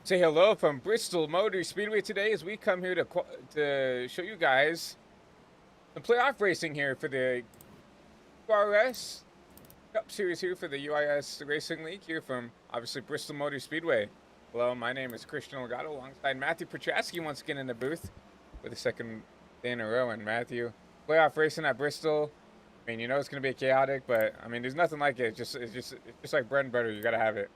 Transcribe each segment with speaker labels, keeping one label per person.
Speaker 1: Say hello from Bristol Motor Speedway today as we come here to show you guys the playoff racing here for the UIS Cup Series here for the UIS Racing League here from obviously Bristol Motor Speedway. Hello, my name is Christian Legato alongside Matthew Prochaski once again in the booth for the second day in a row. And Matthew, playoff racing at Bristol. I mean, you know it's going to be chaotic, but I mean, there's nothing like it. It's just like bread and butter. You got to have it.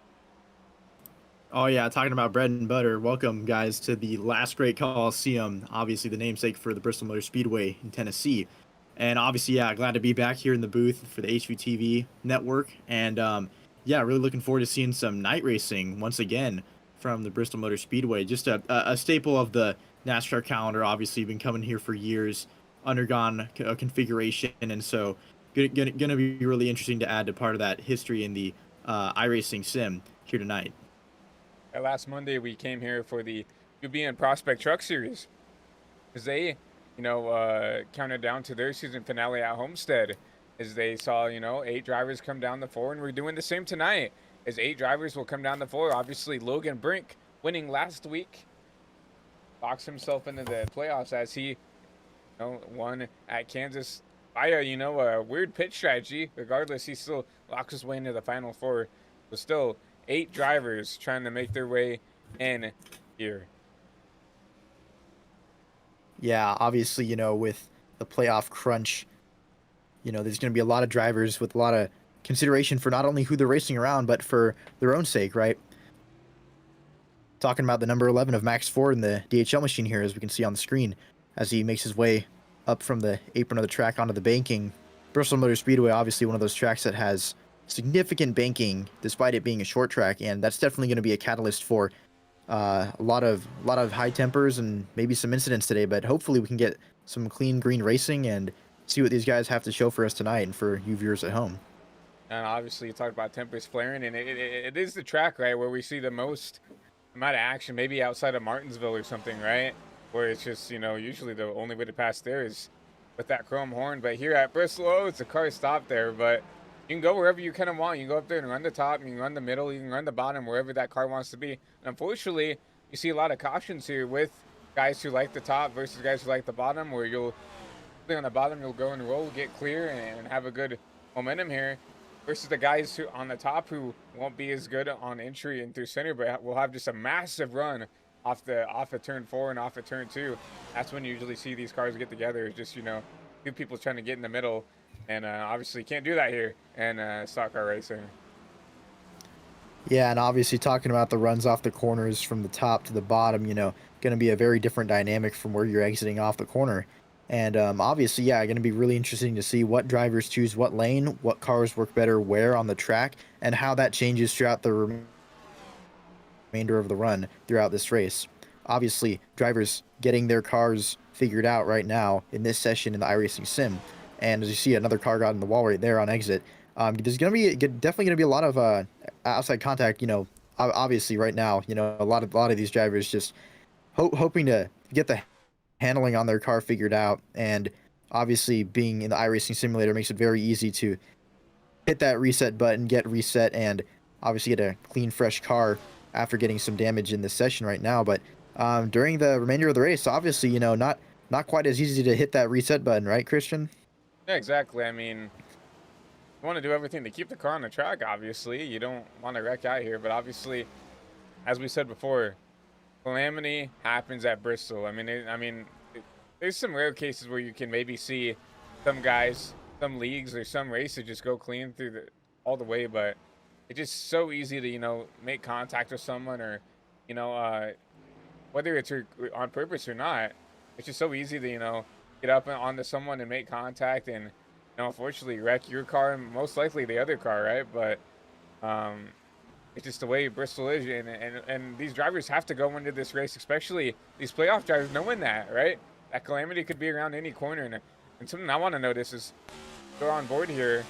Speaker 2: Oh yeah, talking about bread and butter. Welcome guys to the last great Coliseum, obviously the namesake for the Bristol Motor Speedway in Tennessee. And obviously, yeah, glad to be back here in the booth for the HVTV network. And yeah, really looking forward to seeing some night racing once again from the Bristol Motor Speedway. Just a staple of the NASCAR calendar. Obviously, been coming here for years, undergone a configuration, and so gonna be really interesting to add to part of that history in the iRacing sim here tonight.
Speaker 1: Last Monday we came here for the UB and Prospect Truck Series because they, counted down to their season finale at Homestead as they saw, 8 drivers come down the floor, and we're doing the same tonight as 8 drivers will come down the floor. Obviously, Logan Brink winning last week locks himself into the playoffs as he, won at Kansas by a weird pitch strategy. Regardless, he still locks his way into the final four. But still, 8 drivers trying to make their way in here.
Speaker 2: Yeah, obviously, with the playoff crunch, there's going to be a lot of drivers with a lot of consideration for not only who they're racing around, but for their own sake, right? Talking about the number 11 of Max Ford in the DHL machine here, as we can see on the screen, as he makes his way up from the apron of the track onto the banking. Bristol Motor Speedway, obviously one of those tracks that has significant banking, despite it being a short track, and that's definitely going to be a catalyst for a lot of high tempers and maybe some incidents today. But hopefully we can get some clean green racing and see what these guys have to show for us tonight and for you viewers at home.
Speaker 1: And obviously, you talked about tempers flaring, and it is the track, right, where we see the most amount of action, maybe outside of Martinsville or something, right? Where it's just, usually the only way to pass there is with that chrome horn. But here at Bristol, it's a car stop there, but you can go wherever you kind of want. You can go up there and run the top, you can run the middle, you can run the bottom, wherever that car wants to be. And unfortunately, you see a lot of cautions here with guys who like the top versus guys who like the bottom, where you'll on the bottom, you'll go and roll, get clear, and have a good momentum here. Versus the guys who on the top who won't be as good on entry and through center, but will have just a massive run off of turn 4 and off of turn 2. That's when you usually see these cars get together. It's just two people trying to get in the middle, and obviously can't do that here in stock car racing.
Speaker 2: Yeah, and obviously talking about the runs off the corners from the top to the bottom, going to be a very different dynamic from where you're exiting off the corner. And obviously, yeah, going to be really interesting to see what drivers choose what lane, what cars work better where on the track, and how that changes throughout the remainder of the run throughout this race. Obviously, drivers getting their cars figured out right now in this session in the iRacing sim. And as you see, another car got in the wall right there on exit. There's going to be definitely going to be a lot of outside contact. Obviously right now, a lot of these drivers just hoping to get the handling on their car figured out, and obviously being in the iRacing simulator makes it very easy to hit that reset button, get reset, and obviously get a clean, fresh car after getting some damage in this session right now. But during the remainder of the race, obviously, not quite as easy to hit that reset button, right, Christian?
Speaker 1: Yeah, exactly. I mean, you want to do everything to keep the car on the track. Obviously, you don't want to wreck out here, but obviously, as we said before, calamity happens at Bristol. There's some rare cases where you can maybe see some guys, some leagues, or some races just go clean through all the way, but it's just so easy to make contact with someone, or you know uh, whether it's on purpose or not. It's just so easy to get up and onto someone and make contact, and unfortunately wreck your car and most likely the other car, right? But um, it's just the way Bristol is, and these drivers have to go into this race, especially these playoff drivers, knowing that, right? That calamity could be around any corner, and something I want to notice is they're on board here.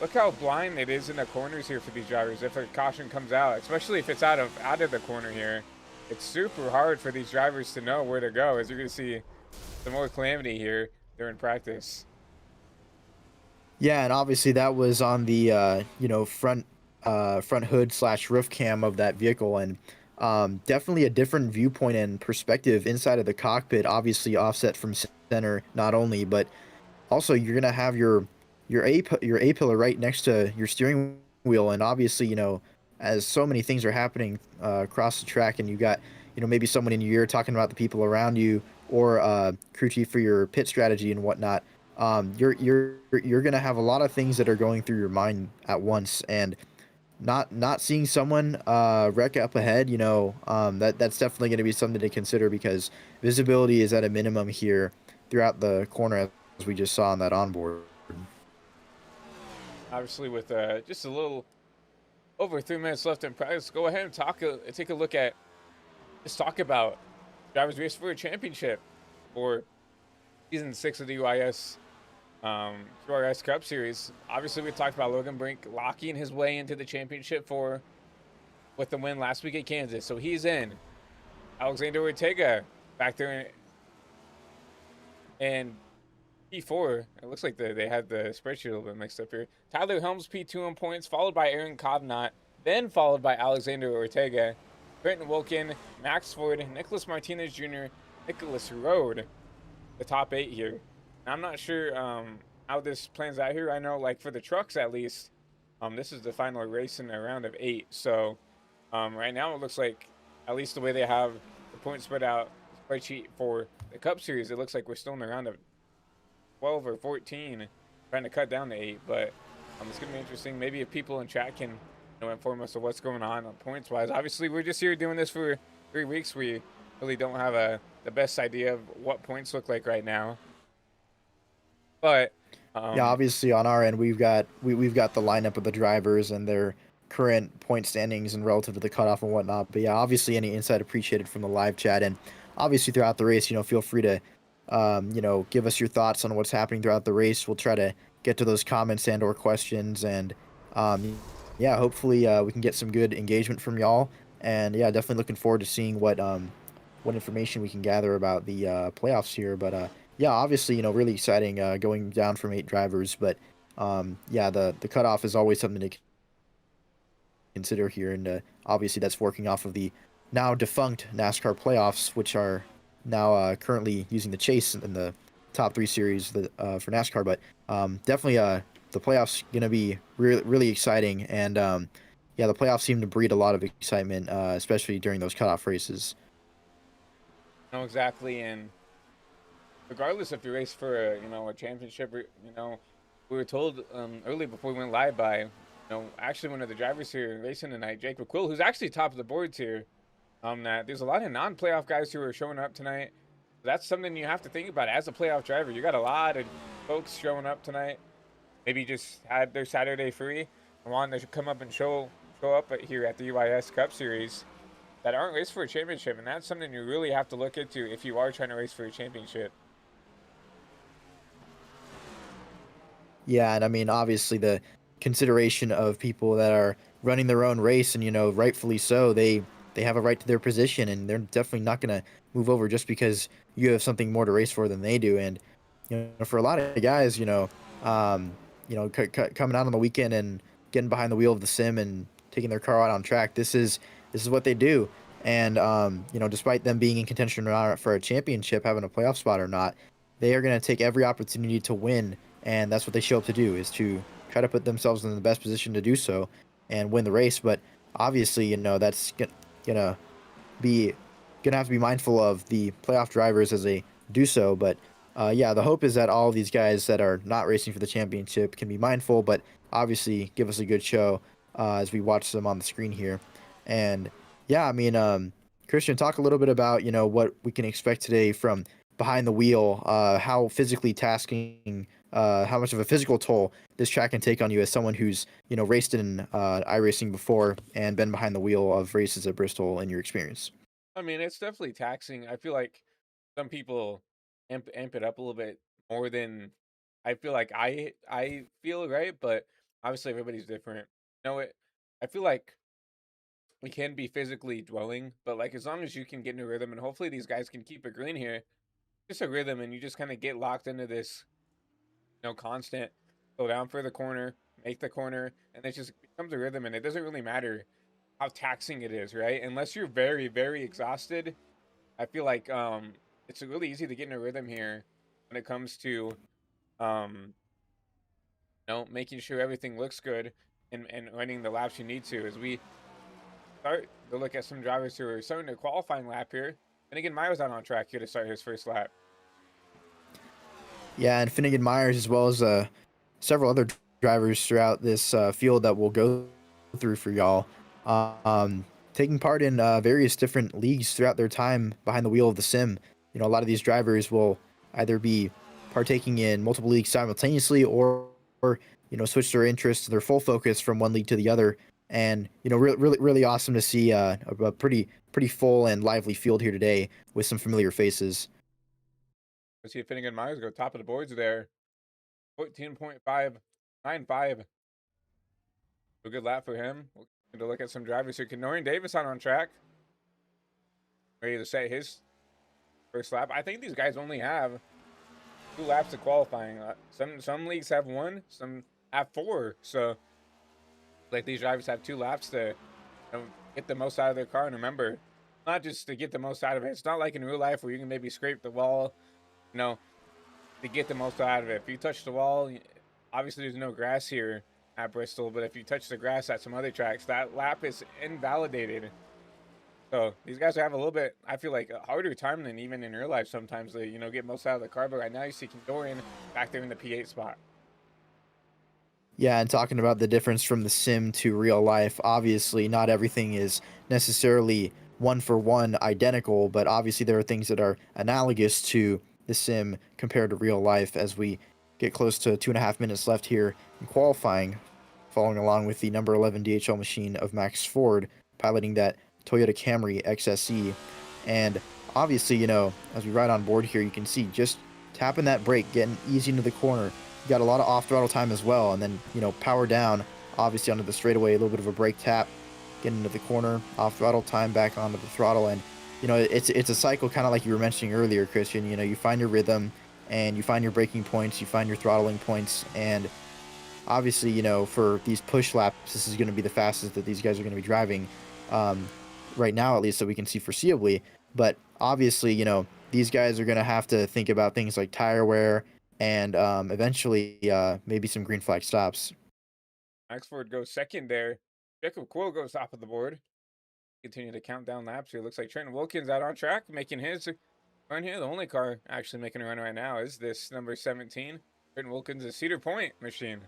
Speaker 1: Look how blind it is in the corners here for these drivers. If a caution comes out, especially if it's out of the corner here, it's super hard for these drivers to know where to go. As you're gonna see, some more calamity here during practice.
Speaker 2: Yeah, and obviously that was on the front hood slash roof cam of that vehicle, and Definitely a different viewpoint and perspective inside of the cockpit, obviously offset from center not only, but also you're gonna have your A pillar right next to your steering wheel, and obviously, as so many things are happening across the track, and you got, maybe someone in your ear talking about the people around you, or crew chief for your pit strategy and whatnot. You're gonna have a lot of things that are going through your mind at once, and not seeing someone wreck up ahead, that's definitely going to be something to consider, because visibility is at a minimum here throughout the corner, as we just saw on that onboard.
Speaker 1: Obviously, with just a little over 3 minutes left in practice, go ahead and take a look at, let's talk about drivers race for a championship for season 6 of the UIS Cup Series. Obviously, we talked about Logan Brink locking his way into the championship with the win last week at Kansas, so he's in. Alexander Ortega back there in P4. It looks like they had the spreadsheet a little bit mixed up here. Tyler Helms P2 in points, followed by Aaron Codnott, then followed by Alexander Ortega, Brenton Wilkin, Max Ford, Nicholas Martinez Jr., Nicholas Rode, the top 8 here. Now, I'm not sure how this plans out here. I know, like, for the trucks at least, this is the final race in a round of 8. So right now it looks like, at least the way they have the point spread out spreadsheet for the Cup Series, it looks like we're still in the round of 12 or 14, trying to cut down to 8. But it's going to be interesting. Maybe if people in chat can inform us of what's going on points wise. Obviously, we're just here doing this for 3 weeks. We really don't have the best idea of what points look like right now. But
Speaker 2: Yeah, obviously on our end, we've got the lineup of the drivers and their current point standings and relative to the cutoff and whatnot. But yeah, obviously any insight appreciated from the live chat, and obviously throughout the race, feel free to give us your thoughts on what's happening throughout the race. We'll try to get to those comments and or questions, and um, yeah, hopefully we can get some good engagement from y'all. And yeah, definitely looking forward to seeing what information we can gather about the playoffs here. But yeah, obviously, really exciting going down from 8 drivers. But yeah, the cutoff is always something to consider here, and obviously that's working off of the now defunct NASCAR playoffs, which are now currently using the chase in the top 3 series for NASCAR. But definitely the playoffs gonna be really exciting, and yeah, the playoffs seem to breed a lot of excitement, especially during those cutoff races.
Speaker 1: no, exactly. And regardless if you race for a championship, we were told early before we went live by actually one of the drivers here racing tonight, Jacob Quill, who's actually top of the boards here. That there's a lot of non-playoff guys who are showing up tonight. That's something you have to think about as a playoff driver. You got a lot of folks showing up tonight. Maybe just had their Saturday free and wanting to come up and show up here at the UIS Cup Series that aren't racing for a championship, and that's something you really have to look into if you are trying to race for a championship.
Speaker 2: Yeah, and I mean, obviously the consideration of people that are running their own race, and rightfully so, they have a right to their position, and they're definitely not going to move over just because you have something more to race for than they do. And for a lot of guys, coming out on the weekend and getting behind the wheel of the sim and taking their car out on track, this is what they do. And despite them being in contention or not for a championship, having a playoff spot or not, they are going to take every opportunity to win, and that's what they show up to do, is to try to put themselves in the best position to do so and win the race. But obviously, that's gonna be gonna have to be mindful of the playoff drivers as they do so. But yeah, the hope is that all of these guys that are not racing for the championship can be mindful, but obviously give us a good show as we watch them on the screen here. And yeah, I mean, Christian, talk a little bit about what we can expect today from behind the wheel, how physically tasking, how much of a physical toll this track can take on you as someone who's raced in iRacing before and been behind the wheel of races at Bristol in your experience.
Speaker 1: I mean, it's definitely taxing. I feel like some people amp it up a little bit more than I feel like I feel, right? But obviously everybody's different. I feel like we can be physically dwelling, but like as long as you can get in a rhythm, and hopefully these guys can keep it green here, just a rhythm, and you just kind of get locked into this, constant go down for the corner, make the corner, and it just becomes a rhythm, and it doesn't really matter. how taxing it is, right? Unless you're very, very exhausted, I feel like it's really easy to get in a rhythm here when it comes to um making sure everything looks good and running the laps you need to. As we start to look at some drivers who are starting their qualifying lap here, and again, Myers out on track here to start his first lap.
Speaker 2: Yeah, and Finnegan Myers, as well as several other drivers throughout this field that we'll go through for y'all, um, taking part in various different leagues throughout their time behind the wheel of the sim. You know, a lot of these drivers will either be partaking in multiple leagues simultaneously, or you know, switch their interests, their full focus from one league to the other. And you know, really awesome to see a pretty full and lively field here today with some familiar faces.
Speaker 1: Let's see if Finnegan Myers go top of the boards there. 14.595. A good lap for him. We'll get to look at some drivers here. Kenorian Davis out on track. Ready to set his first lap. I think these guys only have 2 laps of qualifying. Some leagues have 1, some have 4. So like these drivers have 2 laps to get the most out of their car. And remember, not just to get the most out of it. It's not like in real life where you can maybe scrape the wall, you know, to get the most out of it. If you touch the wall, obviously there's no grass here at Bristol, but if you touch the grass at some other tracks, that lap is invalidated. So these guys have a little bit, I feel like, a harder time than even in real life sometimes. They, get most out of the car. But right now you see Dorian back there in the P8 spot.
Speaker 2: Yeah, and talking about the difference from the sim to real life, obviously not everything is necessarily one for one identical, but obviously there are things that are analogous to the sim compared to real life as we get close to 2.5 minutes left here in qualifying, following along with the number 11 DHL machine of Max Ford piloting that Toyota Camry XSE. And obviously, you know, as we ride on board here, you can see just tapping that brake, getting easy into the corner, got a lot of off throttle time as well, and then you know power down obviously onto the straightaway, a little bit of a brake tap, getting into the corner, off throttle time back onto the throttle. And you know it's a cycle, kind of like you were mentioning earlier, Christian. You know, you find your rhythm and you find your braking points, you find your throttling points. And obviously, you know, for these push laps, this is going to be the fastest that these guys are going to be driving, um, right now at least, that we can see foreseeably. But obviously, you know, these guys are going to have to think about things like tire wear and eventually maybe some green flag stops.
Speaker 1: Max Ford goes second there. Jacob Quill goes top of the board. Continue to count down laps here. Looks like Trenton Wilkins out on track, making his run here. The only car actually making a run right now is this number 17. Trenton Wilkins, a Cedar Point machine.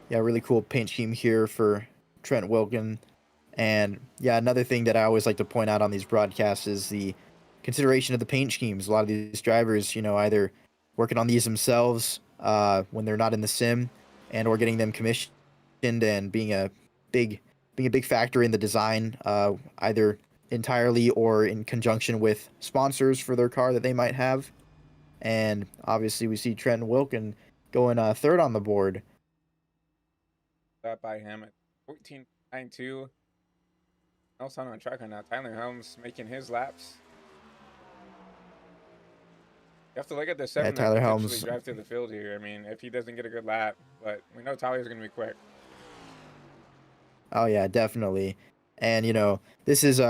Speaker 2: Yeah, really cool paint scheme here for Trent Wilkin. And yeah, another thing that I always like to point out on these broadcasts is the consideration of the paint schemes. A lot of these drivers, you know, either working on these themselves when they're not in the sim, and or getting them commissioned and big being a big factor in the design, either entirely or in conjunction with sponsors for their car that they might have. And obviously, we see Trent Wilkin going third on the board.
Speaker 1: That by him at 14.92. Else on track right now. Tyler Helms making his laps. You have to look at the
Speaker 2: Yeah,
Speaker 1: 7 that
Speaker 2: Tyler
Speaker 1: potentially
Speaker 2: Helms.
Speaker 1: drive through the field here. I mean, if he doesn't get a good lap, but we know Tyler's going to be quick.
Speaker 2: Oh yeah, definitely. And you know, this is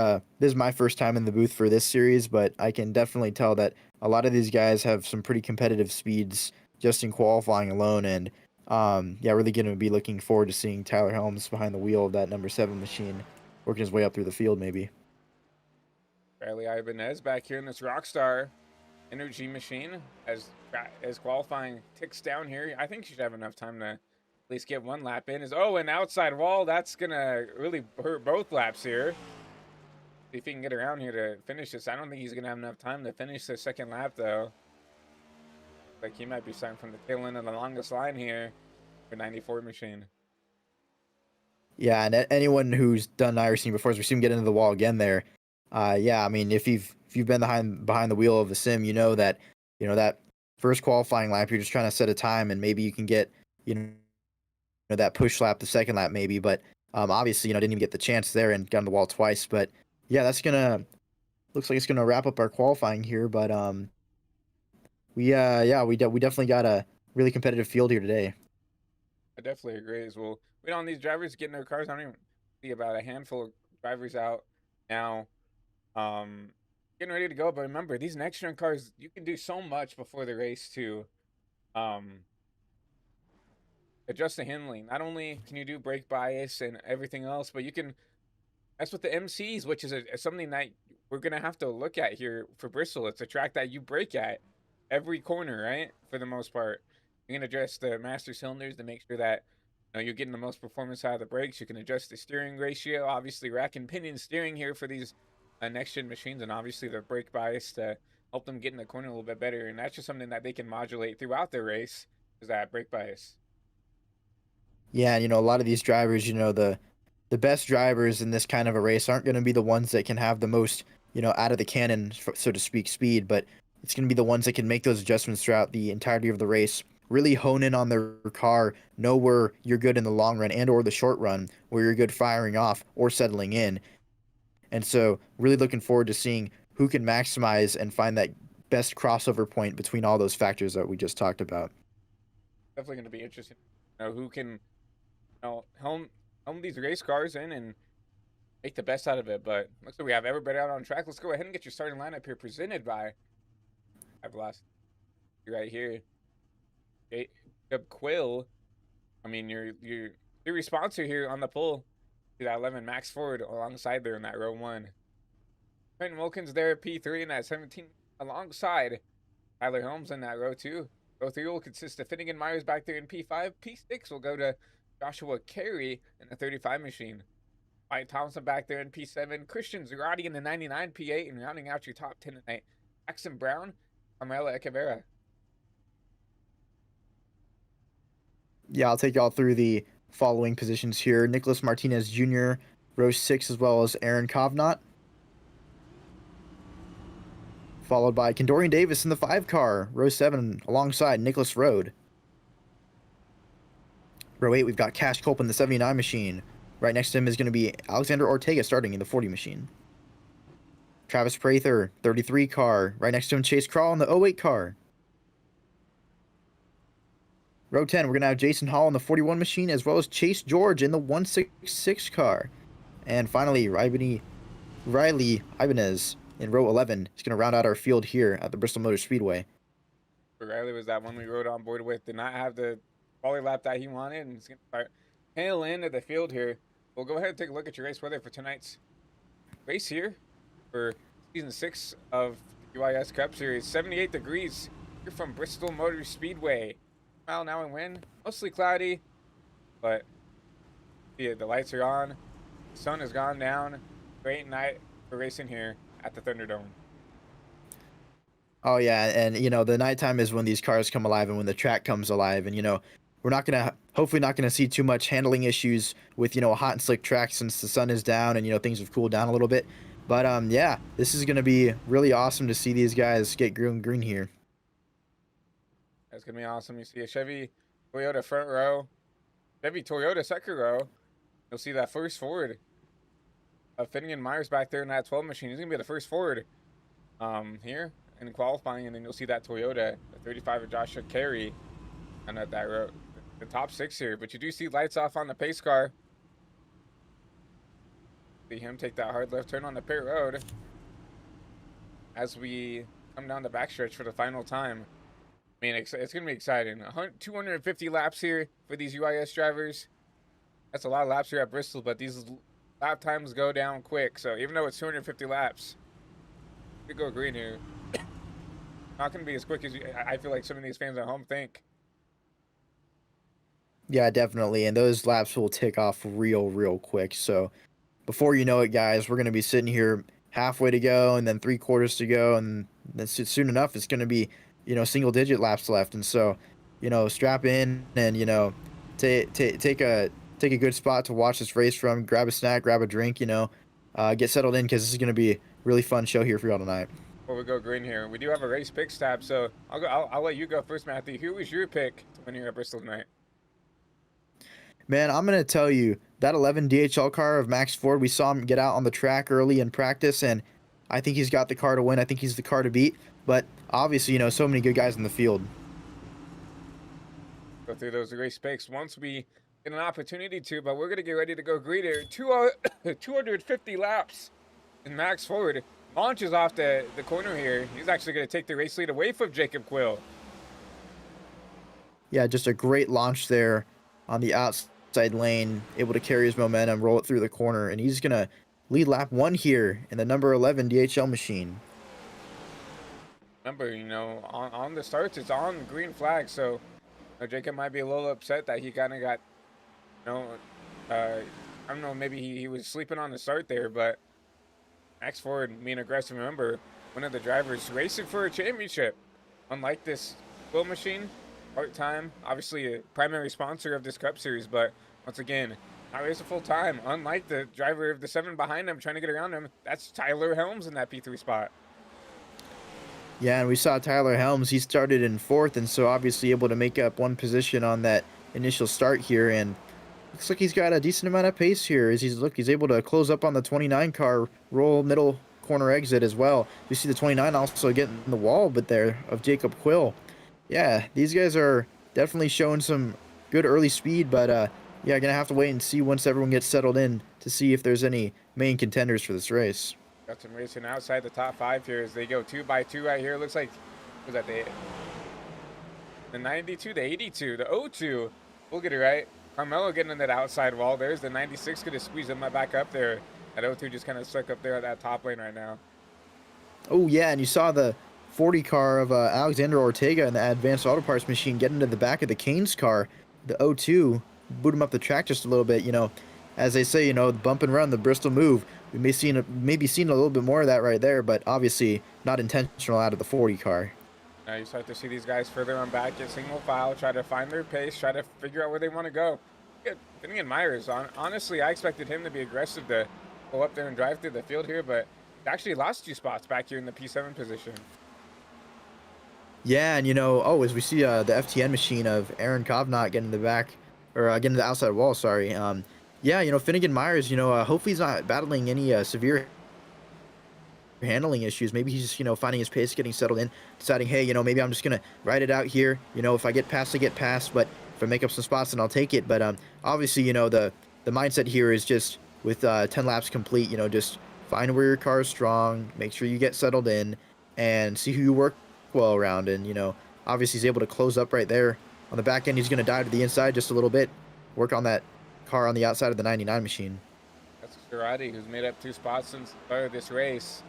Speaker 2: my first time in the booth for this series, but I can definitely tell that a lot of these guys have some pretty competitive speeds just in qualifying alone. And yeah, really going to be looking forward to seeing Tyler Helms behind the wheel of that number 7 machine, working his way up through the field maybe.
Speaker 1: Riley Ibanez back here in this Rockstar Energy machine as qualifying ticks down here. I think she should have enough time to at least get 1 lap in. An outside wall. That's going to really hurt both laps here. See if he can get around here to finish this. I don't think he's going to have enough time to finish the second lap, though. Like he might be starting from the tail end of the longest line here for 94 machine.
Speaker 2: Yeah, and anyone who's done iRacing before, as we see him get into the wall again there, yeah, I mean, if you've been behind the wheel of the sim, you know that first qualifying lap, you're just trying to set a time, and maybe you can get that push lap, the second lap maybe, but obviously, you know, didn't even get the chance there and got on the wall twice. But yeah, that's gonna looks like it's gonna wrap up our qualifying here. But we definitely got a really competitive field here today.
Speaker 1: I definitely agree as well. We don't need these drivers getting their cars. I don't even see about a handful of drivers out now, um, getting ready to go. But remember, these next gen cars, you can do so much before the race to um, adjust the handling. Not only can you do brake bias and everything else, but you can. That's what the MCs, which is something that we're gonna have to look at here for Bristol. It's a track that you brake at every corner, right? For the most part, you can adjust the master cylinders to make sure that you're getting the most performance out of the brakes. You can adjust the steering ratio, obviously rack and pinion steering here for these next gen machines, and obviously the brake bias to help them get in the corner a little bit better. And that's just something that they can modulate throughout the race. Is that brake bias?
Speaker 2: Yeah, and a lot of these drivers, the best drivers in this kind of a race aren't going to be the ones that can have the most, out of the cannon, so to speak, speed, but it's going to be the ones that can make those adjustments throughout the entirety of the race, really hone in on their car, know where you're good in the long run and or the short run, where you're good firing off or settling in. And so really looking forward to seeing who can maximize and find that best crossover point between all those factors that we just talked about.
Speaker 1: Definitely going to be interesting. Who can helm these race cars in and make the best out of it. But looks like we have everybody out on track. Let's go ahead and get your starting lineup here, presented by I've right here. Jacob Quill. I mean, your sponsor here on the pole. See that 11 Max Ford alongside there in that row one. Quentin Wilkins there at P3 and that 17 alongside Tyler Holmes in that row two. Row three will consist of Finnegan Myers back there in P5. P6 will go to Joshua Carey in the 35 machine. Mike Thompson back there in P7. Christian Zarati in the 99 P8. And rounding out your top 10 tonight, Jackson Brown, Carmela Echeverra.
Speaker 2: Yeah, I'll take y'all through the following positions here. Nicholas Martinez Jr., row 6, as well as Aaron Kovnat. Followed by Kendorian Davis in the 5 car, row 7, alongside Nicholas Rode. Row 8, we've got Cash Culp in the 79 machine. Right next to him is going to be Alexander Ortega starting in the 40 machine. Travis Prather, 33 car. Right next to him, Chase Crawl in the 08 car. Row 10, we're going to have Jason Hall in the 41 machine, as well as Chase George in the 166 car. And finally, Riley Ibanez in row 11 is going to round out our field here at the Bristol Motor Speedway.
Speaker 1: Riley was that one we rode on board with. Did not have the quality lap that he wanted, and he's going to start tail end of the field here. We'll go ahead and take a look at your race weather for tonight's race here for season 6 of the UIS Cup Series. 78 degrees here from Bristol Motor Speedway. Mile an hour wind, mostly cloudy, but yeah, the lights are on. The sun has gone down. Great night for racing here at the Thunderdome.
Speaker 2: Oh yeah, and the nighttime is when these cars come alive and when the track comes alive, and we're hopefully not gonna see too much handling issues with a hot and slick track since the sun is down and things have cooled down a little bit. But yeah, this is gonna be really awesome to see these guys get green here.
Speaker 1: That's gonna be awesome. You see a Chevy Toyota front row, Chevy Toyota second row. You'll see that first Ford of Finnegan Myers back there in that 12 machine. He's gonna be the first Ford here in qualifying, and then you'll see that Toyota, the 35 of Joshua Carey, and at that row, the top 6 here. But you do see lights off on the pace car. See him take that hard left turn on the pit road as we come down the backstretch for the final time. I mean, it's going to be exciting. 250 laps here for these UIS drivers. That's a lot of laps here at Bristol, but these lap times go down quick. So even though it's 250 laps, we go green here. Not going to be as quick as I feel like some of these fans at home think.
Speaker 2: Yeah, definitely, and those laps will tick off real quick. So before you know it, guys, we're going to be sitting here halfway to go and then 3/4 to go, and then soon enough it's going to be single digit laps left. And so strap in and take a good spot to watch this race from. Grab a snack, grab a drink, get settled in, because this is going to be a really fun show here for y'all tonight.
Speaker 1: Before we go green here, we do have a race pick stab, so I'll let you go first, Matthew. Who was your pick to win here at Bristol tonight?
Speaker 2: Man, I'm going to tell you, that 11 DHL car of Max Ford, we saw him get out on the track early in practice, and I think he's got the car to win. I think he's the car to beat. But obviously, so many good guys in the field.
Speaker 1: go through those race picks once we get an opportunity to, but we're going to get ready to go green here. 250 laps. And Max Ford launches off the corner here. He's actually going to take the race lead away from Jacob Quill.
Speaker 2: Yeah, just a great launch there on the outside lane, able to carry his momentum, roll it through the corner, and he's going to lead lap 1 here in the number 11 DHL machine.
Speaker 1: Remember, on the starts, it's on green flag, so Jacob might be a little upset that he kind of got, I don't know, maybe he was sleeping on the start there, but Max Ford being aggressive. Remember, one of the drivers racing for a championship. Unlike this Quill machine, part-time, obviously a primary sponsor of this Cup Series, but once again, not racing full-time. Unlike the driver of the 7 behind him trying to get around him, that's Tyler Helms in that P3 spot.
Speaker 2: Yeah, and we saw Tyler Helms. He started in 4th, and so obviously able to make up 1 position on that initial start here. And looks like he's got a decent amount of pace here. As he's able to close up on the 29 car, roll middle corner exit as well. You see the 29 also getting the wall, but there of Jacob Quill. Yeah, these guys are definitely showing some good early speed, but yeah, gonna have to wait and see once everyone gets settled in to see if there's any main contenders for this race.
Speaker 1: Got some racing outside the top 5 here as they go 2 by 2 right here. Looks like, was that the 92, the 82, the 02? We'll get it right. Carmelo getting in that outside wall. There's the 96 going to squeeze him back up there. That 02 just kind of stuck up there at that top lane right now.
Speaker 2: Oh yeah, and you saw the 40 car of Alexander Ortega in the advanced auto parts machine get into the back of the Canes car. The 02 boot him up the track just a little bit. As they say, the bump and run, the Bristol move. We maybe seen a little bit more of that right there, but obviously not intentional out of the 40 car.
Speaker 1: Now you start to see these guys further on back, get single file, try to find their pace, try to figure out where they want to go. Finnegan Myers, honestly, I expected him to be aggressive to go up there and drive through the field here, but actually lost 2 spots back here in the P7 position.
Speaker 2: Yeah, and as we see the FTN machine of Aaron Kovnat getting in the back, or getting to the outside wall, sorry. Yeah, Finnegan Myers, hopefully he's not battling any severe handling issues. Maybe he's just, finding his pace, getting settled in, deciding, hey, maybe I'm just going to ride it out here. If I get past, I get past, but if I make up some spots, then I'll take it. But obviously, the mindset here is just with 10 laps complete, just find where your car is strong, make sure you get settled in, and see who you work well around. And, obviously he's able to close up right there. On the back end, he's going to dive to the inside just a little bit, work on that car on the outside of the 99 machine.
Speaker 1: That's Girardi, who's made up 2 spots since the start of this race.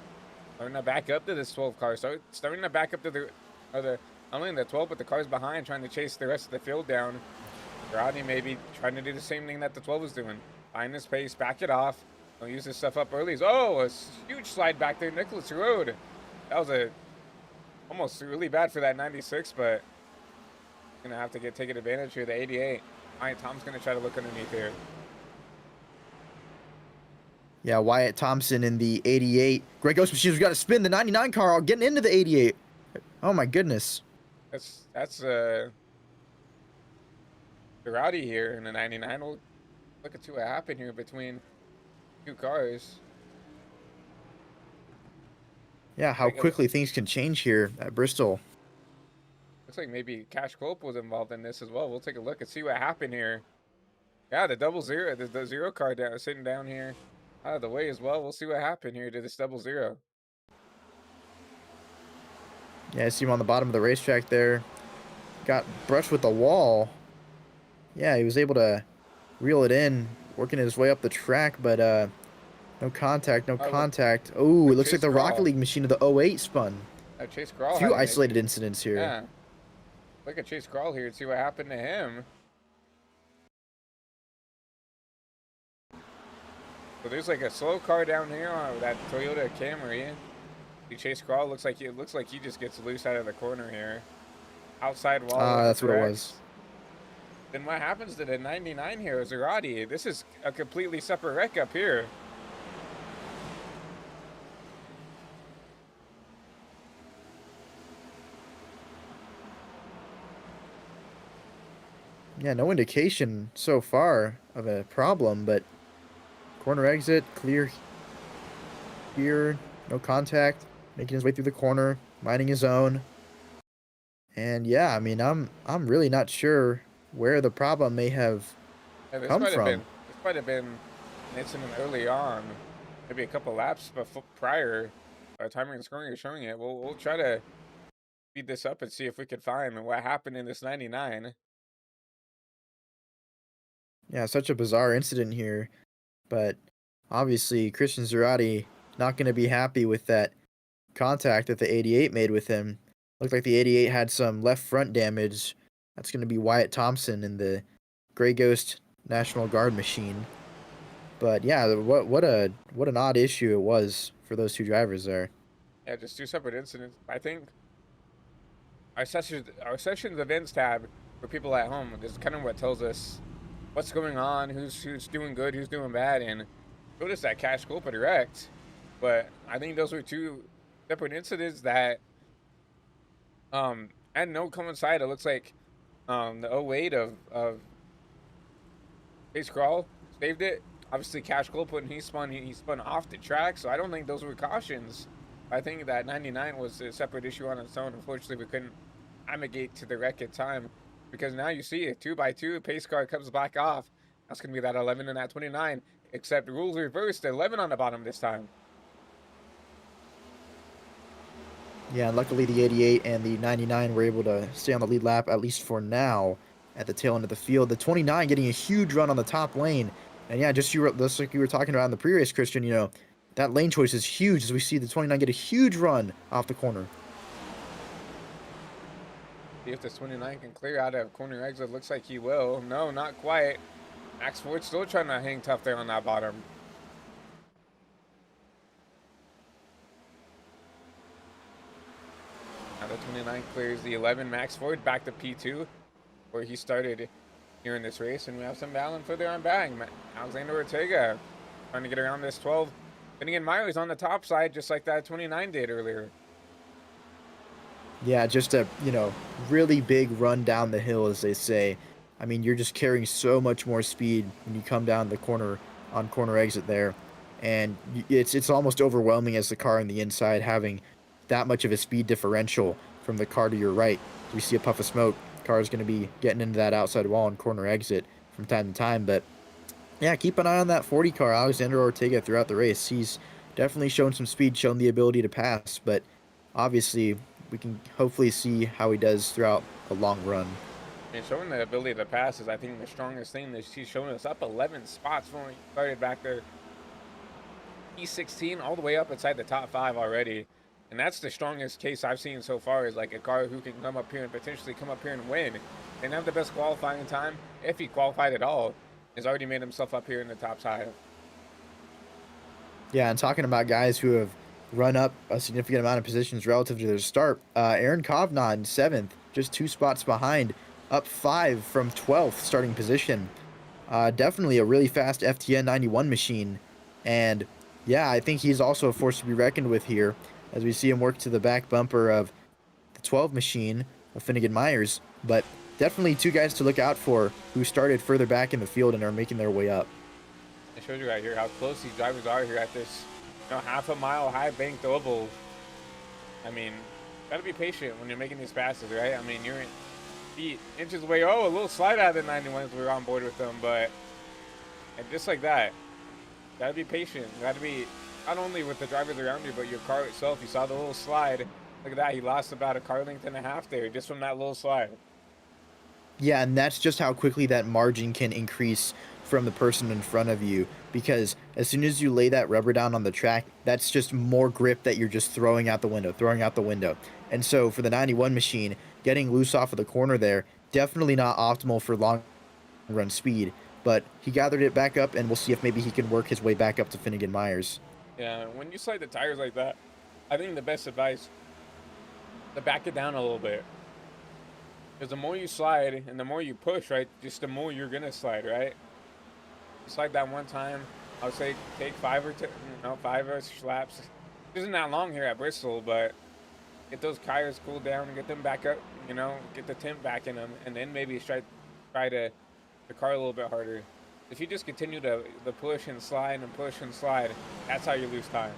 Speaker 1: Starting to back up to this 12 car. Starting to back up to not only the 12, but the cars behind, trying to chase the rest of the field down. Girardi maybe trying to do the same thing that the 12 was doing. Find his pace, back it off. Don't use this stuff up early. Oh, a huge slide back there, Nicholas Road. That was almost really bad for that 96, but gonna have to taken advantage here. The 88. All right, Tom's gonna try to look underneath here.
Speaker 2: Yeah, Wyatt Thompson in the 88. Greg Ghost Machines, we got to spin the 99 car, getting into the 88. Oh my goodness.
Speaker 1: That's Girardi here in the 99. We'll look at what happened here between 2 cars.
Speaker 2: Yeah, how quickly things can change here at Bristol.
Speaker 1: Looks like maybe Cash Culp was involved in this as well. We'll take a look and see what happened here. Yeah, the 00, the 0 car sitting down here out of the way as well. We'll see what happened here to this 00.
Speaker 2: Yeah, I see him on the bottom of the racetrack there. Got brushed with the wall. Yeah, he was able to reel it in, working his way up the track, but no contact, no contact. Oh, it looks like the Rocket League machine of the 08 spun.
Speaker 1: Chase Crawl.
Speaker 2: A few isolated incidents here.
Speaker 1: Yeah. Look at Chase Crawl here and see what happened to him. So there's like a slow car down here on that Toyota Camry. Chase Crawl looks like he just gets loose out of the corner here. Outside wall.
Speaker 2: That's what it was.
Speaker 1: Then what happens to the 99 here, Girardi? This is a completely separate wreck up here.
Speaker 2: Yeah, no indication so far of a problem, but corner exit, clear here, no contact, making his way through the corner, minding his own. And yeah, I mean, I'm really not sure where the problem may have
Speaker 1: Yeah,
Speaker 2: come from.
Speaker 1: this might have been an incident early on, maybe a couple laps before prior. Timing and scoring is showing it. We'll try to speed this up and see if we can find what happened in this 99.
Speaker 2: Yeah, such a bizarre incident here, but obviously Christian Zerati not going to be happy with that contact that the 88 made with him. Looked like the 88 had some left front damage. That's going to be Wyatt Thompson in the Grey Ghost National Guard machine. But yeah, what an odd issue it was for those two drivers there.
Speaker 1: Yeah, just two separate incidents. I think our sessions events tab for people at home is kind of what tells us what's going on, who's doing good, who's doing bad, and notice that cash culpa direct. But I think those were two separate incidents that had no coincide. It looks like the 08 of Base Crawl saved it. Obviously, Cash Culpa and he spun off the track, so I don't think those were cautions. I think that 99 was a separate issue on its own. Unfortunately, we couldn't amigate to the wreck in time because now you see it 2x2. Pace car comes back off. That's gonna be that 11 and that 29. Except rules reversed. 11 on the bottom this time.
Speaker 2: Yeah, and luckily the 88 and the 99 were able to stay on the lead lap, at least for now, at the tail end of the field. The 29 getting a huge run on the top lane. And yeah, just like you were talking about in the previous, Christian, you know, that lane choice is huge as we see the 29 get a huge run off the corner.
Speaker 1: See if this 29 can clear out of corner exit. Looks like he will. No, not quite. Max Ford still trying to hang tough there on that bottom. Now the 29 clears the 11. Max Ford back to P2, where he started here in this race. And we have some battling further on back. Alexander Ortega trying to get around this 12. Finnegan Myers on the top side, just like that 29 did earlier.
Speaker 2: Yeah, just a, you know, really big run down the hill, as they say. I mean, you're just carrying so much more speed when you come down the corner on corner exit there. And it's almost overwhelming as the car on the inside having that much of a speed differential from the car to your right. We see a puff of smoke. Car is going to be getting into that outside wall and corner exit from time to time. But yeah, keep an eye on that 40 car, Alexander Ortega, throughout the race. He's definitely shown some speed, shown the ability to pass, but obviously we can hopefully see how he does throughout the long run.
Speaker 1: And showing the ability to pass is, I think, the strongest thing that he's shown us. Up 11 spots when he started back there. E16 all the way up inside the top 5 already. And that's the strongest case I've seen so far, is like a car who can come up here and potentially come up here and win. And have the best qualifying time, if he qualified at all, has already made himself up here in the top 5.
Speaker 2: Yeah, and talking about guys who have run up a significant amount of positions relative to their start, Aaron Kovnod in 7th, just 2 spots behind, up 5 from 12th starting position. Definitely a really fast FTN 91 machine. And yeah, I think he's also a force to be reckoned with here, as we see him work to the back bumper of the 12 machine of Finnegan Myers. But definitely 2 guys to look out for who started further back in the field and are making their way up.
Speaker 1: It shows you right here how close these drivers are here at this, you know, half a mile high banked oval. I mean, gotta be patient when you're making these passes, right? I mean, you're feet inches away. Oh, a little slide out of the 91s. We were on board with them, but and just like that, gotta be patient. Gotta be not only with the drivers around you, but your car itself. You saw the little slide. Look at that. He lost about a car length and a half there just from that little slide.
Speaker 2: Yeah, and that's just how quickly that margin can increase from the person in front of you, because as soon as you lay that rubber down on the track, that's just more grip that you're just throwing out the window. And so for the 91 machine, getting loose off of the corner there, definitely not optimal for long run speed, but he gathered it back up, and we'll see if maybe he can work his way back up to Finnegan Myers.
Speaker 1: Yeah, when you slide the tires like that, I think the best advice to back it down a little bit. Because the more you slide and the more you push, right, just the more you're going to slide, right? Slide that one time, I would say take 5 or 5-ish laps. It isn't that long here at Bristol, but get those tires cooled down and get them back up, you know, get the temp back in them, and then maybe try to the car a little bit harder. If you just continue to push and slide and push and slide, that's how you lose time.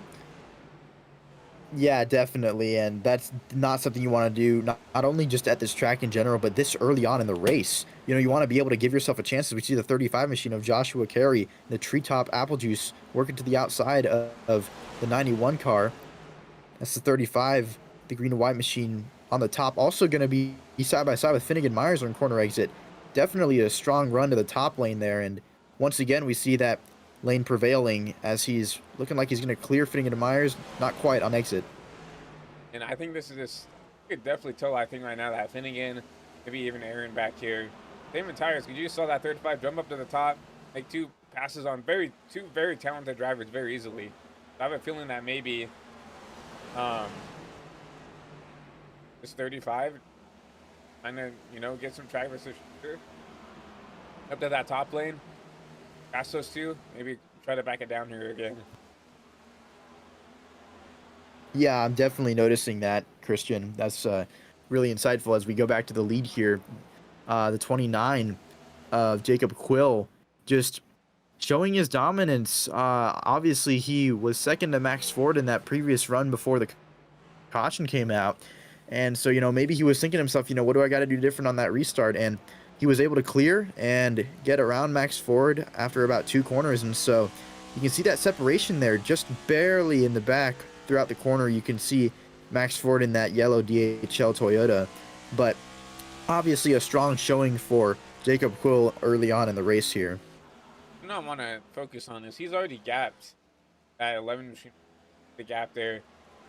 Speaker 2: Yeah, definitely, and that's not something you want to do. Not only just at this track in general, but this early on in the race. You want to be able to give yourself a chance. As we see the 35 machine of Joshua Carey, the treetop apple juice, working to the outside of the 91 car. That's the 35, the green and white machine on the top. Also going to be side by side with Finnegan Myers on corner exit. Definitely a strong run to the top lane there. And once again, we see that lane prevailing as he's looking like he's going to clear Finnegan Myers. Not quite on exit.
Speaker 1: And I think this is just, you could definitely tell, I think right now that Finnegan, maybe even Aaron back here, same in tires, because you just saw that 35 jump up to the top, make two passes on two very talented drivers very easily. I have a feeling that maybe um, this 35 trying to, get some track versus shooter up to that top lane, pass those two, maybe try to back it down here again.
Speaker 2: Yeah, I'm definitely noticing that, Christian. That's really insightful as we go back to the lead here. The 29 of Jacob Quill just showing his dominance. Obviously, he was second to Max Ford in that previous run before the caution came out. And so, maybe he was thinking to himself, what do I got to do different on that restart? And he was able to clear and get around Max Ford after about 2 corners. And so you can see that separation there just barely in the back throughout the corner. You can see Max Ford in that yellow DHL Toyota. But obviously a strong showing for Jacob Quill early on in the race here.
Speaker 1: What I want to focus on is he's already gapped that 11 machine, the gap there,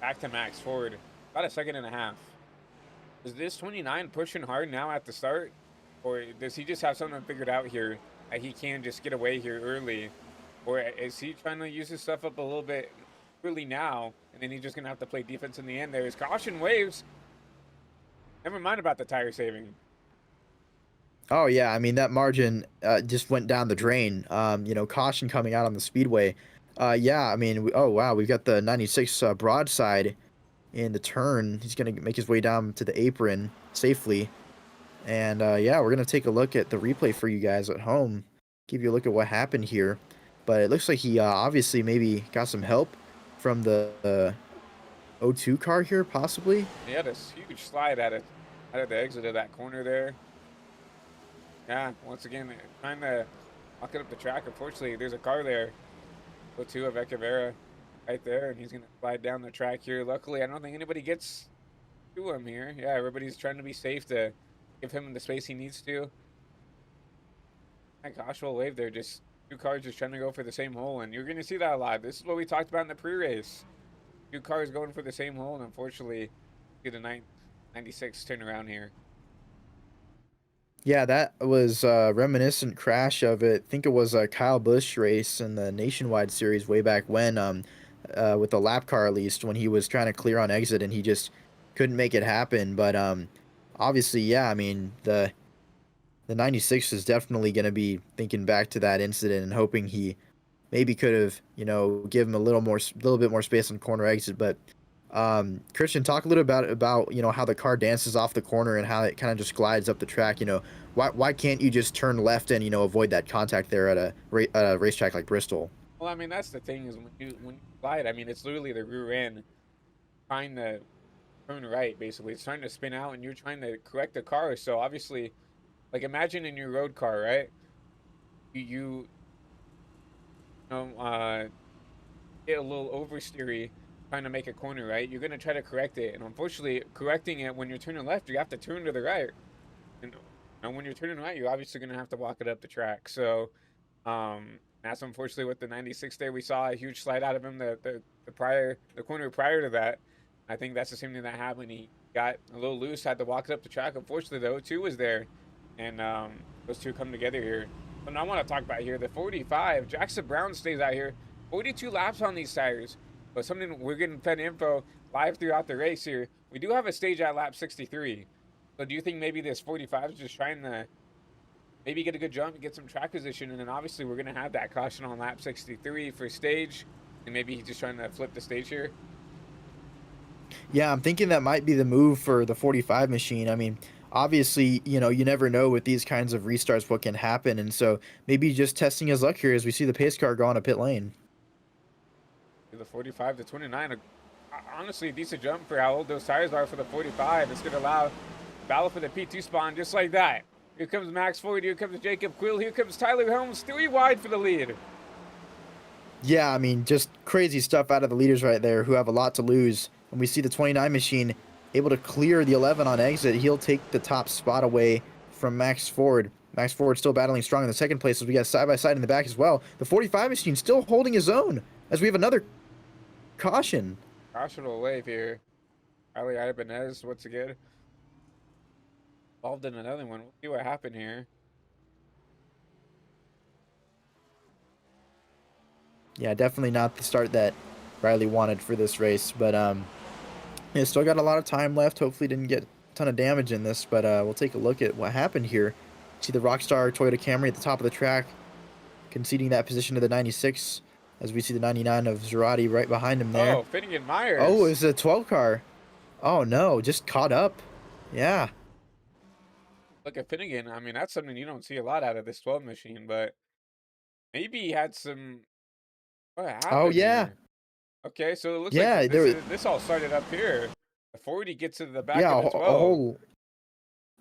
Speaker 1: back to Max Ford, about a second and a half. Is this 29 pushing hard now at the start? Or does he just have something figured out here that he can just get away here early? Or is he trying to use his stuff up a little bit early now, and then he's just going to have to play defense in the end? There's caution waves. Never mind about the tire saving.
Speaker 2: Oh yeah, I mean that margin just went down the drain. Caution coming out on the speedway. Yeah, I mean, oh wow, we've got the 96 broadside in the turn. He's gonna make his way down to the apron safely, and yeah, we're gonna take a look at the replay for you guys at home, give you a look at what happened here. But it looks like he obviously maybe got some help from the O2 car here, possibly.
Speaker 1: He had a huge slide out of the exit of that corner there. Yeah, once again, trying to lock it up the track. Unfortunately, there's a car there. O2 of Echeverria right there, and he's going to slide down the track here. Luckily, I don't think anybody gets to him here. Yeah, everybody's trying to be safe to give him the space he needs to. My gosh, well wave there. Just 2 cars just trying to go for the same hole, and you're going to see that a lot. This is what we talked about in the pre-race. 2 cars going for the same hole, and unfortunately, get a 96 turnaround here.
Speaker 2: Yeah, that was a reminiscent crash of it. I think it was a Kyle Busch race in the Nationwide Series way back when, with the lap car at least, when he was trying to clear on exit and he just couldn't make it happen. But obviously, yeah, I mean the 96 is definitely going to be thinking back to that incident and hoping he maybe could have, give him a little bit more space on corner exit. But Christian, talk a little about how the car dances off the corner and how it kind of just glides up the track. Why can't you just turn left and avoid that contact there at a racetrack like Bristol?
Speaker 1: Well, I mean, that's the thing is when you slide, I mean, it's literally the rear end trying to turn right, basically. It's trying to spin out, and you're trying to correct the car. So obviously, like imagine in your road car, right? You get a little oversteery trying to make a corner, right? You're gonna try to correct it, and unfortunately, correcting it when you're turning left, you have to turn to the right. And when you're turning right, you're obviously gonna have to walk it up the track. So, that's unfortunately with the 96 there. We saw a huge slide out of him the corner prior to that. I think that's the same thing that happened. He got a little loose, had to walk it up the track. Unfortunately, the O2 was there, and those two come together here. But I want to talk about here the 45. Jackson Brown stays out here, 42 laps on these tires. But something we're getting fed info live throughout the race here. We do have a stage at lap 63. So do you think maybe this 45 is just trying to maybe get a good jump and get some track position? And then obviously we're going to have that caution on lap 63 for stage. And maybe he's just trying to flip the stage here.
Speaker 2: Yeah, I'm thinking that might be the move for the 45 machine. I mean, obviously, you never know with these kinds of restarts what can happen. And so maybe just testing his luck here as we see the pace car go on a pit lane.
Speaker 1: The 45 to 29, a honestly a decent jump for how old those tires are for the 45. It's going to allow battle for the P2 spawn just like that. Here comes Max Ford. Here comes Jacob Quill. Here comes Tyler Helms. 3 wide for the lead.
Speaker 2: Yeah, I mean, just crazy stuff out of the leaders right there who have a lot to lose. And we see the 29 machine able to clear the 11 on exit. He'll take the top spot away from Max Ford. Max Ford still battling strong in the second place as we got side by side in the back as well. The 45 machine still holding his own as we have another caution.
Speaker 1: Cautionable wave here. Ali Ibanez once again involved in another one. We'll see what happened here.
Speaker 2: Yeah, definitely not the start that Riley wanted for this race, but yeah, still got a lot of time left. Hopefully didn't get a ton of damage in this, but we'll take a look at what happened here. See the Rockstar Toyota Camry at the top of the track, conceding that position to the 96, as we see the 99 of Zerati right behind him there.
Speaker 1: Oh, Finnegan Myers.
Speaker 2: Oh, it's a 12 car. Oh no, just caught up. Yeah.
Speaker 1: Look at Finnegan. I mean, that's something you don't see a lot out of this 12 machine, but maybe he had some. What
Speaker 2: Oh
Speaker 1: happened
Speaker 2: yeah.
Speaker 1: here? Okay, so it looks like
Speaker 2: Yeah,
Speaker 1: this all started up here. The 40 gets to the back
Speaker 2: yeah,
Speaker 1: of the 12.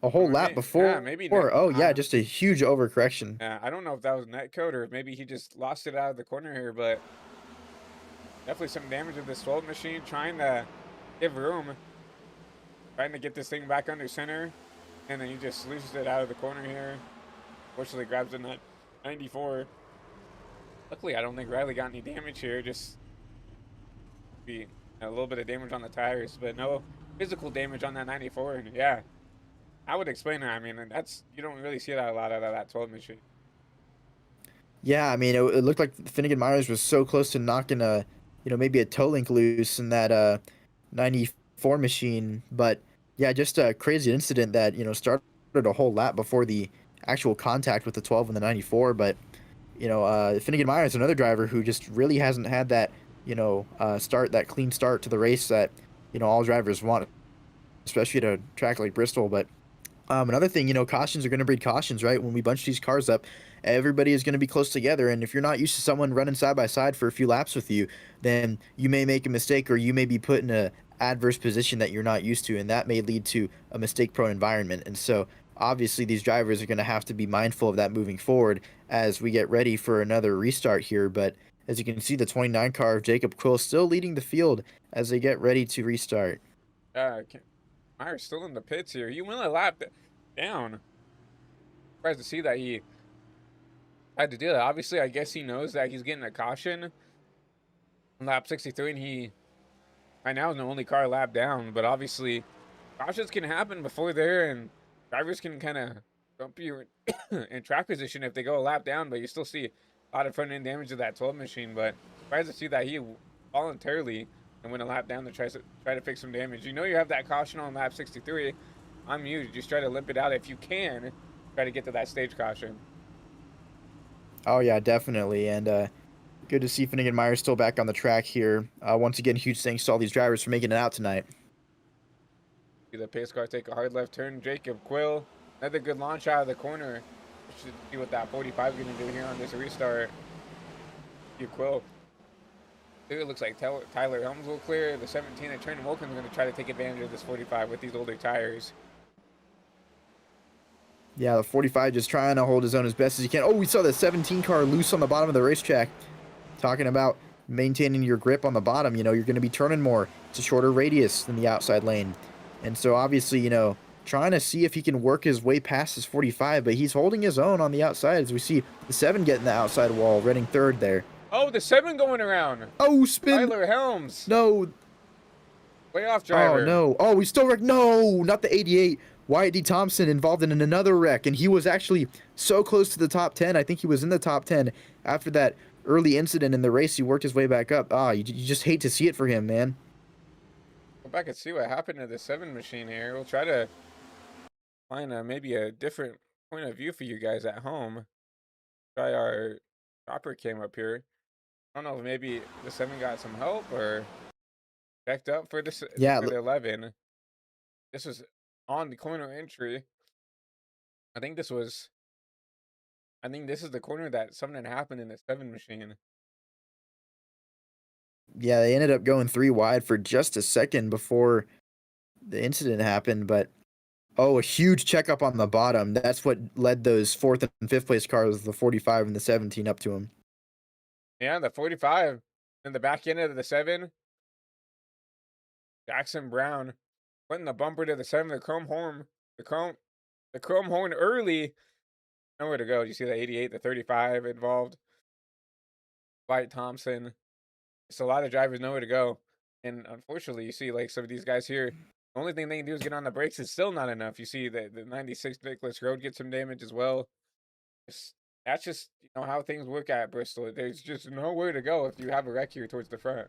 Speaker 2: a whole
Speaker 1: Or
Speaker 2: lap before.
Speaker 1: yeah, maybe net,
Speaker 2: Oh yeah, just a huge overcorrection.
Speaker 1: yeah, I don't know if that was net code or maybe he just lost it out of the corner here, but definitely some damage to this 12 machine. Trying to give room, trying to get this thing back under center, and then he just loses it out of the corner here. Fortunately, grabs a nut 94. Luckily, I don't think Riley got any damage here. Just be a little bit of damage on the tires, but no physical damage on that 94. And yeah, I would explain that. I mean, that's you don't really see that a lot out of that 12 machine.
Speaker 2: Yeah, I mean, it looked like Finnegan Myers was so close to knocking a, maybe a toe link loose in that 94 machine. But yeah, just a crazy incident that, started a whole lap before the actual contact with the 12 and the 94. But, Finnegan Myers, another driver who just really hasn't had that, that clean start to the race that, all drivers want, especially at a track like Bristol. But another thing, cautions are going to breed cautions, right? When we bunch these cars up, everybody is going to be close together. And if you're not used to someone running side by side for a few laps with you, then you may make a mistake or you may be put in a adverse position that you're not used to. And that may lead to a mistake-prone environment. And so obviously these drivers are going to have to be mindful of that moving forward as we get ready for another restart here. But as you can see, the 29 car of Jacob Quill still leading the field as they get ready to restart.
Speaker 1: Myers still in the pits here. He went a lap down. Surprised to see that he had to do that. Obviously, I guess he knows that he's getting a caution on lap 63, and he right now is the only car lap down. But obviously, cautions can happen before there, and drivers can kind of bump you in track position if they go a lap down. But you still see a lot of front end damage to that 12 machine. But surprised to see that he voluntarily and went a lap down to try to fix some damage. You know you have that caution on lap 63. I'm you. Just try to limp it out if you can. Try to get to that stage caution.
Speaker 2: Oh yeah, definitely, and good to see Finnegan Myers still back on the track here. Once again, huge thanks to all these drivers for making it out tonight.
Speaker 1: See the pace car take a hard left turn. Jacob Quill, another good launch out of the corner. Should see what that 45 is going to do here on this restart. You Quill. It looks like Tyler Helms will clear. The 17 at Trent Wilkins is going to try to take advantage of this 45 with these older tires.
Speaker 2: Yeah, the 45 just trying to hold his own as best as he can. Oh, we saw the 17 car loose on the bottom of the racetrack. Talking about maintaining your grip on the bottom, you're going to be turning more. It's a shorter radius than the outside lane. And so obviously, trying to see if he can work his way past his 45, but he's holding his own on the outside as we see the 7 getting the outside wall, running third there.
Speaker 1: Oh, the 7 going around.
Speaker 2: Oh, spin.
Speaker 1: Tyler Helms.
Speaker 2: No.
Speaker 1: Way off driver.
Speaker 2: Oh, no. Oh, we still wrecked. No, not the 88. Wyatt D. Thompson involved in another wreck, and he was actually so close to the top 10. I think he was in the top 10 after that early incident in the race. He worked his way back up. You just hate to see it for him, man.
Speaker 1: Go back and see what happened to the 7 machine here. We'll try to find maybe a different point of view for you guys at home. Try our chopper cam up here. I don't know if maybe the 7 got some help or backed up for this.
Speaker 2: Yeah,
Speaker 1: for the 11. This was on the corner entry. I think this is the corner that something happened in the 7 machine.
Speaker 2: Yeah, they ended up going 3 wide for just a second before the incident happened, but oh, a huge checkup on the bottom. That's what led those 4th and 5th place cars, the 45 and the 17, up to him.
Speaker 1: Yeah, the 45 in the back end of the 7, Jackson Brown putting the bumper to the 7, the chrome, the chrome horn early. Nowhere to go. You see the 88, the 35 involved. White Thompson. It's a lot of drivers nowhere to go. And unfortunately, you see like some of these guys here. The only thing they can do is get on the brakes. It's still not enough. You see that the 96 Nicholas Road gets some damage as well. That's just how things work at Bristol. There's just nowhere to go if you have a wreck here towards the front.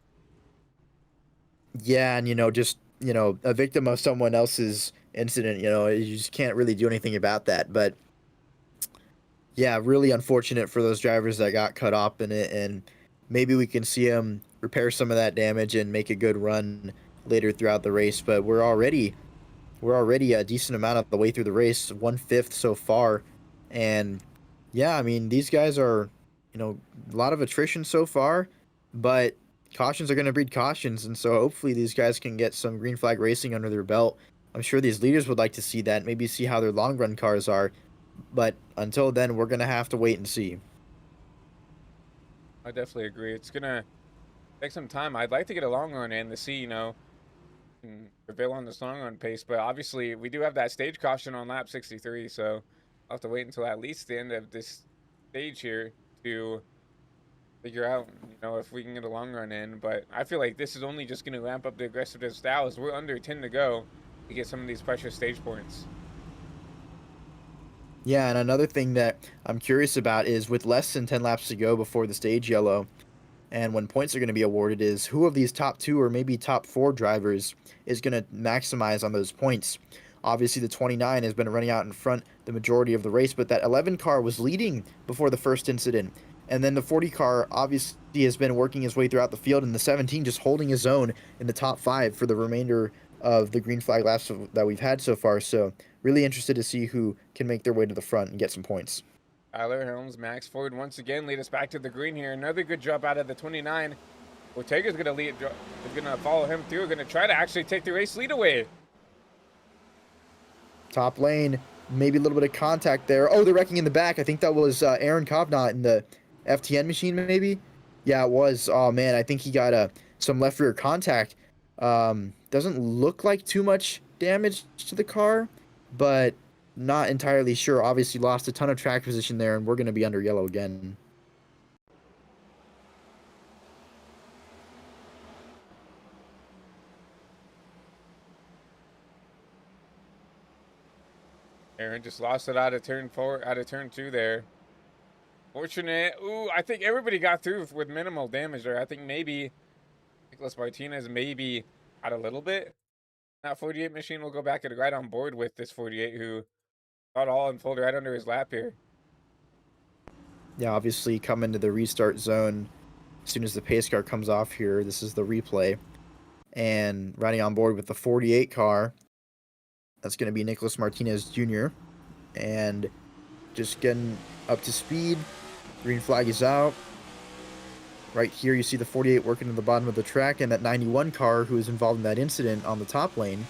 Speaker 2: Yeah, and just a victim of someone else's incident. You just can't really do anything about that. But yeah, really unfortunate for those drivers that got cut off in it, and maybe we can see them repair some of that damage and make a good run later throughout the race. But we're already a decent amount of the way through the race, 1/5 so far, and yeah, I mean these guys are, a lot of attrition so far, but cautions are going to breed cautions, and so hopefully these guys can get some green flag racing under their belt. I'm sure these leaders would like to see that, maybe see how their long run cars are, but until then, we're going to have to wait and see.
Speaker 1: I definitely agree. It's gonna take some time. I'd like to get a long run in to see, can prevail on this long run pace, but obviously we do have that stage caution on lap 63, so I'll have to wait until at least the end of this stage here to figure out, if we can get a long run in. But I feel like this is only just going to ramp up the aggressiveness style as we're under 10 to go to get some of these pressure stage points.
Speaker 2: Yeah, and another thing that I'm curious about is with less than 10 laps to go before the stage yellow, and when points are going to be awarded, is who of these top 2 or maybe top 4 drivers is going to maximize on those points. Obviously, the 29 has been running out in front the majority of the race, but that 11 car was leading before the first incident. And then the 40 car obviously has been working his way throughout the field, and the 17 just holding his own in the top 5 for the remainder of the green flag laps that we've had so far. So really interested to see who can make their way to the front and get some points.
Speaker 1: Tyler Helms, Max Ford once again lead us back to the green here. Another good jump out of the 29. Ortega's going to follow him through. Going to try to actually take the race lead away.
Speaker 2: Top lane, maybe a little bit of contact there. Oh, they're wrecking in the back. I think that was Aaron Kovnat in the FTN machine, maybe? Yeah, it was. Oh, man, I think he got some left rear contact. Doesn't look like too much damage to the car, but not entirely sure. Obviously lost a ton of track position there, and we're going to be under yellow again.
Speaker 1: Aaron just lost it out of turn 2 there. Fortunate. Ooh, I think everybody got through with minimal damage there. I think maybe Nicholas Martinez maybe had a little bit. That 48 machine will go back and right on board with this 48 who got all unfolded right under his lap here.
Speaker 2: Yeah, obviously come into the restart zone as soon as the pace car comes off here. This is the replay. And riding on board with the 48 car, that's going to be Nicholas Martinez Jr. And just getting up to speed. Green flag is out. Right here you see the 48 working to the bottom of the track, and that 91 car who was involved in that incident on the top lane.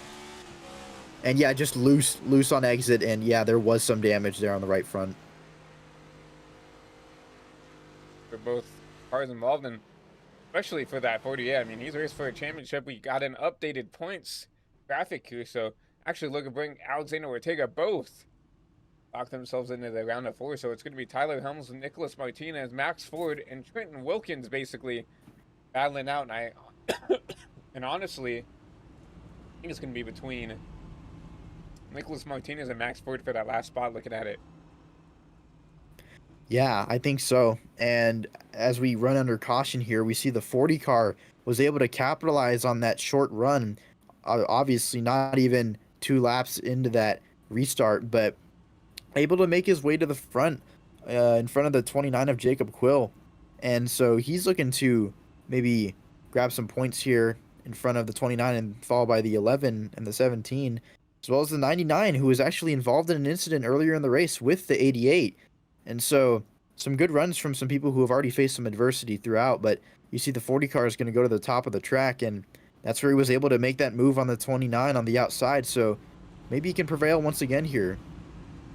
Speaker 2: And yeah, just loose on exit, and yeah, there was some damage there on the right front.
Speaker 1: For both cars involved, and especially for that 48. I mean, he's raced for a championship. We got an updated points graphic here, so actually look to bring Alexander Ortega both lock themselves into the round of 4. So it's going to be Tyler Helms, Nicholas Martinez, Max Ford, and Trenton Wilkins basically battling out. And and honestly, I think it's going to be between Nicholas Martinez and Max Ford for that last spot, looking at it.
Speaker 2: Yeah, I think so. And as we run under caution here, we see the 40 car was able to capitalize on that short run. Obviously not even 2 laps into that restart, but able to make his way to the front in front of the 29 of Jacob Quill. And so he's looking to maybe grab some points here in front of the 29 and followed by the 11 and the 17, as well as the 99 who was actually involved in an incident earlier in the race with the 88. And so some good runs from some people who have already faced some adversity throughout, but you see the 40 car is going to go to the top of the track, and that's where he was able to make that move on the 29 on the outside. So maybe he can prevail once again here.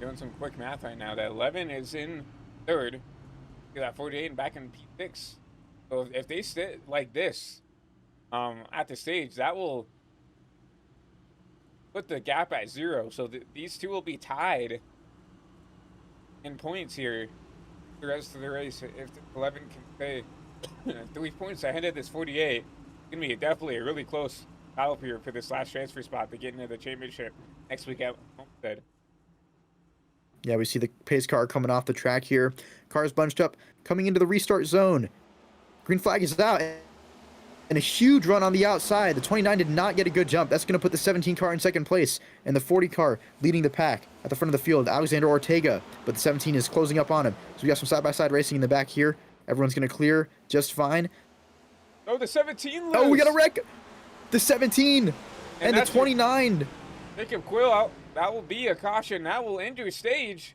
Speaker 1: Doing some quick math right now. That 11 is in third. That 48 and back in P6. So if they sit like this at the stage, that will put the gap at 0. So these two will be tied in points here the rest of the race. If 11 can stay 3 points ahead of this 48, it's going to be definitely a really close battle here for this last transfer spot to get into the championship next week at Homestead.
Speaker 2: Yeah, we see the pace car coming off the track here. Cars bunched up, coming into the restart zone. Green flag is out. And a huge run on the outside. The 29 did not get a good jump. That's going to put the 17 car in second place. And the 40 car leading the pack at the front of the field. Alexander Ortega. But the 17 is closing up on him. So we got some side-by-side racing in the back here. Everyone's going to clear just fine.
Speaker 1: Oh, the 17 lose.
Speaker 2: Oh, we got a wreck. The 17 and the 29.
Speaker 1: Jacob Quill out. That will be a caution. That will end your stage.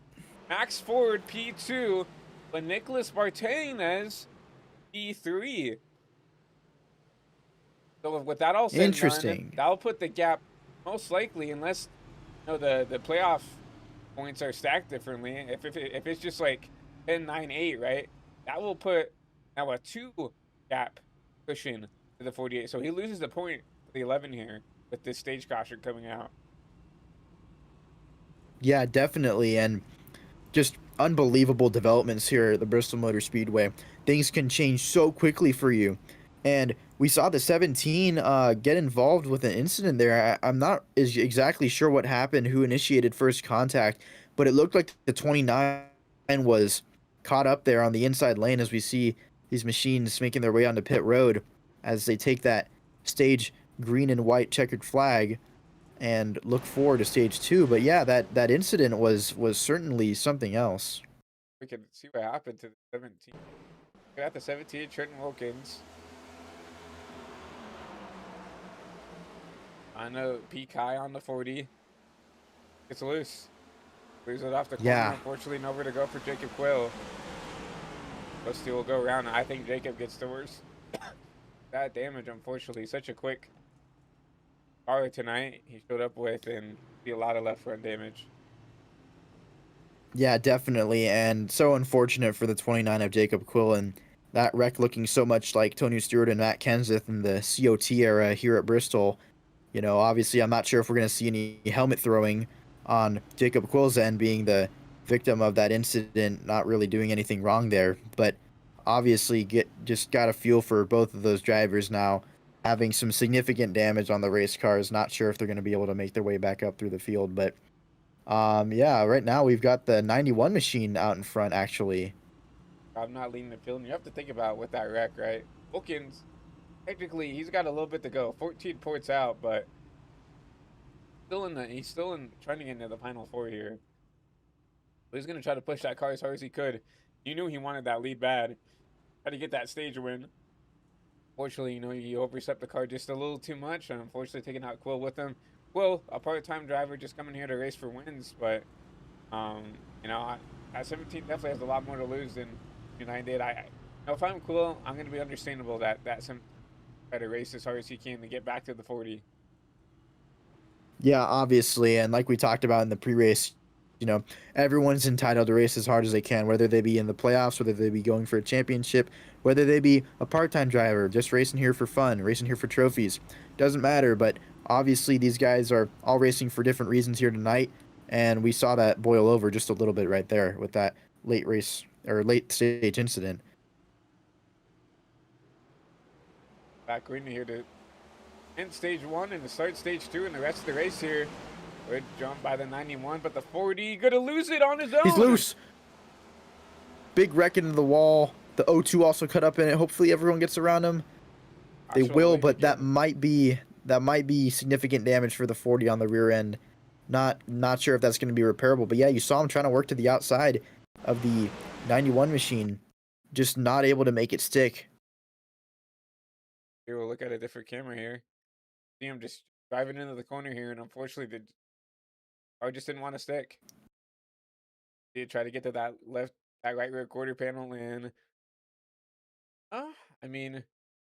Speaker 1: Max Ford P2, but Nicholas Martinez P3. So with that all said and done, that'll put the gap most likely, unless the playoff points are stacked differently. If it's just like 10, 9, 8, right? That will put now a 2 gap cushion to the 48. So he loses the point to the 11 here with this stage caution coming out.
Speaker 2: Yeah, definitely. And just unbelievable developments here at the Bristol Motor Speedway. Things can change so quickly for you. And we saw the 17 get involved with an incident there. I'm not exactly sure what happened, who initiated first contact, but it looked like the 29 was caught up there on the inside lane as we see these machines making their way onto pit road as they take that stage green and white checkered flag and look forward to stage 2. But yeah, that incident was certainly something else.
Speaker 1: We can see what happened to the 17. We got the 17, Trenton Wilkins. I know peak high on the 40. It's loose. Leaves it off the corner.
Speaker 2: Yeah.
Speaker 1: Unfortunately, nowhere to go for Jacob Quill. Those two will go around. I think Jacob gets the worst. That damage, unfortunately, such a quick car tonight he showed up with, and see a lot of left front damage.
Speaker 2: Yeah, definitely, and so unfortunate for the 29 of Jacob Quill, and that wreck looking so much like Tony Stewart and Matt Kenseth in the COT era here at Bristol. You know, obviously, I'm not sure if we're going to see any helmet throwing on Jacob Quill's end, being the victim of that incident, not really doing anything wrong there. But obviously, just got a feel for both of those drivers now, having some significant damage on the race cars. Not sure if they're going to be able to make their way back up through the field, but yeah, right now we've got the 91 machine out in front, actually.
Speaker 1: I'm not leading the field, and you have to think about with that wreck, right? Wilkins, technically, he's got a little bit to go. 14 points out, but he's still in trying to get into the final 4 here. But he's gonna try to push that car as hard as he could. You knew he wanted that lead bad. Had to get that stage win. Fortunately, he overstepped the car just a little too much, and unfortunately taking out Quill with him. Quill, a part-time driver, just coming here to race for wins, but at 17 definitely has a lot more to lose than United did. If I'm Quill, I'm gonna be understandable that some try to race as hard as he can to get back to the 40.
Speaker 2: Yeah, obviously, and like we talked about in the pre-race, everyone's entitled to race as hard as they can, whether they be in the playoffs, whether they be going for a championship, whether they be a part-time driver, just racing here for fun, racing here for trophies. Doesn't matter, but obviously these guys are all racing for different reasons here tonight, and we saw that boil over just a little bit right there with that late race or late stage incident.
Speaker 1: Back green here to end stage 1 and to start stage 2 and the rest of the race here. Good jump by the 91, but the 40 gonna lose it on his own.
Speaker 2: He's loose. Big wreck into the wall. The O2 also cut up in it. Hopefully everyone gets around him. They will, but that might be significant damage for the 40 on the rear end. Not sure if that's going to be repairable, but yeah, you saw him trying to work to the outside of the 91 machine, just not able to make it stick.
Speaker 1: Here we'll look at a different camera here. See him just driving into the corner here, and unfortunately the car just didn't want to stick. He tried to get to that right rear quarter panel, and Uh, I mean,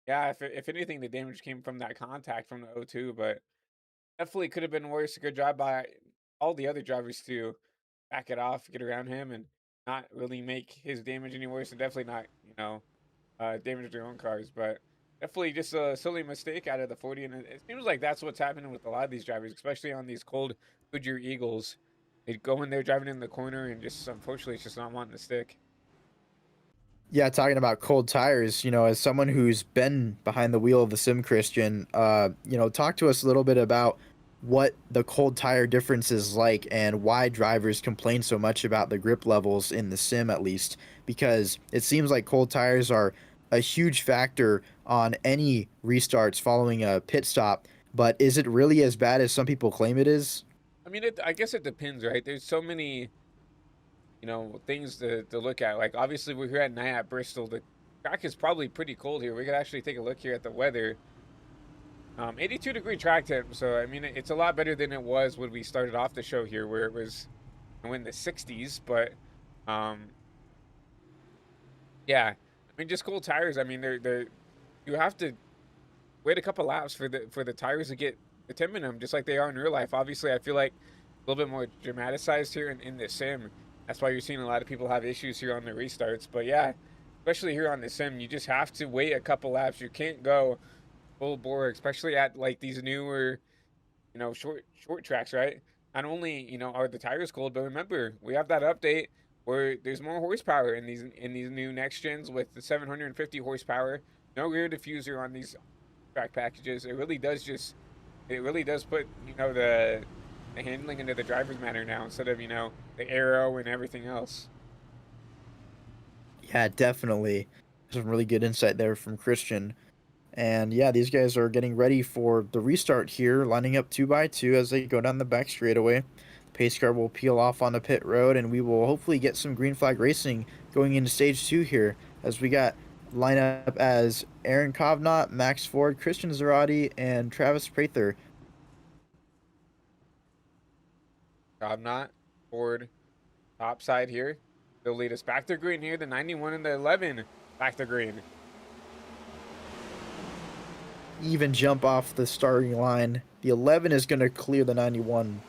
Speaker 1: yeah, if anything, the damage came from that contact from the O2, but definitely could have been worse. Good job by all the other drivers to back it off, get around him, and not really make his damage any worse, and definitely not, damage their own cars. But definitely just a silly mistake out of the 40, and it seems like that's what's happening with a lot of these drivers, especially on these cold Goodyear Eagles. They go in there driving in the corner, and just unfortunately, it's just not wanting to stick.
Speaker 2: Yeah, talking about cold tires, as someone who's been behind the wheel of the sim, Christian, talk to us a little bit about what the cold tire difference is like and why drivers complain so much about the grip levels in the sim, at least, because it seems like cold tires are a huge factor on any restarts following a pit stop. But is it really as bad as some people claim it is?
Speaker 1: I mean, I guess it depends, right? There's so many things to look at. Like obviously we're here at night at Bristol. The track is probably pretty cold here. We could actually take a look here at the weather. 82-degree track temp. So I mean, it's a lot better than it was when we started off the show here, where it was in the 60s. But um, yeah, I mean, just cold tires. I mean, they're you have to wait a couple laps for the tires to get the temp in them, just like they are in real life. Obviously, I feel like a little bit more dramatized here in the sim. That's why you're seeing a lot of people have issues here on the restarts. But yeah, especially here on the sim, you just have to wait a couple laps. You can't go full bore, especially at like these newer, short tracks, right? Not only are the tires cold, but remember we have that update where there's more horsepower in these new next gens with the 750 horsepower. No rear diffuser on these track packages. It really does put the handling into the driver's matter now instead of the aero and everything else.
Speaker 2: Yeah, definitely. Some really good insight there from Christian. And yeah, these guys are getting ready for the restart here, lining up two by two as they go down the back straightaway. Pace car will peel off on the pit road, and we will hopefully get some green flag racing going into stage two here, as we got lineup as Aaron Kovnat, Max Ford, Christian Zarati, and Travis Prather.
Speaker 1: I'm not Ford top side here. They'll lead us back to green here. The 91 and the 11 back to green.
Speaker 2: Even jump off the starting line. The 11 is going to clear the 91.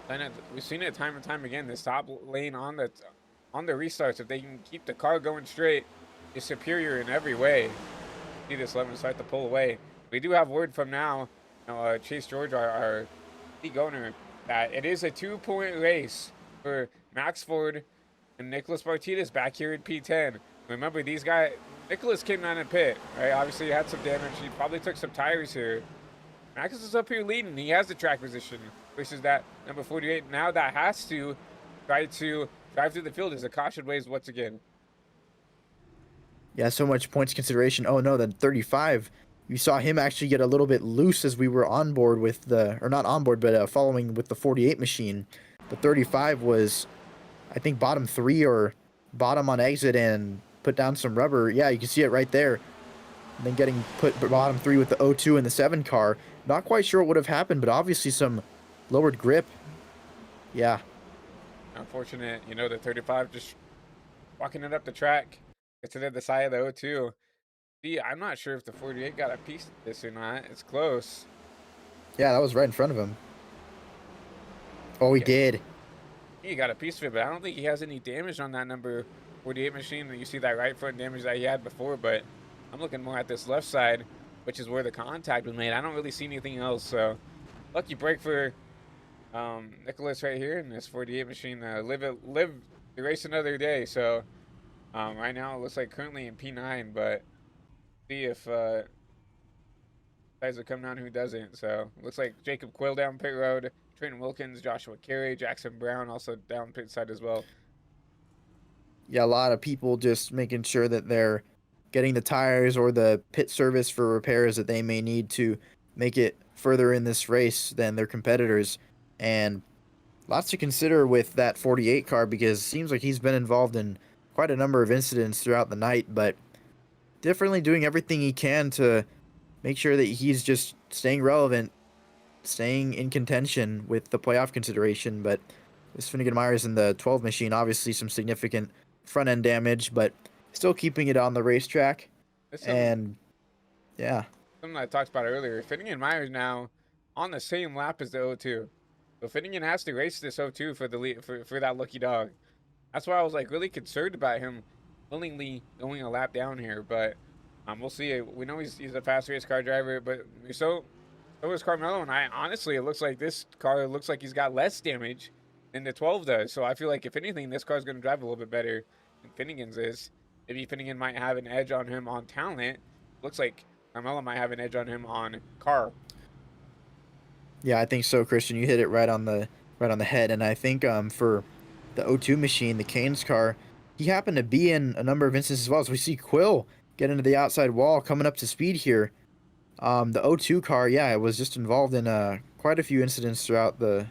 Speaker 1: And we've seen it time and time again. This top lane on the restarts, if they can keep the car going straight, is superior in every way. See this 11 start to pull away. We do have word from now, Chase George, our league owner, that it is a 2-point race for Max Ford and Nicholas Martinez back here in P10. Remember, these guys, Nicholas came down in pit, right? Obviously, he had some damage. He probably took some tires here. Max is up here leading. He has the track position versus that number 48. Now that has to try to drive through the field as a caution waves once again.
Speaker 2: Yeah, so much points consideration. Oh no, the 35. You saw him actually get a little bit loose as we were on board with the, or not on board, but following with the 48 machine. The 35 was, I think, bottom three or bottom on exit and put down some rubber. Yeah, you can see it right there. And then getting put bottom three with the O2 and the 7 car. Not quite sure what would have happened, but obviously some lowered grip. Yeah.
Speaker 1: Unfortunate, the 35 just walking it up the track. Gets to the other side of the O2. See, I'm not sure if the 48 got a piece of this or not. It's close.
Speaker 2: Yeah, that was right in front of him. Oh, he did.
Speaker 1: He got a piece of it, but I don't think he has any damage on that number 48 machine. You see that right front damage that he had before, but I'm looking more at this left side, which is where the contact was made. I don't really see anything else, so lucky break for Nicholas right here in this 48 machine. Live the race another day. So right now it looks like currently in P9, but see if guys will come down who doesn't. So looks like Jacob Quill down pit road, Trenton Wilkins, Joshua Carey, Jackson Brown also down pit side as well.
Speaker 2: Yeah, a lot of people just making sure that they're getting the tires or the pit service for repairs that they may need to make it further in this race than their competitors. And lots to consider with that 48 car, because it seems like he's been involved in quite a number of incidents throughout the night, but definitely doing everything he can to make sure that he's just staying relevant, staying in contention with the playoff consideration. But this Finnegan Myers in the 12 machine, obviously some significant front end damage, but still keeping it on the racetrack.
Speaker 1: It's
Speaker 2: And yeah,
Speaker 1: something I talked about earlier. Finnegan Myers now on the same lap as the O2. So Finnegan has to race this O2 for the lead, for that lucky dog. That's why I was like really concerned about him willingly going a lap down here. But we'll see. We know he's a fast race car driver, but so is Carmelo. And I honestly, it looks like this car looks like he's got less damage than the 12 does. So I feel like if anything, this car's going to drive a little bit better than Finnegan's is. Maybe Finnegan might have an edge on him on talent. Looks like Carmelo might have an edge on him on car.
Speaker 2: yeah, I think so, Christian. You hit it right on the head. And I think for the O2 machine, the Kane's car, he happened to be in a number of instances as well. So we see Quill get into the outside wall, coming up to speed here. The O2 car, yeah, it was just involved in quite a few incidents throughout the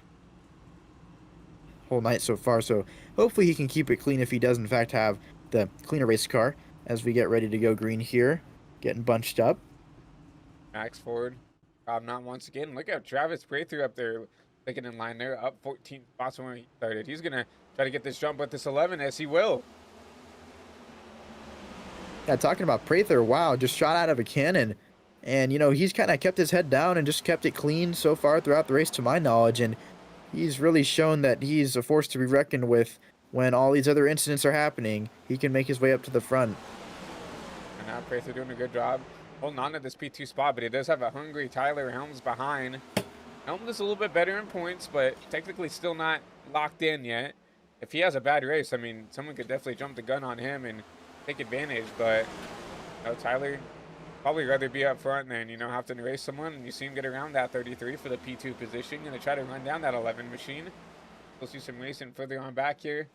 Speaker 2: whole night so far. So hopefully he can keep it clean if he does in fact have the cleaner race car as we get ready to go green here, getting bunched up.
Speaker 1: Max Ford, not once again. Look at Travis Prather up there, looking in line there, up 14 spots from where he started. He's gonna try to get this jump with this 11, as he will.
Speaker 2: Yeah, talking about Prather, wow, just shot out of a cannon. And, you know, he's kind of kept his head down and just kept it clean so far throughout the race, to my knowledge. And he's really shown that he's a force to be reckoned with when all these other incidents are happening. He can make his way up to the front.
Speaker 1: And now Prather doing a good job holding on to this P2 spot, but he does have a hungry Tyler Helms behind. Helms is a little bit better in points, but technically still not locked in yet. If he has a bad race, I mean, someone could definitely jump the gun on him and take advantage, but Tyler probably rather be up front than, have to race someone. And you see him get around that 33 for the P2 position. Going to try to run down that 11 machine. We'll see some racing further on back here.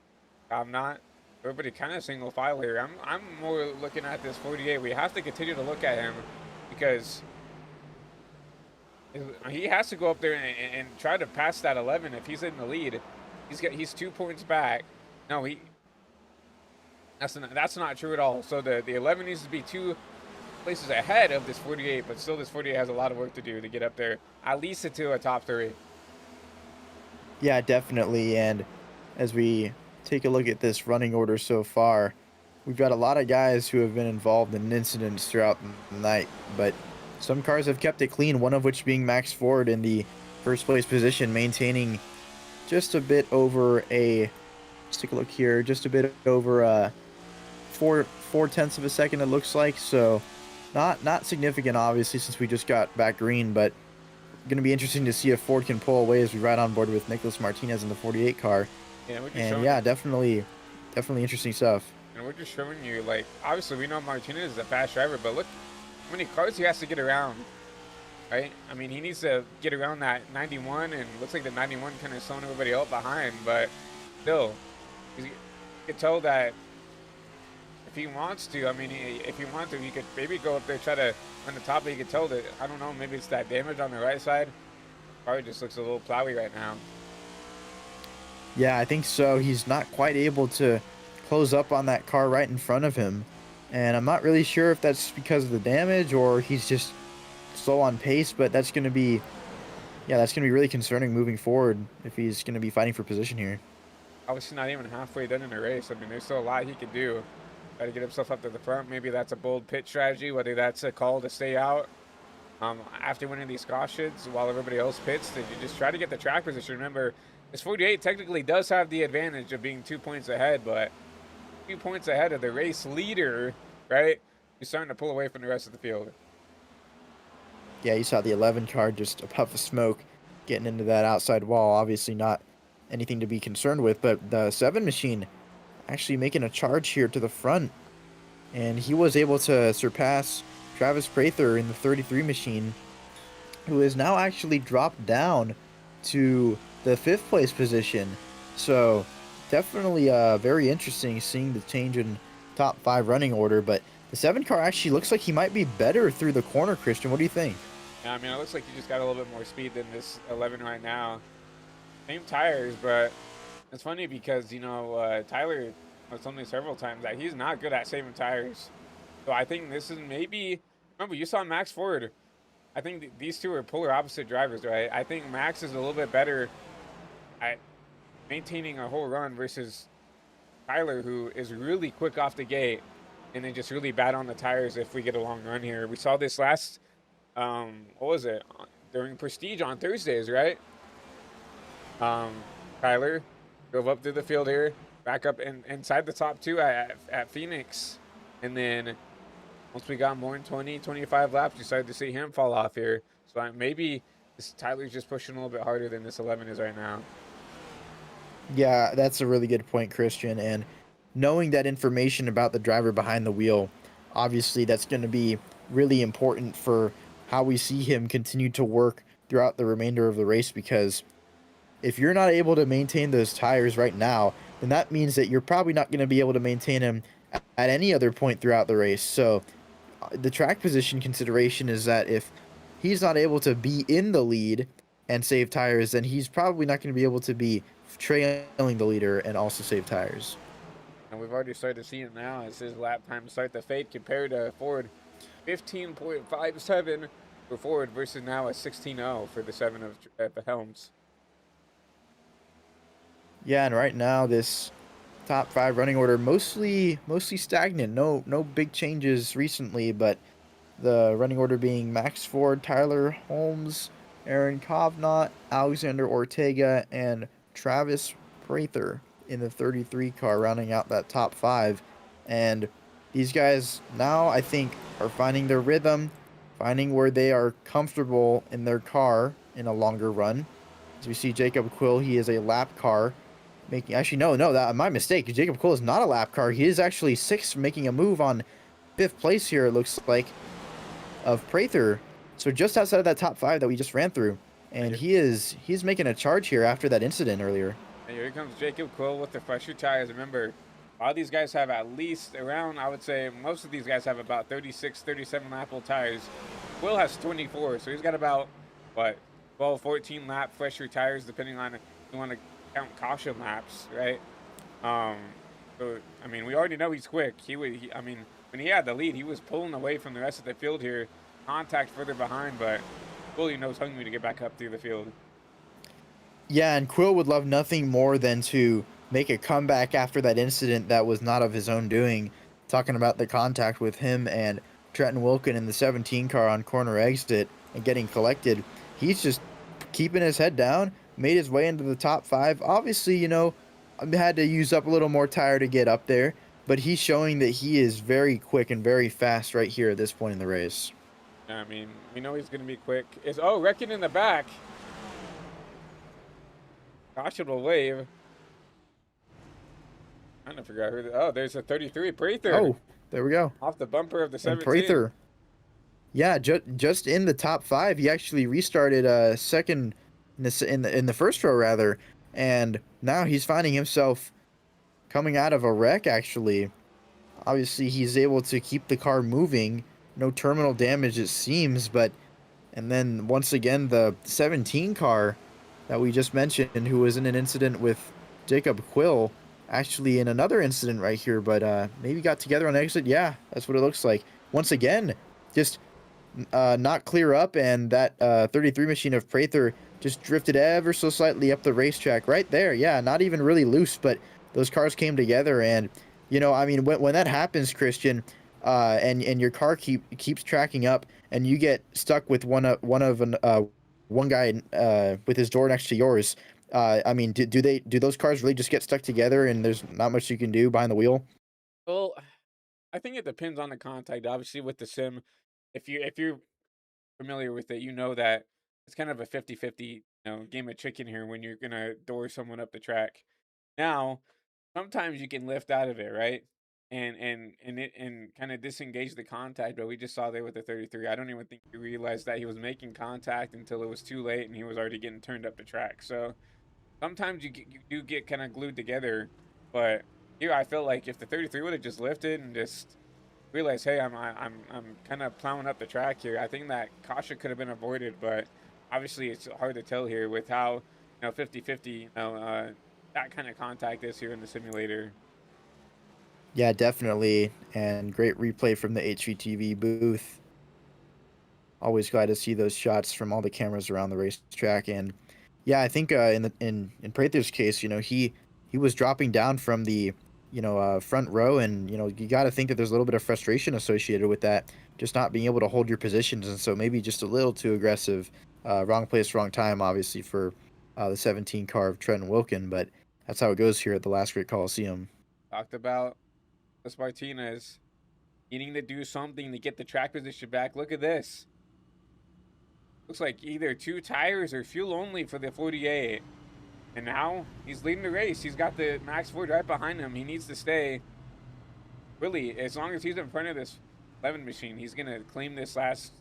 Speaker 1: I'm not. Everybody kind of single file here. I'm more looking at this 48. We have to continue to look at him because he has to go up there and try to pass that 11 if he's in the lead. He's 2 points back. No, that's not true at all. So the 11 needs to be 2 places ahead of this 48, but still this 48 has a lot of work to do to get up there, at least to a top 3.
Speaker 2: Yeah, definitely. And as we take a look at this running order so far, we've got a lot of guys who have been involved in incidents throughout the night, but some cars have kept it clean, one of which being Max Ford in the first place position, maintaining just a bit over let's take a look here, just a bit over 4/10 of a second, it looks like. So not significant, obviously, since we just got back green, but going to be interesting to see if Ford can pull away as we ride on board with Nicholas Martinez in the 48 car.
Speaker 1: Yeah,
Speaker 2: and yeah, definitely interesting stuff.
Speaker 1: And we're just showing you, like, obviously we know Martinez is a fast driver, but look how many cars he has to get around, right? I mean, he needs to get around that 91, and looks like the 91 kind of slowing everybody else behind, but still, you can tell that if he wants to, I mean, if he wants to, he could maybe go up there, try to on the top, but you could tell that, I don't know, maybe it's that damage on the right side. Probably just looks a little plowy right now.
Speaker 2: Yeah, I think so. He's not quite able to close up on that car right in front of him. And I'm not really sure if that's because of the damage or he's just slow on pace, but that's going to be really concerning moving forward if he's going to be fighting for position here.
Speaker 1: Obviously not even halfway done in the race. I mean, there's still a lot he could do. Try to get himself up to the front. Maybe that's a bold pit strategy, whether that's a call to stay out after winning these cautions while everybody else pits. That you just try to get the track position. Remember, this 48 technically does have the advantage of being 2 points ahead, but 2 points ahead of the race leader, right? He's starting to pull away from the rest of the field.
Speaker 2: Yeah, you saw the 11 car, just a puff of smoke getting into that outside wall. Obviously not anything to be concerned with, but the 7 machine actually making a charge here to the front, and he was able to surpass Travis Prather in the 33 machine, who is now actually dropped down to the 5th place position. So definitely very interesting seeing the change in top 5 running order, but the 7 car actually looks like he might be better through the corner. Christian, what do you think?
Speaker 1: Yeah, I mean, it looks like he just got a little bit more speed than this 11 right now. Same tires, but it's funny because, Tyler has told me several times that he's not good at saving tires. So I think this is maybe, remember, you saw Max Ford. I think these two are polar opposite drivers, right? I think Max is a little bit better at maintaining a whole run versus Tyler, who is really quick off the gate. and then just really bad on the tires if we get a long run here. We saw this last, what was it, during Prestige on Thursdays, right? Um, Tyler drove up through the field here, back up inside the top two at Phoenix, and then once we got more than 20, 25 laps, you started to see him fall off here. So maybe this Tyler's just pushing a little bit harder than this 11 is right now.
Speaker 2: Yeah, that's a really good point, Christian. And knowing that information about the driver behind the wheel, obviously that's going to be really important for how we see him continue to work throughout the remainder of the race. Because if you're not able to maintain those tires right now, then that means that you're probably not going to be able to maintain them at any other point throughout the race. So the track position consideration is that if he's not able to be in the lead and save tires, then he's probably not going to be able to be trailing the leader and also save tires.
Speaker 1: And we've already started to see it now as his lap time start to fade compared to Ford. 15.57 for Ford versus now a 16.0 for the 7 of the Helms.
Speaker 2: Yeah, and right now this top 5 running order mostly stagnant. No big changes recently, but the running order being Max Ford, Tyler Holmes, Aaron Kovnat, Alexander Ortega, and Travis Prather in the 33 car, rounding out that top 5. And these guys now, I think, are finding their rhythm, finding where they are comfortable in their car in a longer run. As we see Jacob Quill, he is a lap car. Actually, no, that my mistake. Jacob Quill is not a lap car. He is actually 6th, making a move on 5th place here, it looks like, of Prather. So just outside of that top 5 that we just ran through. And he's making a charge here after that incident earlier.
Speaker 1: And here comes Jacob Quill with the fresher tires. Remember, a lot of these guys have at least around, I would say, most of these guys have about 36, 37 lap old tires. Quill has 24, so he's got about, what, 12, 14 lap fresher tires, depending on if you want to count caution laps, right? So, I mean, we already know he's quick. I mean, when he had the lead, he was pulling away from the rest of the field here. Contact further behind, but Quill, knows hungry to get back up through the field.
Speaker 2: Yeah, and Quill would love nothing more than to make a comeback after that incident that was not of his own doing. Talking about the contact with him and Trenton Wilkin in the 17 car on corner exit and getting collected. He's just keeping his head down, made his way into the top 5. Obviously, had to use up a little more tire to get up there, but he's showing that he is very quick and very fast right here at this point in the race.
Speaker 1: I mean, we know he's going to be quick. Wrecking in the back. Caution will wave. Trying to figure out who. There's a 33 Prather.
Speaker 2: Oh, there we go.
Speaker 1: Off the bumper of the 17.
Speaker 2: And Prather, yeah, just in the top 5. He actually restarted second in the first row rather, and now he's finding himself coming out of a wreck. Actually, obviously he's able to keep the car moving. No terminal damage, it seems, and then once again the 17 car that we just mentioned, who was in an incident with Jacob Quill, actually in another incident right here, but maybe got together on exit. Yeah, that's what it looks like. Once again, just not clear up, and that 33 machine of Prather just drifted ever so slightly up the racetrack right there. Yeah, not even really loose, but those cars came together, and I mean, when that happens, Christian, and your car keeps tracking up, and you get stuck with one guy with his door next to yours. I mean, do those cars really just get stuck together, and there's not much you can do behind the wheel?
Speaker 1: Well, I think it depends on the contact. Obviously, with the sim, if you're familiar with it, you know that it's kind of a 50-50, game of chicken here when you're gonna door someone up the track. Now, sometimes you can lift out of it, right? And kind of disengage the contact, but we just saw there with the 33. I don't even think he realized that he was making contact until it was too late and he was already getting turned up the track. So sometimes you do get kind of glued together, but here I feel like if the 33 would have just lifted and just realized, hey, I'm kind of plowing up the track here, I think that caution could have been avoided. But obviously, it's hard to tell here with how 50-50 that kind of contact is here in the simulator.
Speaker 2: Yeah, definitely, and great replay from the HVTV booth. Always glad to see those shots from all the cameras around the racetrack. And yeah, I think in Prather's case, he was dropping down from the front row, and you got to think that there's a little bit of frustration associated with that, just not being able to hold your positions, and so maybe just a little too aggressive. Wrong place, wrong time, obviously for the 17 car of Trent Wilkin, but that's how it goes here at the Last Great Coliseum.
Speaker 1: Talked about this Martinez needing to do something to get the track position back. Look at this. Looks like either 2 tires or fuel only for the 48. And now he's leading the race. He's got the Max Ford right behind him. He needs to stay. Really, as long as he's in front of this 11 machine, he's going to claim this last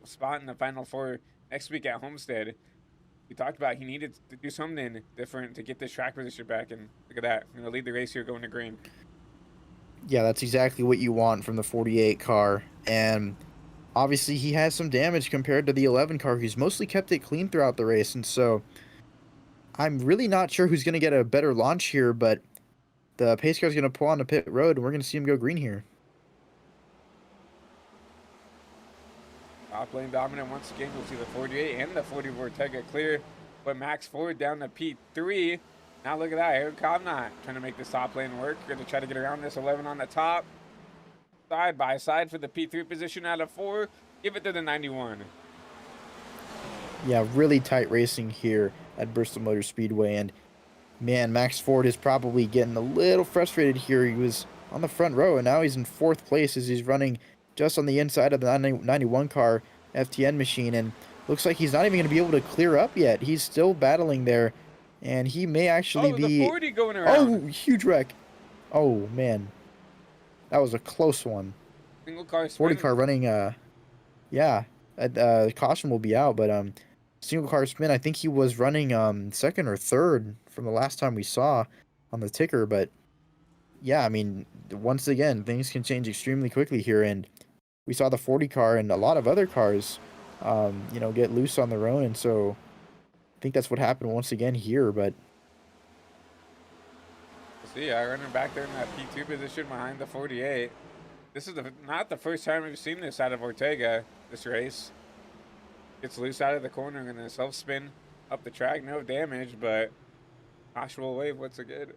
Speaker 1: spot in the Final Four next week at Homestead. We talked about he needed to do something different to get this track position back. And look at that. Lead the race here going to green.
Speaker 2: Yeah, that's exactly what you want from the 48 car. And obviously he has some damage compared to the 11 car, who's mostly kept it clean throughout the race. And so I'm really not sure who's going to get a better launch here, but the pace car is going to pull on the pit road, and we're going to see him go green here.
Speaker 1: Top lane dominant once again. We'll see the 48 and the 40 Ortega clear, but Max Ford down to P3. Now look at that, Eric Kovnat trying to make this top lane work. Going to try to get around this 11 on the top. Side by side for the P3 position out of 4. Give it to the 91.
Speaker 2: Yeah, really tight racing here at Bristol Motor Speedway, and man, Max Ford is probably getting a little frustrated here. He was on the front row, and now he's in 4th place as he's running just on the inside of the 91 car FTN machine, and looks like he's not even going to be able to clear up yet. He's still battling there, and he may actually be...
Speaker 1: the 40 going around.
Speaker 2: Oh, huge wreck. Oh, man. That was a close one.
Speaker 1: Single car spin.
Speaker 2: 40 car running, yeah, caution will be out, but single car spin, I think he was running 2nd or 3rd from the last time we saw on the ticker, but yeah, I mean, once again, things can change extremely quickly here, and we saw the 40 car and a lot of other cars, get loose on their own, and so I think that's what happened once again here, but...
Speaker 1: See, running back there in that P2 position behind the 48. This is not the first time we've seen this out of Ortega this race. Gets loose out of the corner and then self spin up the track, no damage, but actual wave once again.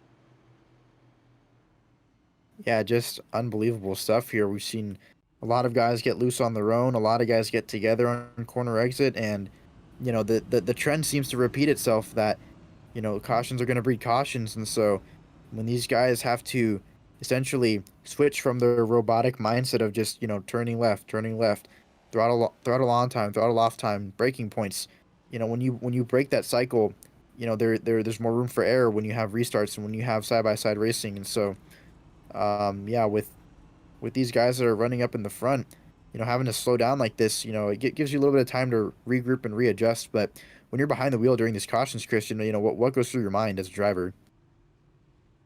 Speaker 2: Yeah, just unbelievable stuff here. We've seen a lot of guys get loose on their own, a lot of guys get together on corner exit, and the trend seems to repeat itself that cautions are going to breed cautions, and so when these guys have to essentially switch from their robotic mindset of just turning left, throttle on time, throttle off time, braking points, when you break that cycle, there's more room for error when you have restarts and when you have side-by-side racing. And so yeah, with these guys that are running up in the front, having to slow down like this, it gives you a little bit of time to regroup and readjust. But when you're behind the wheel during these cautions, Christian, what goes through your mind as a driver?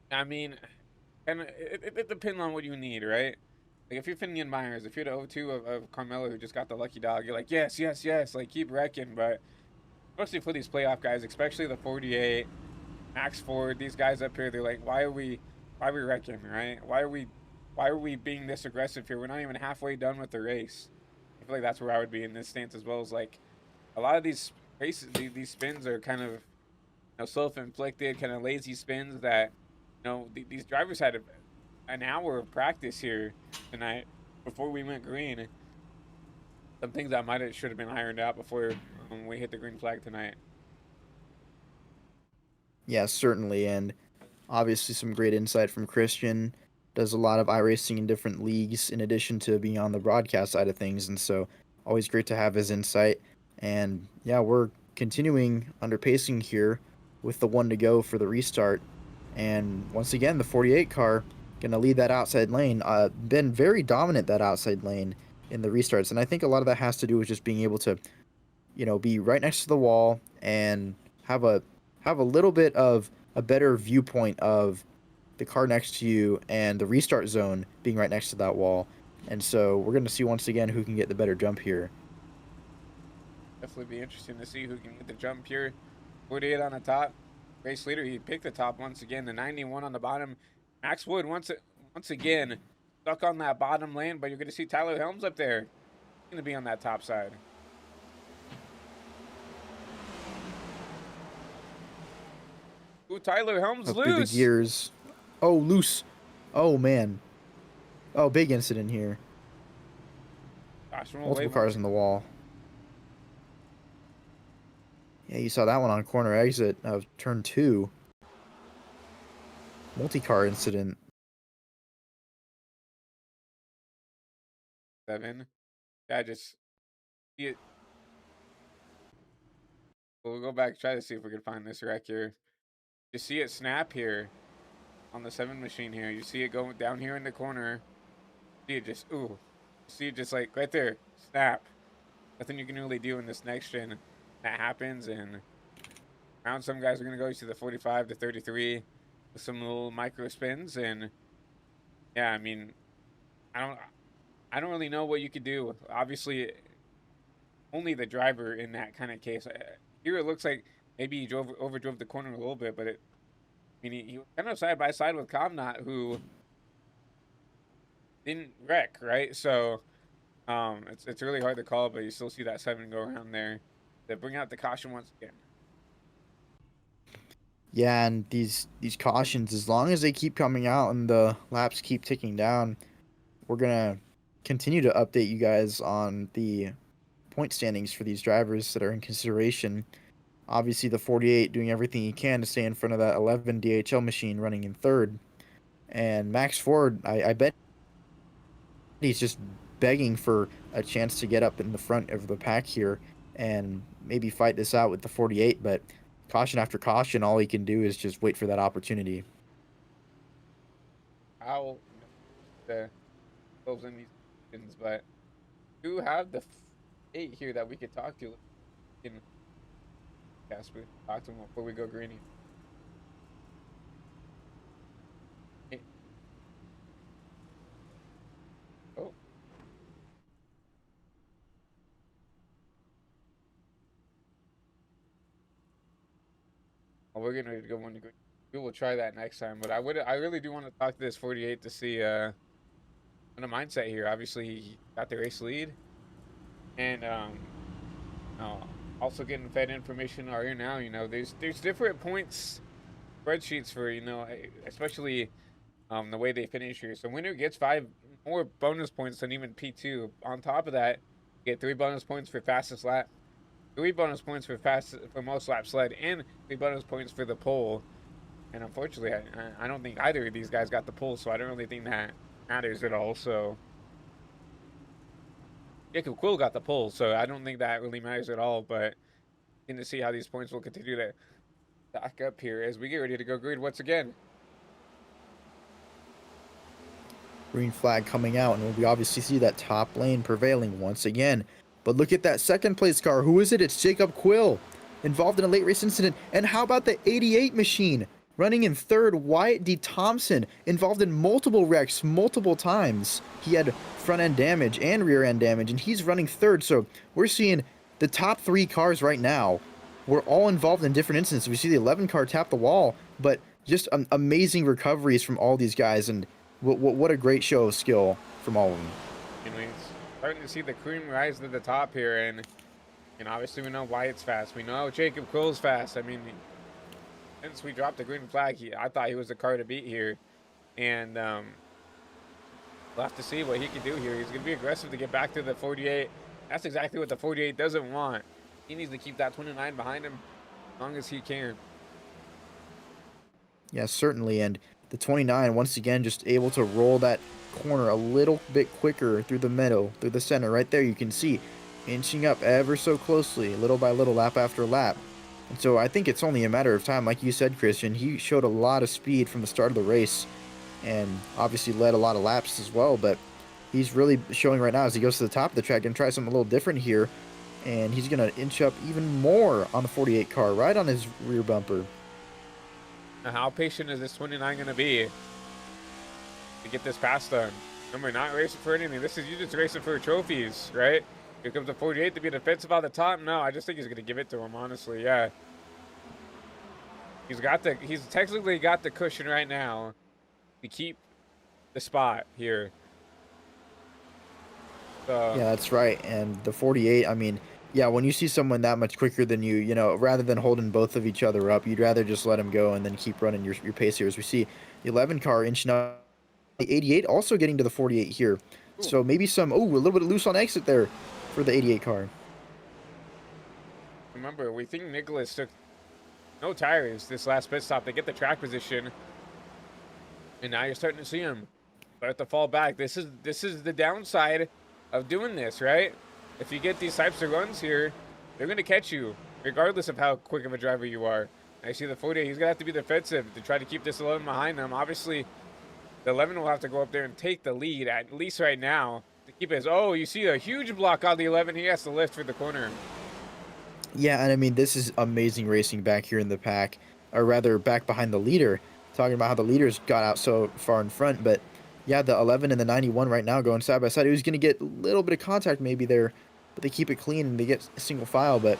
Speaker 1: I mean, and it depends on what you need, right? Like, if you're Finian Myers, if you're the O2 of Carmelo who just got the lucky dog, you're like, yes, like, keep wrecking. But mostly for these playoff guys, especially the 48, Max Ford, these guys up here, they're like, why are we wrecking, right? Why are we being this aggressive here? We're not even halfway done with the race. I feel like that's where I would be in this stance as well. Is like, a lot of these races, these spins are kind of self-inflicted, kind of lazy spins that these drivers had an hour of practice here tonight before we went green. Some things that should have been ironed out before we hit the green flag tonight.
Speaker 2: Yeah, certainly, and obviously some great insight from Christian. Does a lot of iRacing in different leagues in addition to being on the broadcast side of things, and so always great to have his insight. And yeah, we're continuing under pacing here with the 1 to go for the restart. And once again, the 48 car going to lead that outside lane. Been very dominant that outside lane in the restarts. And I think a lot of that has to do with just being able to, be right next to the wall and have a little bit of a better viewpoint of the car next to you and the restart zone being right next to that wall. And so we're going to see once again who can get the better jump here.
Speaker 1: Definitely be interesting to see who can get the jump here. 48 on the top. Race leader, he picked the top once again. The 91 on the bottom. Max Wood once again stuck on that bottom lane, but you're going to see Tyler Helms up there. He's going to be on that top side. Ooh, Tyler Helms
Speaker 2: Up through
Speaker 1: loose.
Speaker 2: the gears. Oh, loose. Oh, man. Oh, big incident here.
Speaker 1: Gosh, we'll
Speaker 2: Multiple
Speaker 1: wait once
Speaker 2: cars in the wall. Yeah, you saw that one on corner exit of turn 2. Multi-car incident.
Speaker 1: 7. Yeah, just see it. We'll go back, try to see if we can find this wreck here. You see it snap here on the 7 machine here. You see it go down here in the corner. See it just, ooh. See it just like right there, snap. Nothing you can really do in this next gen. That happens, and around some guys are going to go to the 45 to 33 with some little micro spins. And yeah, I mean, I don't, I don't really know what you could do. Obviously, only the driver in that kind of case. Here it looks like maybe he overdrove the corner a little bit, but I mean, he was kind of side by side with Comnot, who didn't wreck, right? So it's really hard to call, but you still see that 7 go around there. They bring out the caution once again.
Speaker 2: Yeah, and these cautions, as long as they keep coming out and the laps keep ticking down, we're gonna continue to update you guys on the point standings for these drivers that are in consideration. Obviously, the 48 doing everything he can to stay in front of that 11 DHL machine running in third. And Max Ford, I bet he's just begging for a chance to get up in the front of the pack here and maybe fight this out with the 48. But caution after caution, all he can do is just wait for that opportunity.
Speaker 1: How the close in these positions, but do have the 8 here that we could talk to. In Casper, talk to him before we go greeny. Hey. Oh. Well, we're gonna go on. We will try that next time. But I really do want to talk to this 48 to see on the mindset here. Obviously, he got the race lead, and uh, also getting fed information are here now. You know, there's different points spreadsheets for especially the way they finish here. So winner gets 5 more bonus points than even P2. On top of that, you get 3 bonus points for fastest lap, 3 bonus points for most laps led, and 3 bonus points for the pole. And unfortunately, I don't think either of these guys got the pole, so I don't really think that matters at all. So Jacob Quill got the pole, so I don't think that really matters at all. But in to see how these points will continue to stack up here as we get ready to go grid once again.
Speaker 2: Green flag coming out, and we obviously see that top lane prevailing once again. But look at that second place car. Who is it? It's Jacob Quill, involved in a late race incident. And how about the 88 machine? Running in third, Wyatt D. Thompson, involved in multiple wrecks multiple times. He had front end damage and rear end damage, and he's running third. So we're seeing the top 3 cars right now. We're all involved in different incidents. We see the 11 car tap the wall, but just amazing recoveries from all these guys. And what a great show of skill from all of them.
Speaker 1: And we're starting to see the cream rise to the top here, and obviously we know Wyatt's fast. We know Jacob Quill's fast. I mean, since we dropped the green flag, I thought he was the car to beat here, and we'll have to see what he can do here. He's going to be aggressive to get back to the 48. That's exactly what the 48 doesn't want. He needs to keep that 29 behind him as long as he can.
Speaker 2: Yeah, certainly. And the 29, once again, just able to roll that corner a little bit quicker through the middle, through the center. Right there, you can see inching up ever so closely, little by little, lap after lap. And so I think it's only a matter of time. Like you said, Christian, he showed a lot of speed from the start of the race and obviously led a lot of laps as well. But he's really showing right now as he goes to the top of the track and try something a little different here. And he's going to inch up even more on the 48 car, right on his rear bumper.
Speaker 1: Now, how patient is this 29 going to be to get this pass done? Remember, not racing for anything. You just racing for trophies, right? Here comes the 48 to be defensive on the top. No, I just think he's going to give it to him, honestly. Yeah. He's technically got the cushion right now to keep the spot here. So,
Speaker 2: yeah, that's right. And the 48, I mean, yeah, when you see someone that much quicker than you, rather than holding both of each other up, you'd rather just let him go and then keep running your pace here. As we see the 11 car inching up the 88 also getting to the 48 here.
Speaker 1: Ooh.
Speaker 2: So maybe some, oh, a little bit of loose on exit there for the 88 car.
Speaker 1: Remember, we think Nicholas took no tires this last pit stop. They get the track position, and now you're starting to see him start to fall back. This is the downside of doing this, right? If you get these types of runs here, they're going to catch you, regardless of how quick of a driver you are. I see the 48. He's going to have to be defensive to try to keep this 11 behind them. Obviously, the 11 will have to go up there and take the lead, at least right now, to keep his... Oh, you see a huge block on the 11. He has to lift for the corner.
Speaker 2: Yeah, and I mean, this is amazing racing back here in the pack, or rather back behind the leader. Talking about how the leaders got out so far in front, but yeah, the 11 and the 91 right now going side by side. It was going to get a little bit of contact maybe there, but they keep it clean and they get a single file. But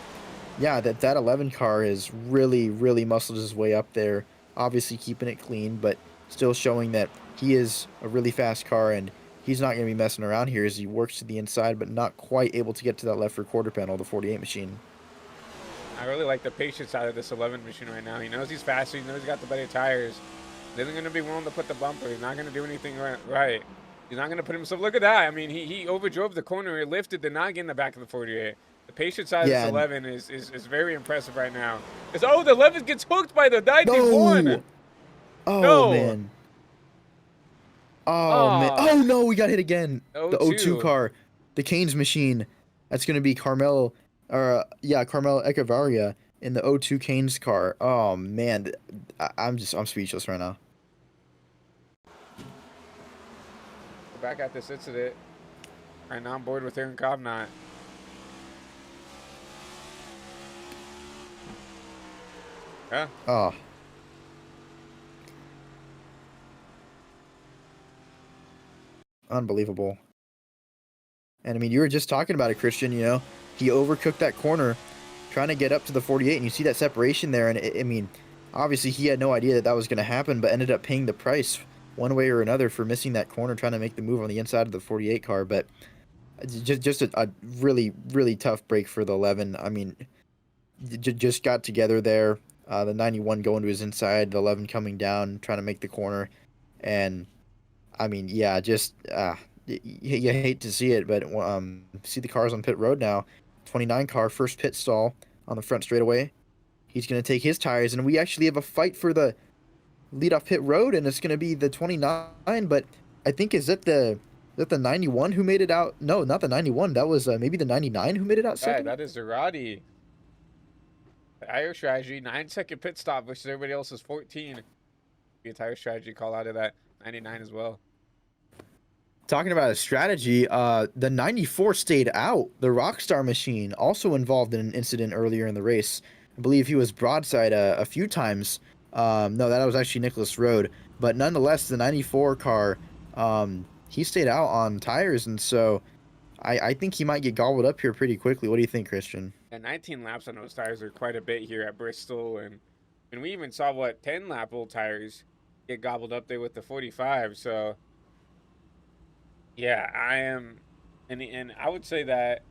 Speaker 2: yeah, that 11 car is really, really muscled his way up there. Obviously keeping it clean, but still showing that he is a really fast car and he's not going to be messing around here as he works to the inside, but not quite able to get to that left rear quarter panel, the 48 machine.
Speaker 1: I really like the patience out of this 11 machine right now. He knows he's faster. He knows he's got the better tires. He isn't going to be willing to put the bumper. He's not going to do anything right. He's not going to put himself... Look at that. I mean, he overdrove the corner. He lifted, did not get in the back of the 48. The patience out of this 11 is very impressive right now. Oh, the 11 gets hooked by the 91.
Speaker 2: No! Oh,
Speaker 1: no.
Speaker 2: Man. Oh, man. Oh, no, we got hit again. The O2 car. The Canes machine. That's going to be Carmel Echevarria in the O2 Canes car. Oh, man. I'm speechless right now.
Speaker 1: We're back at this incident. Right now, I'm board with Aaron Kovnat. Yeah.
Speaker 2: Oh. Unbelievable. And I mean, you were just talking about it, Christian, you know, he overcooked that corner trying to get up to the 48 and you see that separation there. And I mean, obviously he had no idea that was going to happen, but ended up paying the price one way or another for missing that corner, trying to make the move on the inside of the 48 car. But just a really, really tough break for the 11. I mean, just got together there. The 91 going to his inside, the 11 coming down, trying to make the corner. And I mean, yeah, just you hate to see it, but see the cars on pit road now. 29 car, first pit stall on the front straightaway. He's going to take his tires, and we actually have a fight for the lead off pit road, and it's going to be the 29. But I think is that the 91 who made it out? No, not the 91. That was maybe the 99 who made it out second.
Speaker 1: Yeah, that is Zerati. Tire strategy, 9-second pit stop, versus everybody else's 14. Be a tire strategy call out of that 99 as well.
Speaker 2: Talking about a strategy, the 94 stayed out. The Rockstar machine also involved in an incident earlier in the race. I believe he was broadside a few times. No, that was actually Nicholas Road. But nonetheless, the 94 car, he stayed out on tires, and so I think he might get gobbled up here pretty quickly. What do you think, Christian?
Speaker 1: And 19 laps on those tires are quite a bit here at Bristol, and we even saw 10-lap old tires get gobbled up there with the 45. So yeah, I am, and I would say that,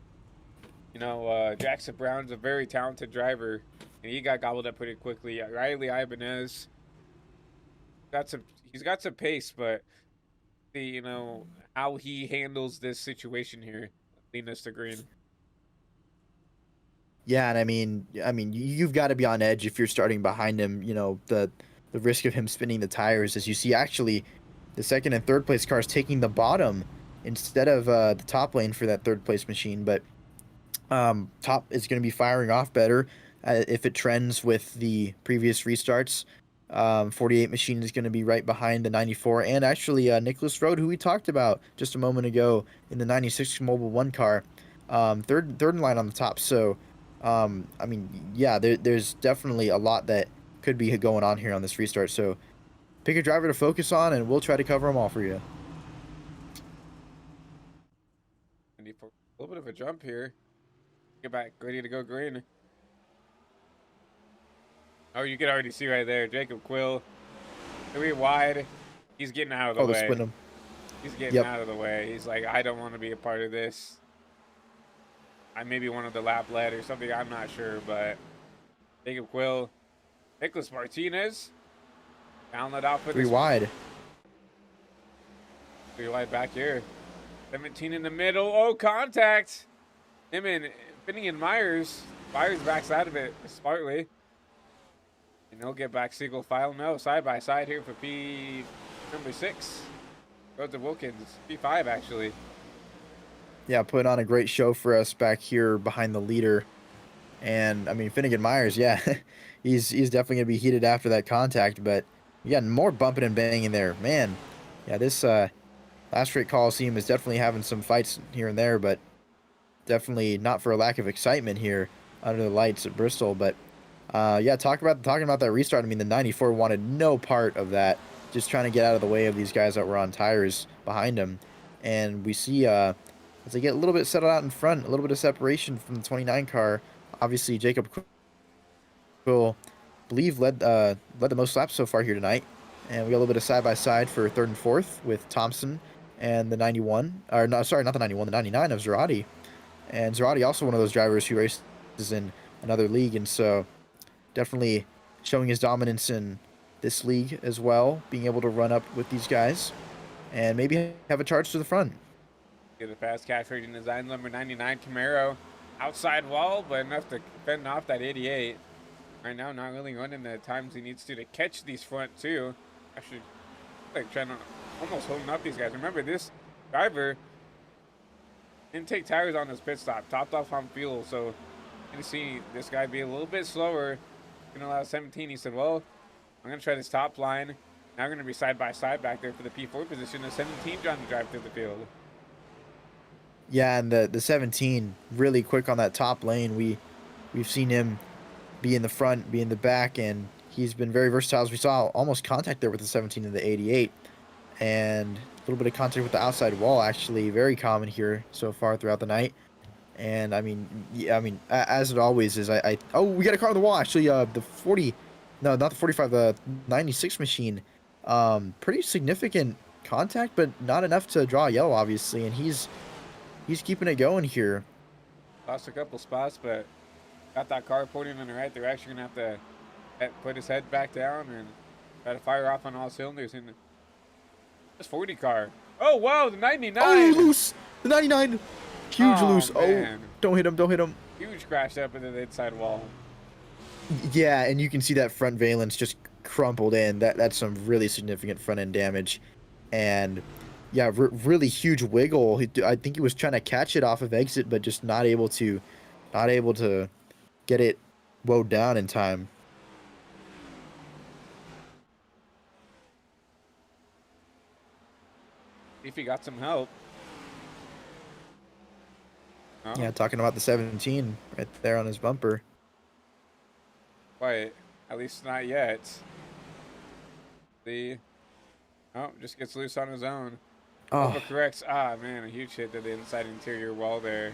Speaker 1: you know, Jackson Brown's a very talented driver, and he got gobbled up pretty quickly. Riley Ibanez he's got some pace, but you know how he handles this situation here leading us to green.
Speaker 2: Yeah, and I mean, you've got to be on edge if you're starting behind him. You know, the risk of him spinning the tires, as you see, actually, the second and third place cars taking the bottom instead of the top lane for that third place machine. But top is going to be firing off better if it trends with the previous restarts. 48 machine is going to be right behind the 94, and actually Nicholas Road, who we talked about just a moment ago in the 96 Mobile 1 car, third in line on the top. So I mean, yeah, there's definitely a lot that could be going on here on this restart. So pick a driver to focus on, and we'll try to cover them all for you.
Speaker 1: And a little bit of a jump here. Get back, ready to go green. Oh, you can already see right there, Jacob Quill. 3 wide. He's getting out of the way.
Speaker 2: Spin him.
Speaker 1: He's getting out of the way. He's like, I don't want to be a part of this. I maybe wanted the lap lead or something. I'm not sure, but Jacob Quill, Nicholas Martinez, down it out for
Speaker 2: 3 wide.
Speaker 1: Pretty wide back here. 17 in the middle. Oh, contact. Him and Finney and Myers. Myers backs out of it smartly. And he'll get back single file. No, side by side here for P number 6. Road to Wilkins. P5 actually.
Speaker 2: Yeah, putting on a great show for us back here behind the leader. And I mean, Finnegan Myers, yeah, he's definitely gonna be heated after that contact. But yeah, more bumping and banging there, man. Yeah, this last straight Coliseum is definitely having some fights here and there, but definitely not for a lack of excitement here under the lights at Bristol. But yeah, talking about that restart. I mean, the 94 wanted no part of that, just trying to get out of the way of these guys that were on tires behind him. And we see as they get a little bit settled out in front, a little bit of separation from the 29 car. Obviously, Jacob Quill, believe, led the most laps so far here tonight. And we got a little bit of side-by-side for third and fourth with Thompson and the 91. Or, no, sorry, not the 91, the 99 of Zerati. And Zerati also one of those drivers who races in another league. And so definitely showing his dominance in this league as well, being able to run up with these guys and maybe have a charge to the front.
Speaker 1: Get a fast cash rating design, number 99 Camaro. Outside wall, but enough to fend off that 88. Right now, not really running the times he needs to catch these front two. Actually, like trying to almost holding up these guys. Remember, this driver didn't take tires on his pit stop, topped off on fuel. So you can see this guy be a little bit slower. Gonna allow 17. He said, well, I'm gonna try this top line. Now we're gonna be side by side back there for the P4 position. The 17 trying to drive through the field.
Speaker 2: Yeah, and the 17 really quick on that top lane. We've seen him be in the front, be in the back, and he's been very versatile. As we saw, almost contact there with the 17 and the 88, and a little bit of contact with the outside wall. Actually, very common here so far throughout the night. And I mean, yeah, I mean, as it always is. Oh, we got a car on the wall. Actually, the 40, no, not the 45, the 96 machine. Pretty significant contact, but not enough to draw a yellow, obviously, and he's keeping it going here.
Speaker 1: Lost a couple spots, but got that car pointing in the right direction. Gonna have to put his head back down and try to fire off on all cylinders. In this 40 car. Oh, wow, the 99.
Speaker 2: Oh, loose. The 99. Huge loose.
Speaker 1: Man.
Speaker 2: Oh, don't hit him.
Speaker 1: Huge crash up into the inside wall.
Speaker 2: Yeah, and you can see that front valence just crumpled in. That's some really significant front end damage. And yeah, really huge wiggle. I think he was trying to catch it off of exit, but just not able to get it woed down in time.
Speaker 1: If he got some help. Oh.
Speaker 2: Yeah, talking about the 17 right there on his bumper.
Speaker 1: Quite. At least not yet. Oh, just gets loose on his own.
Speaker 2: Oh,
Speaker 1: Overcorrects. Ah, man, a huge hit to the inside interior wall there.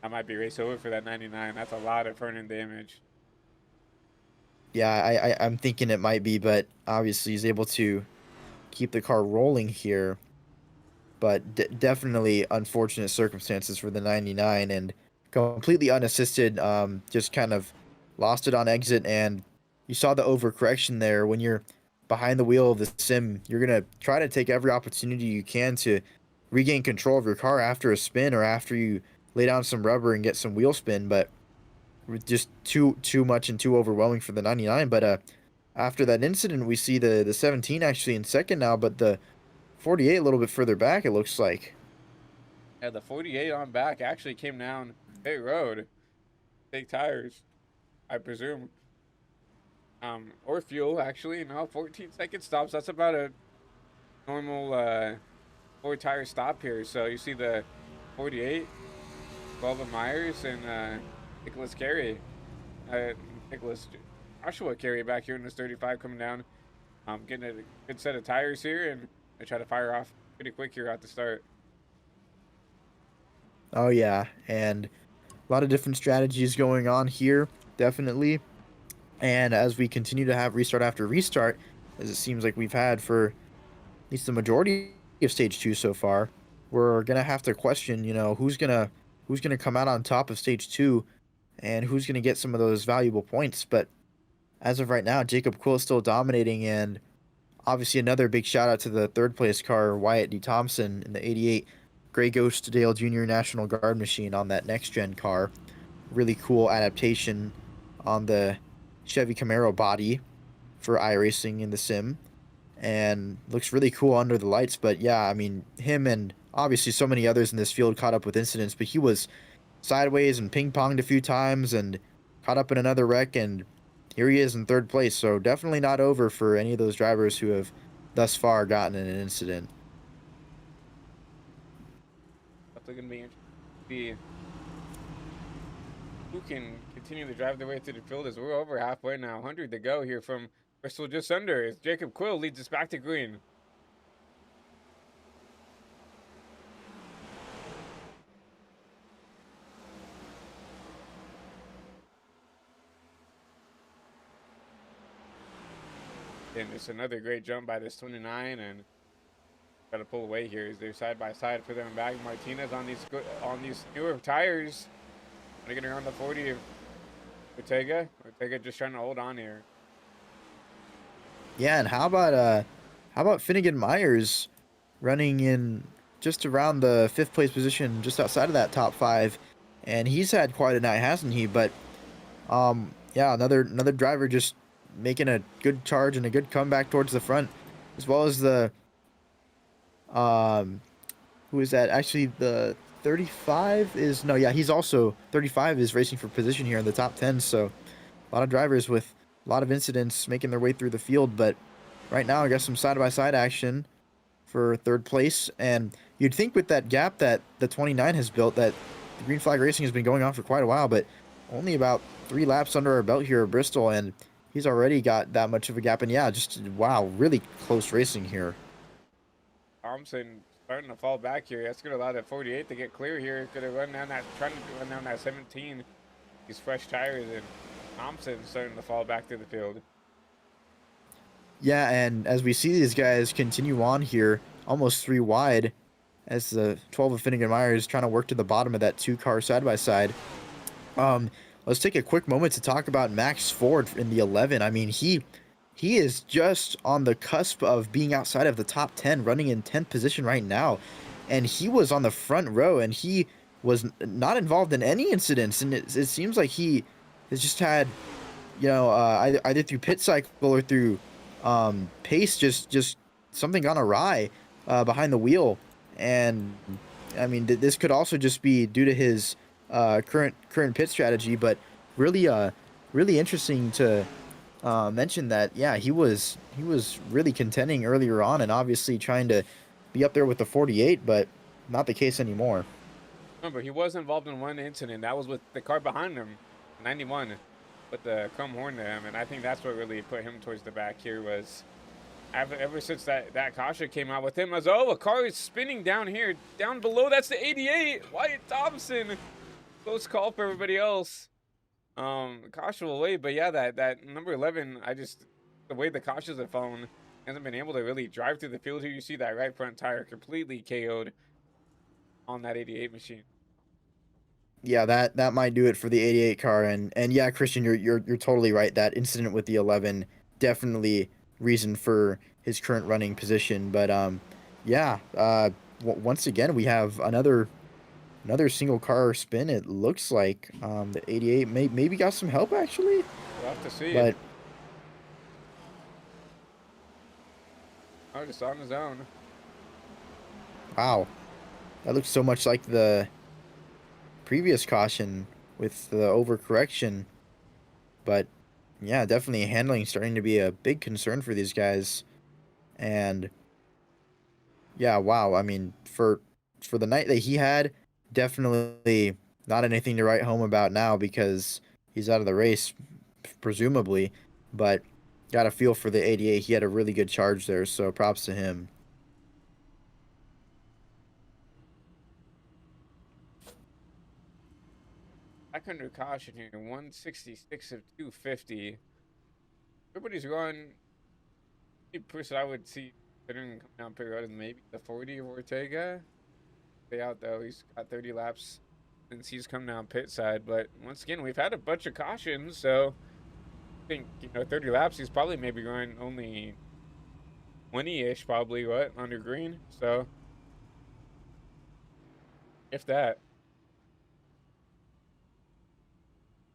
Speaker 1: That might be race over for that 99. That's a lot of front end damage.
Speaker 2: yeah, I'm thinking it might be, but obviously he's able to keep the car rolling here. But definitely unfortunate circumstances for the 99 and completely unassisted. Just kind of lost it on exit, and you saw the overcorrection there. When you're behind the wheel of the sim, you're going to try to take every opportunity you can to regain control of your car after a spin or after you lay down some rubber and get some wheel spin, but just too much and too overwhelming for the 99. But after that incident, we see the 17 actually in second now, but the 48 a little bit further back, it looks like.
Speaker 1: Yeah, the 48 on back actually came down pit road. Big tires, I presume. Or fuel, actually. No, 14-second stops. That's about a normal 4-tire stop here. So you see the 48, Bubba Myers, and Nicholas Carey. Nicholas Joshua Carey back here in this 35 coming down. Getting a good set of tires here, and I try to fire off pretty quick here at the start.
Speaker 2: Oh, yeah. And a lot of different strategies going on here, definitely. And as we continue to have restart after restart, as it seems like we've had for at least the majority of stage 2 so far, we're gonna have to question, who's gonna come out on top of stage 2 and who's gonna get some of those valuable points. But as of right now, Jacob Quill is still dominating, and obviously another big shout out to the third place car, Wyatt D. Thompson in the 88 Grey Ghost Dale Jr. National Guard machine on that next gen car. Really cool adaptation on the Chevy Camaro body for iRacing in the sim, and looks really cool under the lights. But yeah, I mean, him and obviously so many others in this field caught up with incidents, but he was sideways and ping ponged a few times and caught up in another wreck, and here he is in third place. So definitely not over for any of those drivers who have thus far gotten in an incident.
Speaker 1: Definitely gonna be interesting to see who can continue to drive their way through the field as we're over halfway now. 100 to go here from Bristol, just under. As Jacob Quill leads us back to green. And just another great jump by this 29, and got to pull away here as they're side by side for them back. Martinez on these newer tires. They're getting around the 40 of Ortega. Ortega just trying to hold on here.
Speaker 2: Yeah, and how about Finnegan Myers running in just around the 5th place position, just outside of that top 5, and he's had quite a night, hasn't he? But yeah, another driver just making a good charge and a good comeback towards the front, as well as the who is that? Actually, the 35 is no, yeah, he's also 35 is racing for position here in the top 10. So a lot of drivers with a lot of incidents making their way through the field, but right now I got some side by side action for third place, and you'd think with that gap that the 29 has built that the green flag racing has been going on for quite a while, but only about 3 laps under our belt here at Bristol, and he's already got that much of a gap. And yeah, just wow, really close racing here.
Speaker 1: Thompson starting to fall back here. That's going to allow that 48 to get clear here. Going to run down that, trying to run down that 17. These fresh tires, and Thompson starting to fall back to the field.
Speaker 2: Yeah, and as we see these guys continue on here, almost 3 wide, as the 12 of Finnegan Myers trying to work to the bottom of that 2-car side by side. Let's take a quick moment to talk about Max Ford in the 11. I mean, he is just on the cusp of being outside of the top 10, running in 10th position right now. And he was on the front row, and he was not involved in any incidents. And it seems like he has just had, you know, either through pit cycle or through pace, just something gone awry behind the wheel. And I mean, this could also just be due to his current pit strategy, but really really interesting to mention that, yeah, he was really contending earlier on and obviously trying to be up there with the 48, but not the case anymore.
Speaker 1: Remember, he was involved in one incident. That was with the car behind him, 91, with the chrome horn to him, and I think that's what really put him towards the back here. Was ever since that caution came out with him, as a car is spinning down here, down below. That's the 88, Wyatt Thompson. Close call for everybody else. Caution will wait, but yeah, that number 11, the way the cautions have fallen, hasn't been able to really drive through the field here. You see that right front tire completely KO'd on that 88 machine.
Speaker 2: Yeah, that might do it for the 88 car, and yeah, Christian, you're totally right. That incident with the 11 definitely reason for his current running position, but yeah, once again we have another single car spin. It looks like the 88 maybe got some help actually.
Speaker 1: We'll have to see.
Speaker 2: But
Speaker 1: just on his own.
Speaker 2: wow, that looks so much like the previous caution with the overcorrection. But yeah, definitely handling starting to be a big concern for these guys. And yeah, wow, I mean, for the night that he had, definitely not anything to write home about now because he's out of the race, presumably. But got a feel for the 88. He had a really good charge there, so props to him.
Speaker 1: Back under caution here, 166 of 250. Everybody's going. The person I would see considering coming down pit road is maybe the 40 of Ortega. Stay out though. He's got 30 laps since he's come down pit side. But once again, we've had a bunch of cautions, so I think 30 laps. He's probably maybe going only 20-ish, probably, what, under green? So, if that.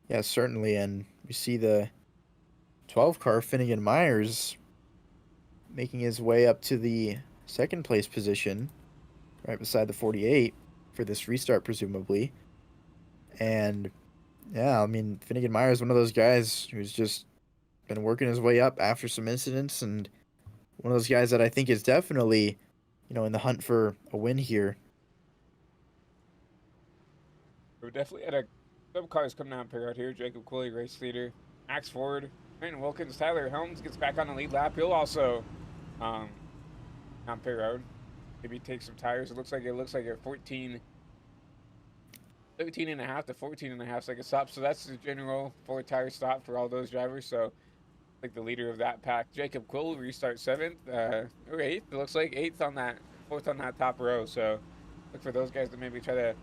Speaker 2: Yeah, certainly. And we see the 12 car Finnegan Myers making his way up to the second place position, right beside the 48 for this restart, presumably. And yeah, I mean, Finnegan Myers, one of those guys who's just been working his way up after some incidents, and one of those guys that I think is definitely, in the hunt for a win here.
Speaker 1: We're definitely at a some cars coming out paired out here. Jacob Quill, race leader. Max Ford, Brandon Wilkins, Tyler Helms gets back on the lead lap. He'll also um on pit road. Maybe take some tires. It looks like a 13 and a half to 14 and a half second stop. So that's the general 4 tire stop for all those drivers. So like the leader of that pack, Jacob Quill will restart 7th or 8th. It looks like 8th on that 4th on that top row. So look for those guys to maybe try to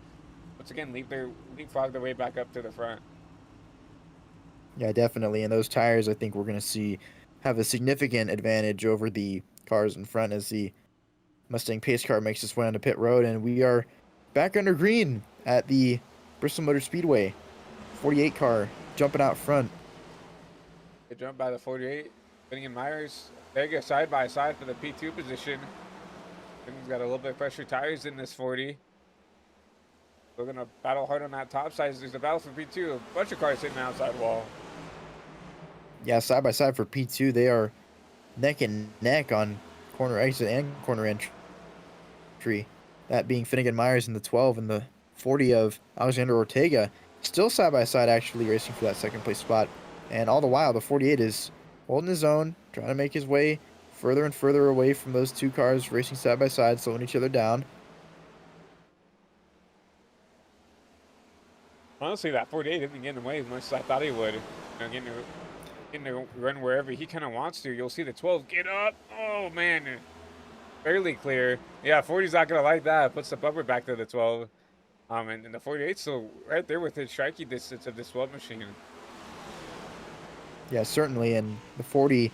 Speaker 1: once again leapfrog their way back up to the front.
Speaker 2: Yeah, definitely. And those tires, I think we're going to see have a significant advantage over the cars in front as the Mustang pace car makes its way onto pit road. And we are back under green at the Bristol Motor Speedway. 48 car jumping out front.
Speaker 1: They jump by the 48. Finnegan Myers, they go side by side for the P2 position. Finnegan's got a little bit fresher tires in this 40. We're going to battle hard on that top side. There's a battle for P2. A bunch of cars hitting the outside wall.
Speaker 2: Yeah, side by side for P2. They are neck and neck on corner exit and corner entry. That being Finnegan Myers in the 12 and the 40 of Alexander Ortega. Still side by side, actually racing for that second place spot. And all the while, the 48 is holding his own, trying to make his way further and further away from those two cars racing side by side, slowing each other down.
Speaker 1: Honestly, that 48 isn't getting away as much as I thought he would. Getting to run wherever he kind of wants to. You'll see the 12 get up. Oh, man. Fairly clear. Yeah, 40's not going to like that. Puts the bumper back to the 12. And the 48's still right there with his striking distance of this 12 machine.
Speaker 2: Yeah, certainly. And the 40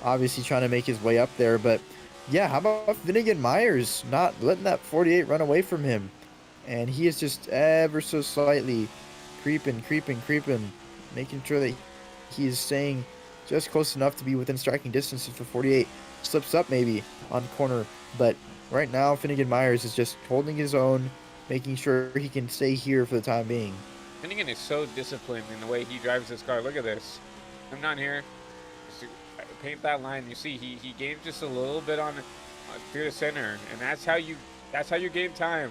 Speaker 2: obviously trying to make his way up there. But yeah, how about Finnegan Myers not letting that 48 run away from him? And he is just ever so slightly creeping, making sure that he is staying just close enough to be within striking distance for 48. Slips up maybe on corner, but right now Finnegan Myers is just holding his own, making sure he can stay here for the time being.
Speaker 1: Finnegan is so disciplined in the way he drives this car. Look at this. I'm down here. Just paint that line. You see, he gained just a little bit on through the center, and that's how you gain time.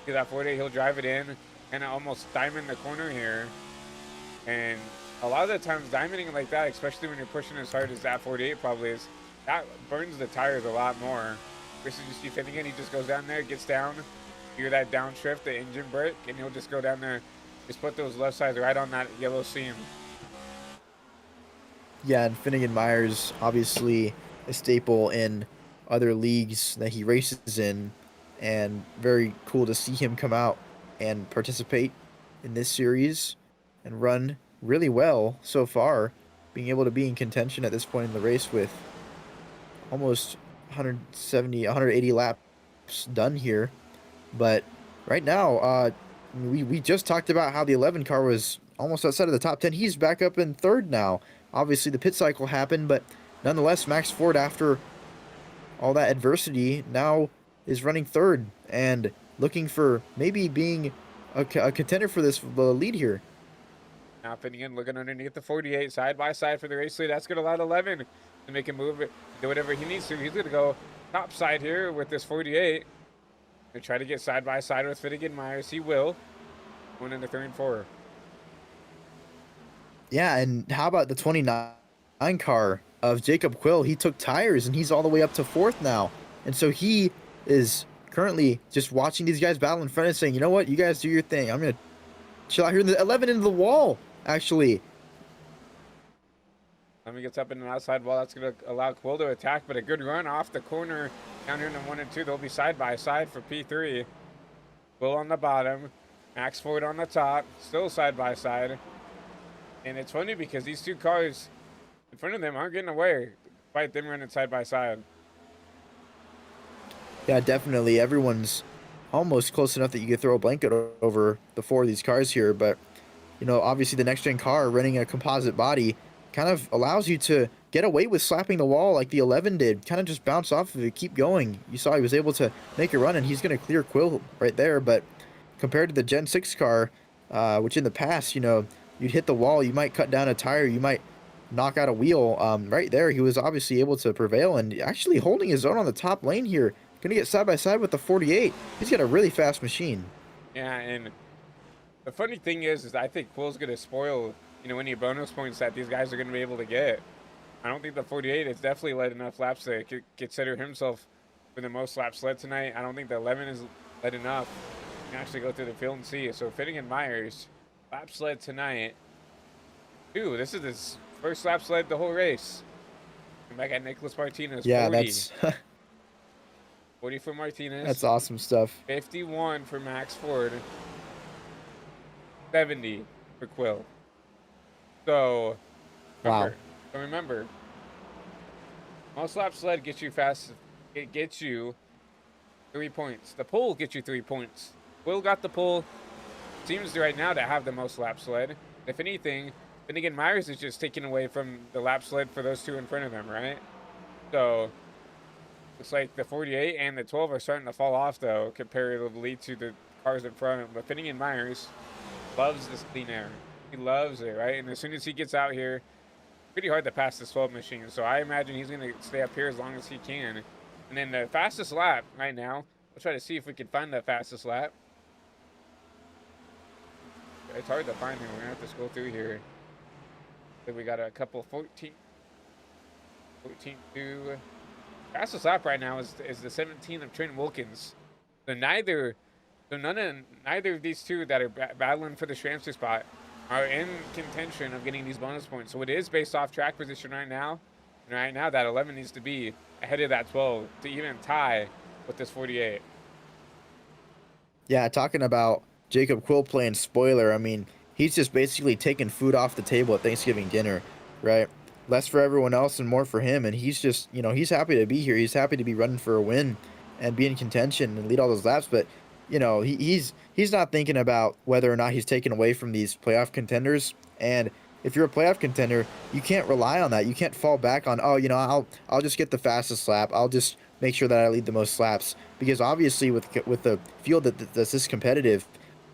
Speaker 1: See that 48, he'll drive it in and almost diamond the corner here. And a lot of the times diamonding like that, especially when you're pushing as hard as that 48 probably is, that burns the tires a lot more. Versus you see Finnegan, he just goes down there, gets down, hear that downshift, the engine brake, and he'll just go down there, just put those left sides right on that yellow seam.
Speaker 2: Yeah, and Finnegan Myers, obviously a staple in other leagues that he races in, and very cool to see him come out and participate in this series and run really well so far, being able to be in contention at this point in the race with almost 170, 180 laps done here. But right now, we just talked about how the 11 car was almost outside of the top 10. He's back up in third now. Obviously, the pit cycle happened, but nonetheless, Max Ford, after all that adversity, now is running third and looking for maybe being a contender for this lead here.
Speaker 1: Now Finnegan looking underneath the 48, side by side for the race lead. That's going to allow 11 to make him move it, do whatever he needs to. He's going to go top side here with this 48 and try to get side by side with Finnegan Myers. He will. Going into 3 and 4.
Speaker 2: Yeah, and how about the 29 car of Jacob Quill? He took tires, and he's all the way up to 4th now. And so he is currently just watching these guys battle in front and saying, you know what, you guys do your thing. I'm going to chill out here. The 11 into the wall, actually.
Speaker 1: Let me get up in an outside wall. That's going to allow Quill to attack, but a good run off the corner down here in the 1 and 2. They'll be side by side for P3. Quill on the bottom, Max Ford on the top, still side by side. And it's funny because these two cars in front of them aren't getting away despite them running side by side.
Speaker 2: Yeah, definitely. Everyone's almost close enough that you could throw a blanket over the four of these cars here, but you know, obviously the next gen car running a composite body kind of allows you to get away with slapping the wall like the 11 did. Kind of just bounce off of it, keep going. You saw he was able to make a run, and he's going to clear Quill right there. But compared to the Gen 6 car, which in the past, you know, you'd hit the wall, you might cut down a tire, you might knock out a wheel. Right there, he was obviously able to prevail and actually holding his own on the top lane here. Going to get side by side with the 48. He's got a really fast machine.
Speaker 1: Yeah, and the funny thing is I think Quill's gonna spoil, you know, any bonus points that these guys are gonna be able to get. I don't think the 48 has definitely led enough laps to consider himself for the most laps led tonight. I don't think the 11 is led enough. You can actually go through the field and see. So Finnegan Myers, laps led tonight. Ooh, this is his first laps led the whole race. And back at Nicholas Martinez,
Speaker 2: Yeah,
Speaker 1: 40.
Speaker 2: that's
Speaker 1: 40 for Martinez.
Speaker 2: that's awesome stuff.
Speaker 1: 51 for Max Ford. 70 for Quill. So,
Speaker 2: Wow.
Speaker 1: remember, most laps led gets you fast. It gets you 3 points. The pole gets you 3 points. Quill got the pole. Seems right now to have the most laps led. If anything, Finnegan Myers is just taking away from the laps led for those two in front of him, right? So, looks like the 48 and the 12 are starting to fall off, though, comparatively to the cars in front of him. But Finnegan Myers loves this clean air. He loves it, right? And as soon as he gets out here, pretty hard to pass this 12 machine. So I imagine he's going to stay up here as long as he can. And then the fastest lap right now, we'll try to see if we can find the fastest lap. It's hard to find him. We're going to have to scroll through here. So we got a couple 14 to fastest lap right now is the 17 of Trent Wilkins. So neither of these two that are battling for the Shramster spot are in contention of getting these bonus points. So it is based off track position right now. And right now that 11 needs to be ahead of that 12 to even tie with this 48.
Speaker 2: Yeah, talking about Jacob Quill playing spoiler, I mean, he's just basically taking food off the table at Thanksgiving dinner, right? Less for everyone else and more for him. And he's just, you know, he's happy to be here. He's happy to be running for a win and be in contention and lead all those laps. But, you know, he's not thinking about whether or not he's taken away from these playoff contenders. And if you're a playoff contender, you can't rely on that. You can't fall back on, oh, you know, I'll just get the fastest lap. I'll just make sure that I lead the most laps. Because obviously with the field that's this competitive,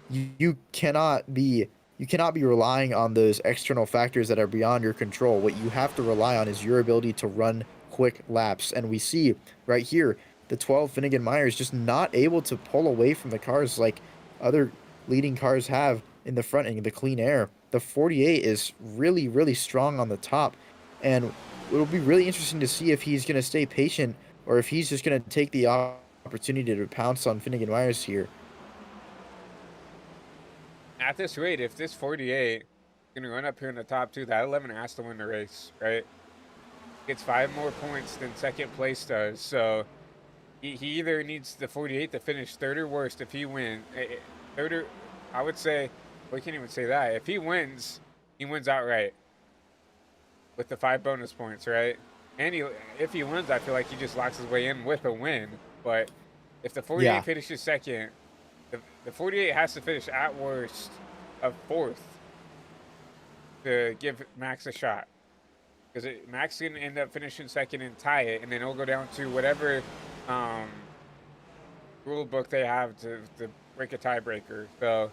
Speaker 2: you cannot be relying on those external factors that are beyond your control. What you have to rely on is your ability to run quick laps. And we see right here the 12 Finnegan Myers just not able to pull away from the cars like other leading cars have in the front and the clean air. The 48 is really, really strong on the top. And it'll be really interesting to see if he's going to stay patient or if he's just going to take the opportunity to pounce on Finnegan Myers here.
Speaker 1: At this rate, if this 48 is going to run up here in the top two, that 11 has to win the race, right? Gets 5 more points than second place does. So he either needs the 48 to finish third or worst if he wins. Third or, I would say, we can't even say that. If he wins outright with the 5 bonus points, right? And if he wins, I feel like he just locks his way in with a win. But if the 48 finishes second, the 48 has to finish at worst of fourth to give Max a shot. Because Max can end up finishing second and tie it, and then it'll go down to whatever rule book they have to break a tiebreaker. So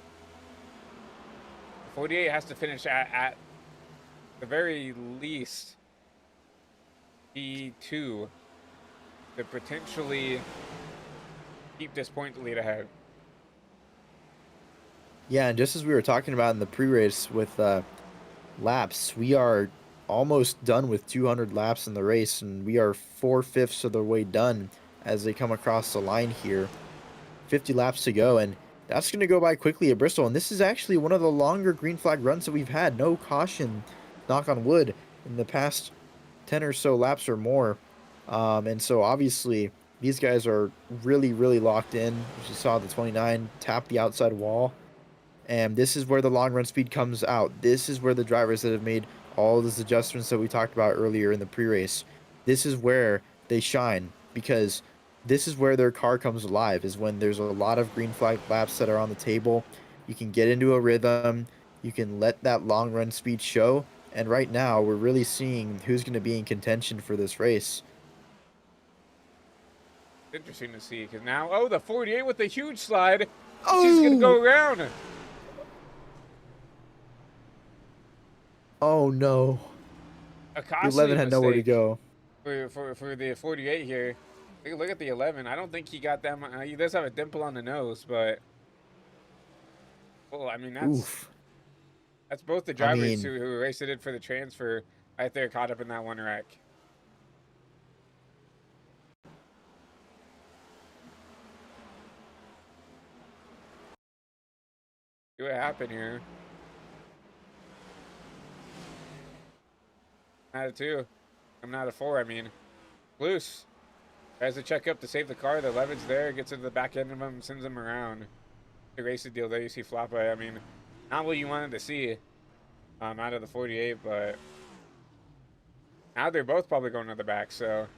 Speaker 1: 48 has to finish at the very least P2 to potentially keep this point lead ahead.
Speaker 2: Yeah, and just as we were talking about in the pre-race with laps, we are almost done with 200 laps in the race, and we are 4/5 of the way done as they come across the line here. 50 laps to go, and that's going to go by quickly at Bristol. And this is actually one of the longer green flag runs that we've had. No caution, knock on wood, in the past 10 or so laps or more. And so obviously these guys are really, really locked in. As you saw, the 29 tap the outside wall. And this is where the long run speed comes out. This is where the drivers that have made all those adjustments that we talked about earlier in the pre-race, this is where they shine, because this is where their car comes alive, is when there's a lot of green flag laps that are on the table. You can get into a rhythm, you can let that long run speed show, and right now we're really seeing who's going to be in contention for this race.
Speaker 1: Interesting to see because now, oh, the 48 with the huge slide. She's gonna
Speaker 2: Oh!
Speaker 1: go around.
Speaker 2: Oh no.
Speaker 1: A
Speaker 2: The
Speaker 1: costly
Speaker 2: 11 had nowhere to
Speaker 1: mistake
Speaker 2: go.
Speaker 1: for the 48 here. Look at the 11. I don't think he got that much. He does have a dimple on the nose, but well, I mean
Speaker 2: Oof.
Speaker 1: that's both the
Speaker 2: I
Speaker 1: drivers
Speaker 2: mean,
Speaker 1: who raced it for the transfer right there caught up in that one wreck. See what happened here. Out of two. Coming out of four, I mean. Loose. Tries to check up to save the car. The 11's there. Gets into the back end of him. Sends him around. The race deal there. You see flop away. I mean, not what you wanted to see out of the 48, but now they're both probably going to the back, so.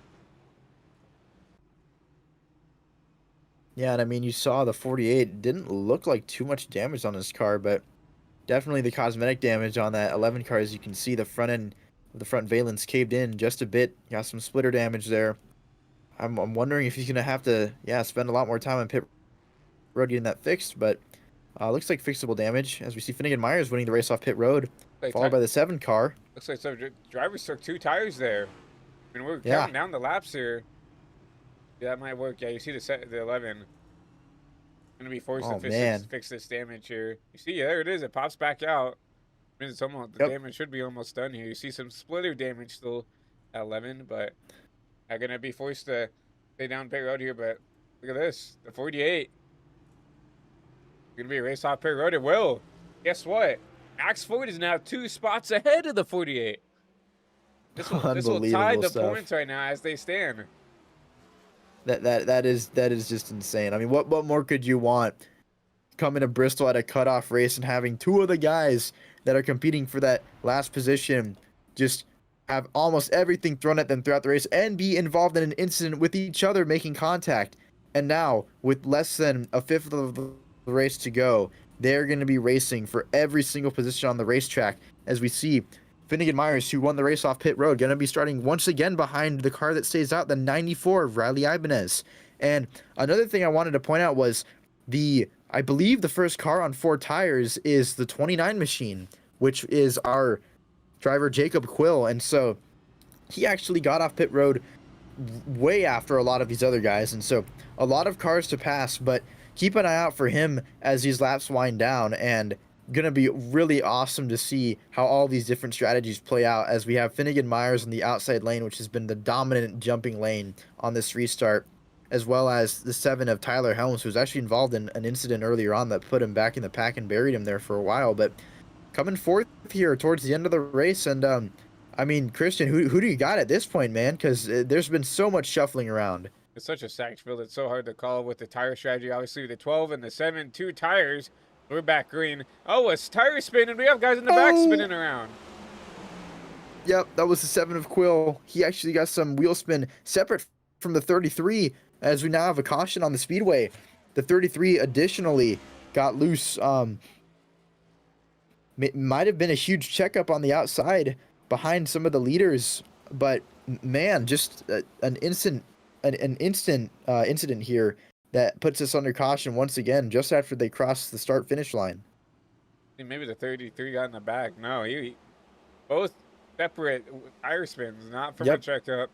Speaker 2: yeah, and I mean, you saw the 48 didn't look like too much damage on his car, but definitely the cosmetic damage on that 11 car. As you can see, the front end of the front valence caved in just a bit. Got some splitter damage there. I'm wondering if he's gonna have to, yeah, spend a lot more time on pit road getting that fixed, but looks like fixable damage. As we see Finnegan Myers winning the race off pit road,
Speaker 1: Like,
Speaker 2: followed by the 7 car.
Speaker 1: looks like some drivers took 2 tires there. I mean, we're
Speaker 2: Yeah.
Speaker 1: counting down the laps here. Yeah, that might work. Yeah, you see the 11. Gonna be forced to
Speaker 2: Oh man.
Speaker 1: fix this damage here. You see, yeah, there it is. It pops back out. I mean, it's almost the
Speaker 2: Yep.
Speaker 1: damage should be almost done here. You see some splitter damage still at 11, but I'm gonna be forced to stay down pit road here. But look at this, the 48. Gonna be a race off pit road. It will. Guess what? Max Ford is now 2 spots ahead of the 48. This will tie
Speaker 2: Unbelievable
Speaker 1: the
Speaker 2: stuff.
Speaker 1: points right now as they stand.
Speaker 2: That is just insane. I mean, what more could you want? Coming to Bristol at a cutoff race and having two of the guys that are competing for that last position just have almost everything thrown at them throughout the race and be involved in an incident with each other making contact. And now, with less than a fifth of the race to go, they're going to be racing for every single position on the racetrack. As we see Finnegan Myers, who won the race off pit road, going to be starting once again behind the car that stays out, the 94 of Riley Ibanez. And another thing I wanted to point out was I believe the first car on 4 tires is the 29 machine, which is our driver Jacob Quill. And so he actually got off pit road way after a lot of these other guys. And so a lot of cars to pass, but keep an eye out for him as these laps wind down. And going to be really awesome to see how all these different strategies play out as we have Finnegan Myers in the outside lane, which has been the dominant jumping lane on this restart, as well as the 7 of Tyler Helms, who was actually involved in an incident earlier on that put him back in the pack and buried him there for a while. But coming fourth here towards the end of the race, and I mean, Christian, who do you got at this point, man? Because there's been so much shuffling around.
Speaker 1: It's such a stacked field. It's so hard to call with the tire strategy. Obviously, the 12 and the 7, 2 tires. We're back green. Oh, a tire spin, and we have guys in the back
Speaker 2: Oh,
Speaker 1: spinning around.
Speaker 2: yep, that was the 7 of Quill. He actually got some wheel spin separate from the 33, as we now have a caution on the Speedway. The 33 additionally got loose. Might have been a huge checkup on the outside behind some of the leaders, but man, just an instant incident here that puts us under caution once again just after they cross the start finish line.
Speaker 1: Maybe the 33 got in the back. No, he both separate tire spins, not from a
Speaker 2: Yep.
Speaker 1: checkup.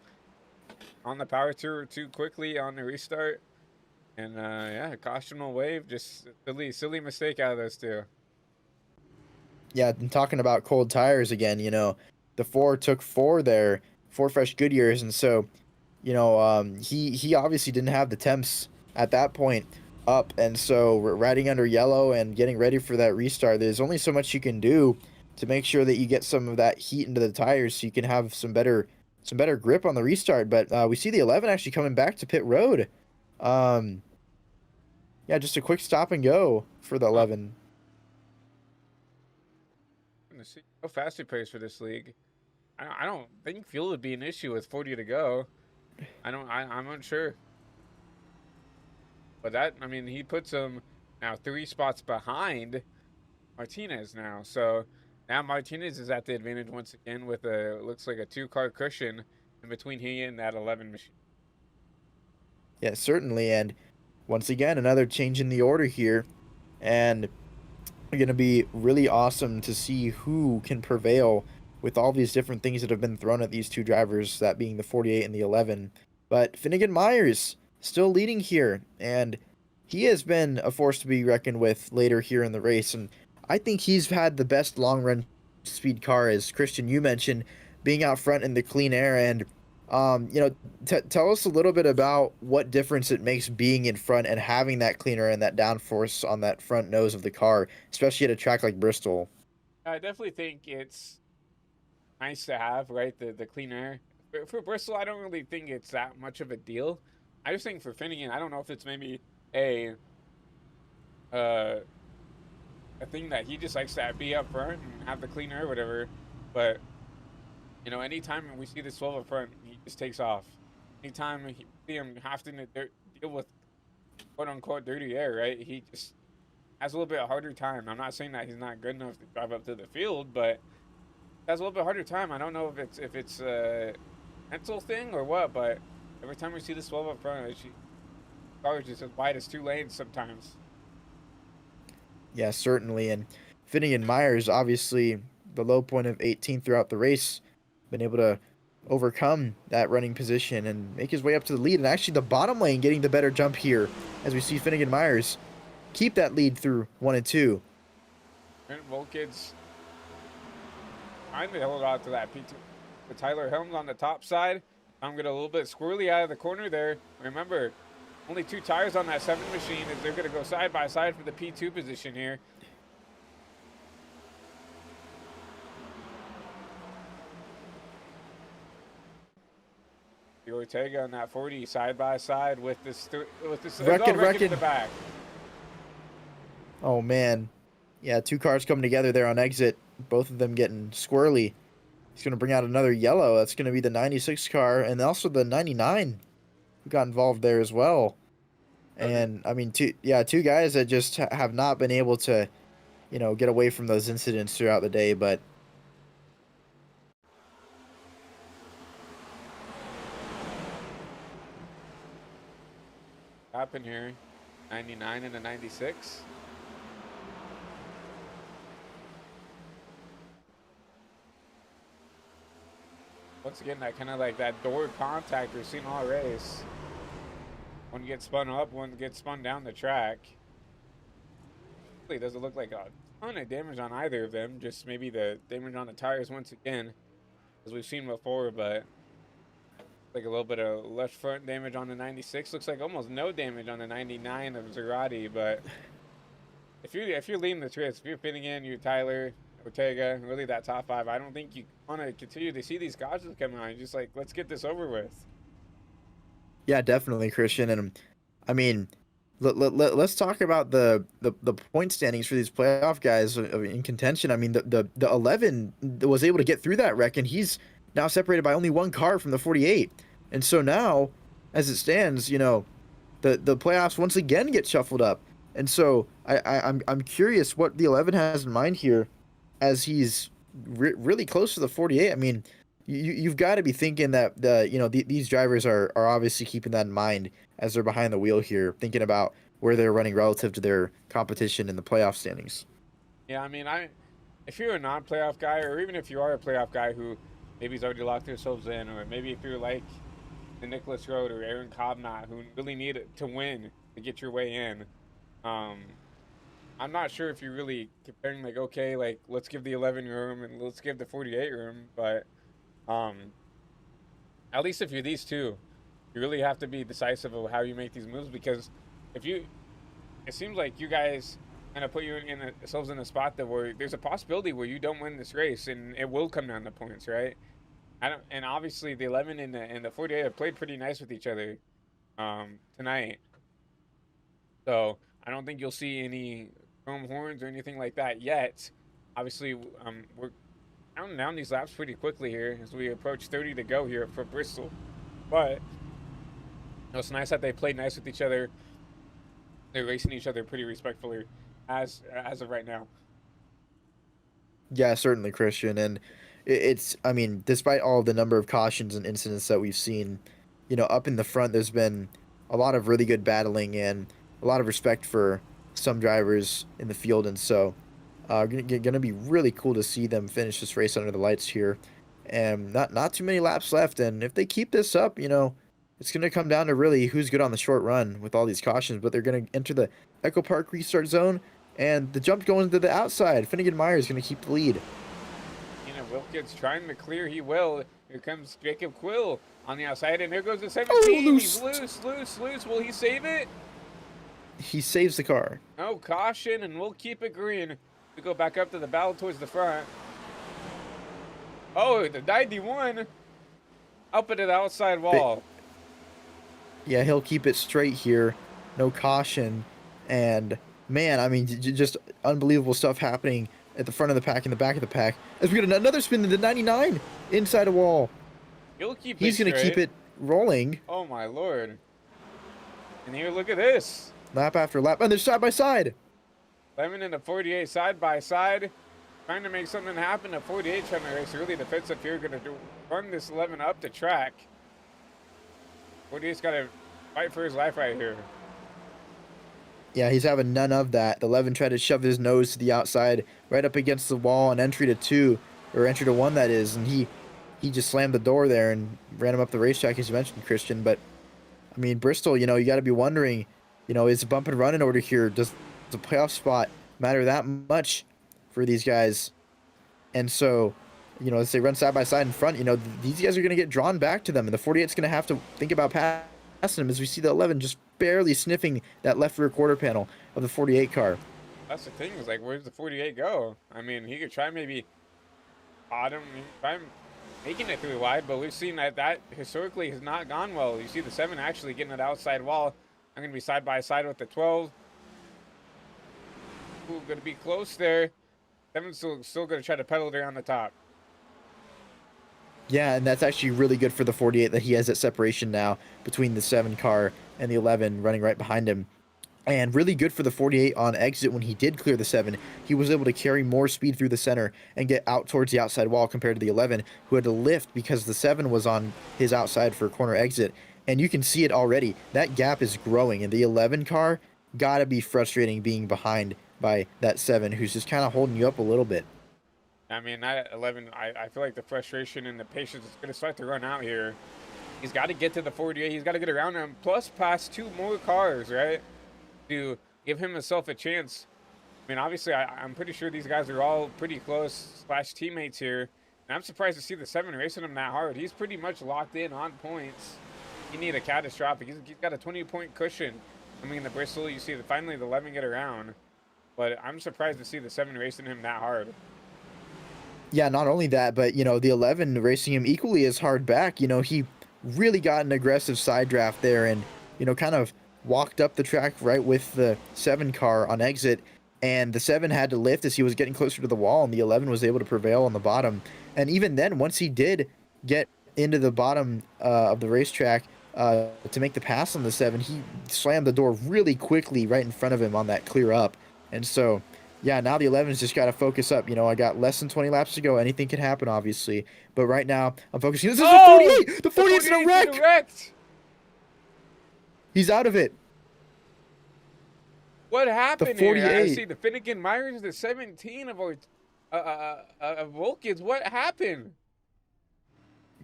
Speaker 1: On the power tour too quickly on the restart. And yeah, caution wave. Just silly mistake out of those two.
Speaker 2: Yeah, and talking about cold tires again, the 4 took 4 there, 4 fresh Goodyears, and so, he obviously didn't have the temps at that point up, and so we're riding under yellow and getting ready for that restart. There's only so much you can do to make sure that you get some of that heat into the tires so you can have some better grip on the restart. But we see the 11 actually coming back to pit road. Um, yeah, just a quick stop and go for the 11.
Speaker 1: Gonna see how fast he plays for this league. I don't think fuel would be an issue with 40 to go. I'm unsure. But that, I mean, he puts him now 3 spots behind Martinez now. So now Martinez is at the advantage once again with a looks like a 2 car cushion in between he and that 11 machine.
Speaker 2: Yeah, certainly. And once again, another change in the order here. And going to be really awesome to see who can prevail with all these different things that have been thrown at these two drivers, that being the 48 and the 11. But Finnegan Myers still leading here, and he has been a force to be reckoned with later here in the race. And I think he's had the best long run speed car, as Christian, you mentioned, being out front in the clean air. And you know, tell us a little bit about what difference it makes being in front and having that cleaner and that downforce on that front nose of the car, especially at a track like Bristol.
Speaker 1: I definitely think it's nice to have, right? The clean air. For Bristol, I don't really think it's that much of a deal. I just think for Finnegan, I don't know if it's maybe a uh, a thing that he just likes to be up front and have the clean air or whatever. But you know, anytime we see the 12 up front, he just takes off. Anytime we see him having to deal with quote unquote dirty air, right? He just has a little bit harder time. I'm not saying that he's not good enough to drive up to the field, but has a little bit harder time. I don't know if it's a mental thing or what, but every time we see this 12 up front, cars just as wide as 2 lanes sometimes.
Speaker 2: Yeah, certainly. And Finnegan Myers, obviously, the low point of 18th throughout the race, been able to overcome that running position and make his way up to the lead. And actually, the bottom lane getting the better jump here as we see Finnegan Myers keep that lead through 1 and 2.
Speaker 1: And Volkid's trying to hold on to that P2. The Tyler Helms on the top side. I'm getting a little bit squirrely out of the corner there. Remember, only 2 tires on that 7 machine as they're going to go side by side for the P2 position here. The Ortega on that 40 side by side with this
Speaker 2: Reckon.
Speaker 1: in the back.
Speaker 2: Oh, man. Yeah, 2 cars coming together there on exit. Both of them getting squirrely. He's going to bring out another yellow. That's going to be the 96 car and also the 99 who got involved there as well. And, I mean, two guys that just have not been able to, you know, get away from those incidents throughout the day. But
Speaker 1: happen here, 99 and a 96. Once again, that kind of like that door contact we've seen all race. One gets spun up, one gets spun down the track. Really doesn't look like a ton of damage on either of them, just maybe the damage on the tires once again, as we've seen before, but like a little bit of left front damage on the 96. Looks like almost no damage on the 99 of Zerati, but if you're leading the race, if you're Finnegan, you're Tyler, Ortega, really that top 5, I don't think you want to continue to see these gauges come out. You're just like, let's get this over with.
Speaker 2: yeah, definitely, Christian. And I mean, let's talk about the point standings for these playoff guys in contention. I mean, the 11 was able to get through that wreck, and he's now separated by only 1 car from the 48. And so now, as it stands, you know, the playoffs once again get shuffled up. And so I'm curious what the 11 has in mind here, as he's really close to the 48. I mean, you've got to be thinking that these drivers are obviously keeping that in mind as they're behind the wheel here, thinking about where they're running relative to their competition in the playoff standings.
Speaker 1: Yeah, I mean, if you're a non-playoff guy, or even if you are a playoff guy who maybe already locked themselves in, or maybe if you're like the Nicholas Road or Aaron Cobnott, who really need it to win to get your way in, I'm not sure if you're really comparing like, okay, like let's give the 11 room and let's give the 48 room, but at least if you're these two, you really have to be decisive of how you make these moves, because it seems like you guys kind of put yourselves in a spot that where there's a possibility where you don't win this race, and it will come down to points, right? And obviously the 11 and the 48 have played pretty nice with each other tonight, so I don't think you'll see any chrome horns or anything like that yet. Obviously, we're counting down these laps pretty quickly here as we approach 30 to go here for Bristol, but it's nice that they played nice with each other they're racing each other pretty respectfully as of right now.
Speaker 2: Yeah, certainly, Christian. And it's, I mean, despite all the number of cautions and incidents that we've seen, up in the front, there's been a lot of really good battling and a lot of respect for some drivers in the field. And so, gonna be really cool to see them finish this race under the lights here. And not too many laps left. And if they keep this up, it's gonna come down to really who's good on the short run with all these cautions. But they're gonna enter the Echo Park restart zone, and the jump going to the outside. Finnegan Myers going to keep the lead.
Speaker 1: Wilkins trying to clear. He will. Here comes Jacob Quill on the outside, and here goes the 17.
Speaker 2: Oh,
Speaker 1: He's loose. Will he save it?
Speaker 2: He saves the car.
Speaker 1: No caution, and we'll keep it green. We go back up to the battle towards the front. Oh, the 91 up into the outside wall.
Speaker 2: Yeah, he'll keep it straight here. No caution. And, man, I mean, just unbelievable stuff happening at the front of the pack and the back of the pack. As we get another spin to the 99 inside a wall.
Speaker 1: He's
Speaker 2: going to keep it rolling.
Speaker 1: Oh, my Lord. And here, look at this.
Speaker 2: Lap after lap. And they're side by side.
Speaker 1: Lemon and the 48 side by side. Trying to make something happen. The 48 trying to race really defensive here. Going to run this 11 up the track. 48's got to fight for his life right here.
Speaker 2: Yeah, he's having none of that. The 11 tried to shove his nose to the outside, right up against the wall, and entry to 2, or entry to 1 that is, and he just slammed the door there and ran him up the racetrack, as you mentioned, Christian. But, I mean, Bristol, you got to be wondering, is a bump and run in order here? Does the playoff spot matter that much for these guys? And so, as they run side by side in front, these guys are going to get drawn back to them, and the 48's going to have to think about passing him, as we see the 11 just barely sniffing that left rear quarter panel of the 48 car.
Speaker 1: That's the thing, is like, where's the 48 go? I mean, he could try maybe bottom, try making it through wide, but we've seen that historically has not gone well. You see the 7 actually getting that outside wall. I'm going to be side by side with the 12. Ooh, going to be close there. 7's still going to try to pedal it around the top.
Speaker 2: Yeah, and that's actually really good for the 48 that he has that separation now between the 7 car and the 11 running right behind him. And really good for the 48 on exit when he did clear the 7. He was able to carry more speed through the center and get out towards the outside wall compared to the 11, who had to lift because the 7 was on his outside for a corner exit. And you can see it already. That gap is growing, and the 11 car got to be frustrating being behind by that 7, who's just kind of holding you up a little bit.
Speaker 1: I mean, that 11, I feel like the frustration and the patience is going to start to run out here. He's got to get to the 48. He's got to get around him, plus pass 2 more cars, right, to give himself a chance. I mean, obviously, I'm pretty sure these guys are all pretty close / teammates here. And I'm surprised to see the 7 racing him that hard. He's pretty much locked in on points. You need a catastrophic. He's got a 20-point cushion. I mean, the Bristol, you see finally the 11 get around. But I'm surprised to see the 7 racing him that hard.
Speaker 2: Yeah, not only that, but, the 11 racing him equally as hard back. He really got an aggressive side draft there and, kind of walked up the track right with the 7 car on exit. And the 7 had to lift as he was getting closer to the wall, and the 11 was able to prevail on the bottom. And even then, once he did get into the bottom of the racetrack to make the pass on the 7, he slammed the door really quickly right in front of him on that clear up. And so, yeah, now the 11's just got to focus up. I got less than 20 laps to go. Anything can happen, obviously. But right now, I'm focusing. This is the 48! The 48's in a wreck! He's out of it.
Speaker 1: What happened
Speaker 2: the 48.
Speaker 1: Here? I see the Finnegan Myers, the 17 of Wilkins. What happened?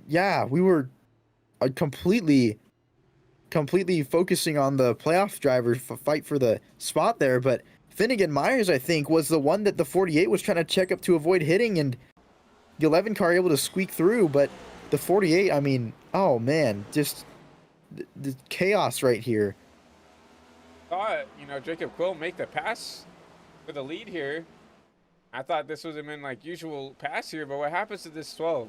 Speaker 2: Yeah, we were completely focusing on the playoff driver fight for the spot there, but Finnegan Myers, I think, was the one that the 48 was trying to check up to avoid hitting, and the 11 car able to squeak through, but the 48, I mean, oh man, just the chaos right here.
Speaker 1: Thought, Jacob Quill make the pass for the lead here. I thought this would have been like usual pass here, but what happens to this 12?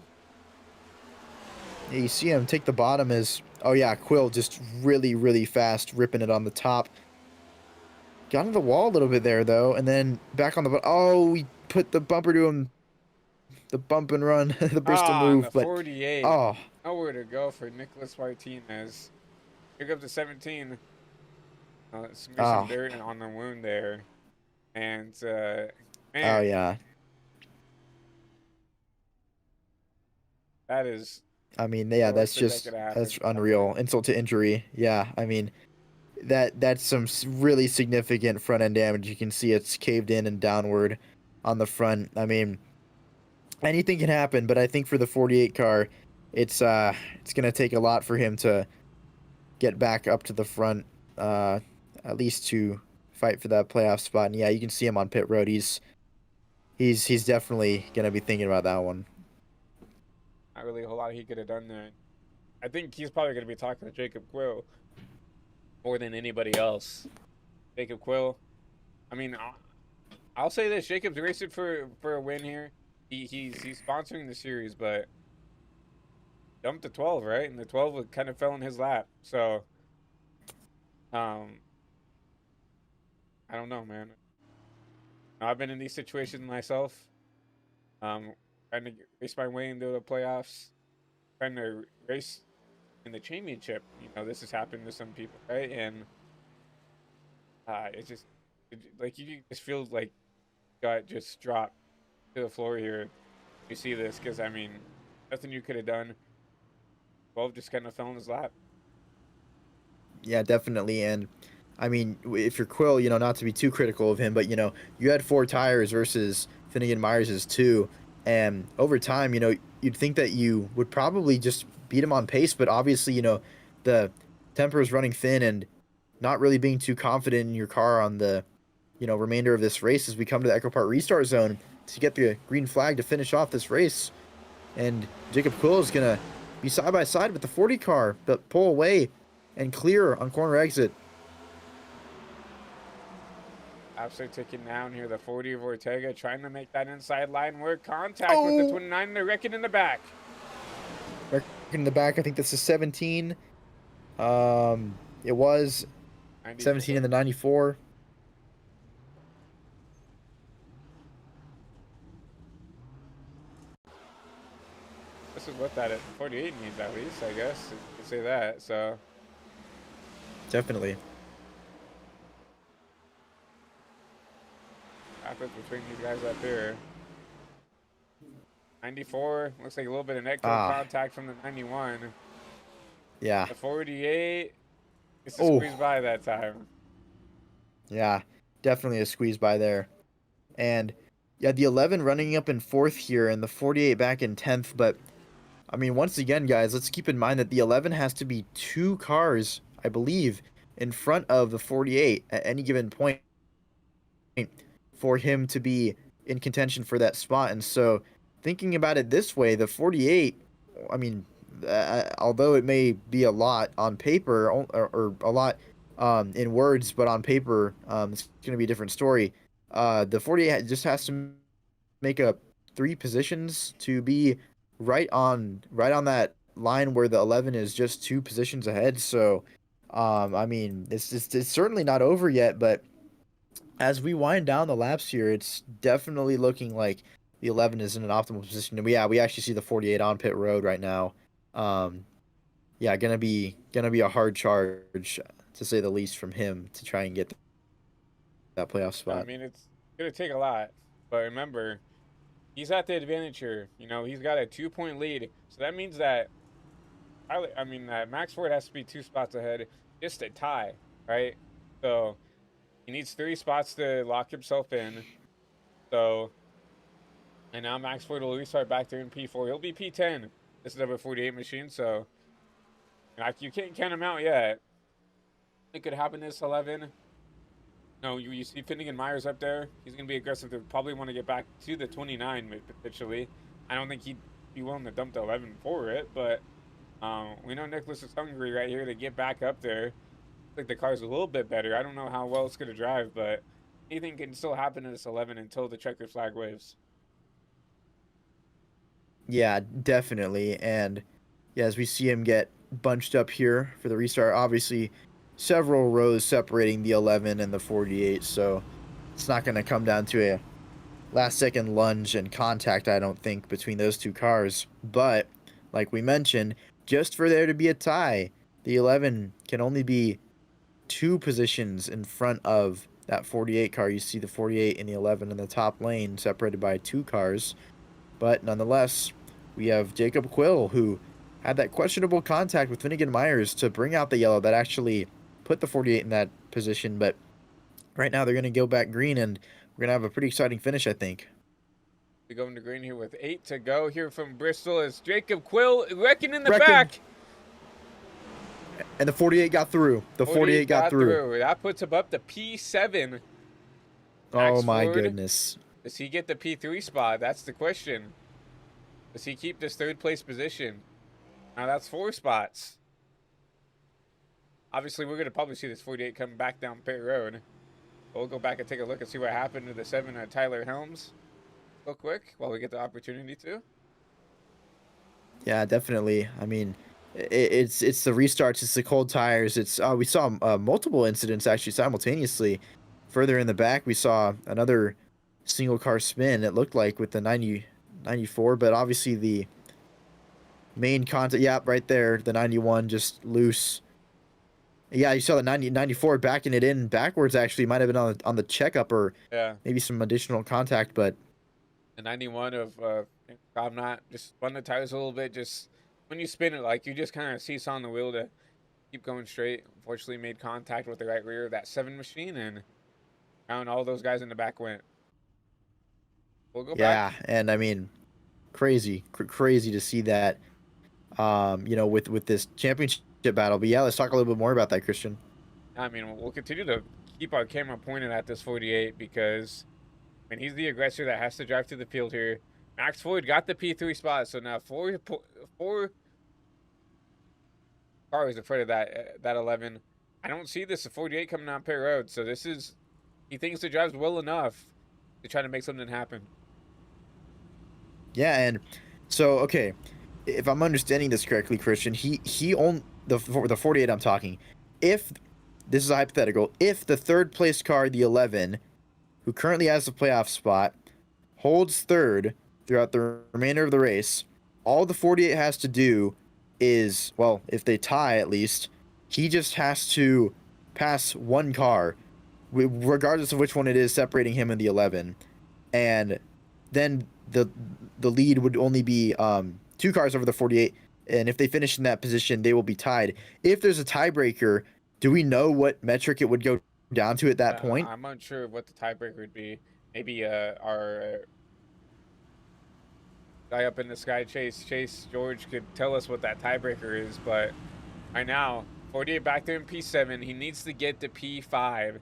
Speaker 2: Yeah, you see him take the bottom as, oh yeah, Quill just really, really fast, ripping it on the top. Got into the wall a little bit there, though, and then back on the... Oh, we put the bumper to him. The bump and run, the Bristol move.
Speaker 1: The
Speaker 2: but
Speaker 1: 48.
Speaker 2: Oh.
Speaker 1: Nowhere to go for Nicholas Martinez. Here comes the 17. Smear some
Speaker 2: Oh,
Speaker 1: dirt on the wound there, and
Speaker 2: oh
Speaker 1: man,
Speaker 2: yeah.
Speaker 1: that is
Speaker 2: I mean,
Speaker 1: the
Speaker 2: yeah,
Speaker 1: worst thing that could happen
Speaker 2: that's
Speaker 1: to that boy.
Speaker 2: unreal. Insult to injury. Yeah, I mean, that's some really significant front end damage. You can see it's caved in and downward on the front. I mean, anything can happen, but I think for the 48 car, it's gonna take a lot for him to get back up to the front, uh, at least to fight for that playoff spot. And yeah, you can see him on pit road. He's definitely gonna be thinking about that one.
Speaker 1: Not really a whole lot he could have done there. I think he's probably going to be talking to Jacob Quill more than anybody else. Jacob Quill. I mean, I'll say this: Jacob's racing for a win here. He's sponsoring the series, but jumped to 12, right? And the 12 kind of fell in his lap. So, um, I don't know, man. I've been in these situations myself. Um, trying to race my way into the playoffs, trying to race in the championship. This has happened to some people, right? And it's just like you just feel like got just dropped to the floor here. You see this because I mean, nothing you could have done. 12 just kind of fell in his lap.
Speaker 2: Yeah, definitely. And I mean, if you're Quill, not to be too critical of him, but you had four tires versus Finnegan Myers's two, and over time, you'd think that you would probably just beat him on pace, but obviously, the temper is running thin and not really being too confident in your car on the, remainder of this race as we come to the Echo Park restart zone to get the green flag to finish off this race. And Jacob Quill is gonna be side by side with the 40 car, but pull away and clear on corner exit.
Speaker 1: Absolutely taking down here the 40 of Ortega, trying to make that inside line work. Contact with the
Speaker 2: Oh,
Speaker 1: 29 and the wrecking in the back.
Speaker 2: in the back, I think this is 17. It was 17 in
Speaker 1: 94.
Speaker 2: the 94.
Speaker 1: This is what that 48 needs at least, I guess. You could say that. So
Speaker 2: Definitely.
Speaker 1: traffic between these guys up here. 94 looks like a little bit of neck
Speaker 2: Ah,
Speaker 1: contact from the 91.
Speaker 2: yeah.
Speaker 1: The 48 is to
Speaker 2: Oh,
Speaker 1: squeeze by that time.
Speaker 2: yeah. Definitely a squeeze by there. And yeah, the 11 running up in fourth here and the 48 back in 10th. But I mean, once again, guys, let's keep in mind that the 11 has to be two cars, I believe, in front of the 48 at any given point for him to be in contention for that spot. And so, thinking about it this way, the 48, I mean, although it may be a lot on paper or a lot in words, but on paper, it's going to be a different story. The 48 just has to make up three positions to be right on that line where the 11 is just two positions ahead. So, I mean, it's certainly not over yet, but as we wind down the laps here, it's definitely looking like the 11 is in an optimal position. And we actually see the 48 on pit road right now. Um, yeah, gonna be a hard charge to say the least from him to try and get that playoff
Speaker 1: I
Speaker 2: spot.
Speaker 1: mean, it's going to take a lot. But remember, he's at the advantage here. He's got a 2-point lead. So that means that, Max Ford has to be 2 spots ahead just to tie, right? So he needs 3 spots to lock himself in. So, and now Max Ford will restart back there in P4. He'll be P10. This is a 48 machine, so you can't count him out yet. It could happen this 11. No, you see Finnegan Myers up there. He's going to be aggressive. They probably want to get back to the 29 potentially. I don't think he'd be willing to dump the 11 for it, but we know Nicholas is hungry right here to get back up there. I think the car's a little bit better. I don't know how well it's going to drive, but anything can still happen in this 11 until the checker flag waves.
Speaker 2: Yeah, definitely. And yeah, as we see him get bunched up here for the restart, obviously several rows separating the 11 and the 48, so it's not going to come down to a last second lunge and contact, I don't think, between those two cars. But like we mentioned, just for there to be a tie, the 11 can only be 2 positions in front of that 48 car. You see the 48 and the 11 in the top lane, separated by 2 cars. But nonetheless, we have Jacob Quill, who had that questionable contact with Finnegan Myers to bring out the yellow that actually put the 48 in that position. But right now, they're going to go back green, and we're going to have a pretty exciting finish, I think.
Speaker 1: We go into green here with 8 to go here from Bristol as Jacob Quill wrecking in the
Speaker 2: Wrecking.
Speaker 1: back.
Speaker 2: And the 48 got through. The 48 got through.
Speaker 1: That puts him up to P7.
Speaker 2: Oh, my goodness.
Speaker 1: Does he get the P3 spot? That's the question. Does he keep this 3rd place position? Now that's 4 spots. Obviously, we're going to probably see this 48 come back down pit road. We'll go back and take a look and see what happened to the 7 Tyler Helms real quick while we get the opportunity to.
Speaker 2: Yeah, definitely. I mean, it's the restarts, it's the cold tires. It's we saw multiple incidents actually simultaneously. Further in the back, we saw another single car spin, it looked like, with the 94, but obviously the main contact, yeah, right there, the 91 just loose. Yeah, you saw the 94 backing it in backwards, actually. Might have been on the checkup or maybe some additional contact, but
Speaker 1: the 91 of I'm not just spun the tires a little bit. Just when you spin it, like, you just kind of seesaw on the wheel to keep going straight. Unfortunately, made contact with the right rear of that 7 machine, and down all those guys in the back went. We'll go back.
Speaker 2: Yeah, and I mean, crazy to see that. You know, with this championship battle. But yeah, let's talk a little bit more about that, Christian.
Speaker 1: I mean, we'll continue to keep our camera pointed at this 48 because, I mean, he's the aggressor that has to drive to the field here. Max Floyd got the P3 spot, so now four cars in front of that 11. I don't see this 48 coming down pit road, so this is, he thinks he drives well enough to try to make something happen.
Speaker 2: Yeah, and so okay, if I'm understanding this correctly, Christian, he owned the 48. I'm talking. If this is a hypothetical, if the 3rd place car, the 11, who currently has the playoff spot, holds 3rd throughout the remainder of the race, all the 48 has to do is, well, if they tie at least, he just has to pass 1 car, regardless of which one it is separating him and the 11, and then the lead would only be 2 cars over the 48, and if they finish in that position, they will be tied. If there's a tiebreaker, do we know what metric it would go down to at that point?
Speaker 1: I'm unsure of what the tiebreaker would be. Maybe our guy up in the sky, Chase George, could tell us what that tiebreaker is, but right now, 48 back there in P7. He needs to get to P5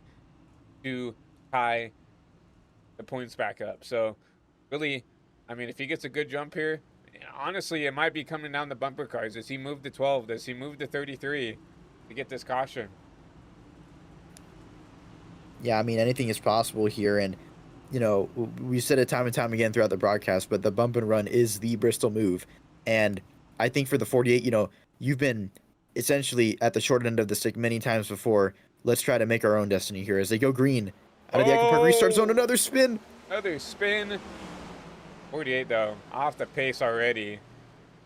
Speaker 1: to tie the points back up. So, really, I mean, if he gets a good jump here, honestly, it might be coming down the bumper cars. Does he move to 12? Does he move to 33 to get this caution?
Speaker 2: Yeah, I mean, anything is possible here, and you know, we said it time and time again throughout the broadcast, but the bump and run is the Bristol move. And I think for the 48, you know, you've been essentially at the short end of the stick many times before. Let's try to make our own destiny here as they go green out of the Echo Park restart zone. Another spin.
Speaker 1: Another spin. 48, though, off the pace already.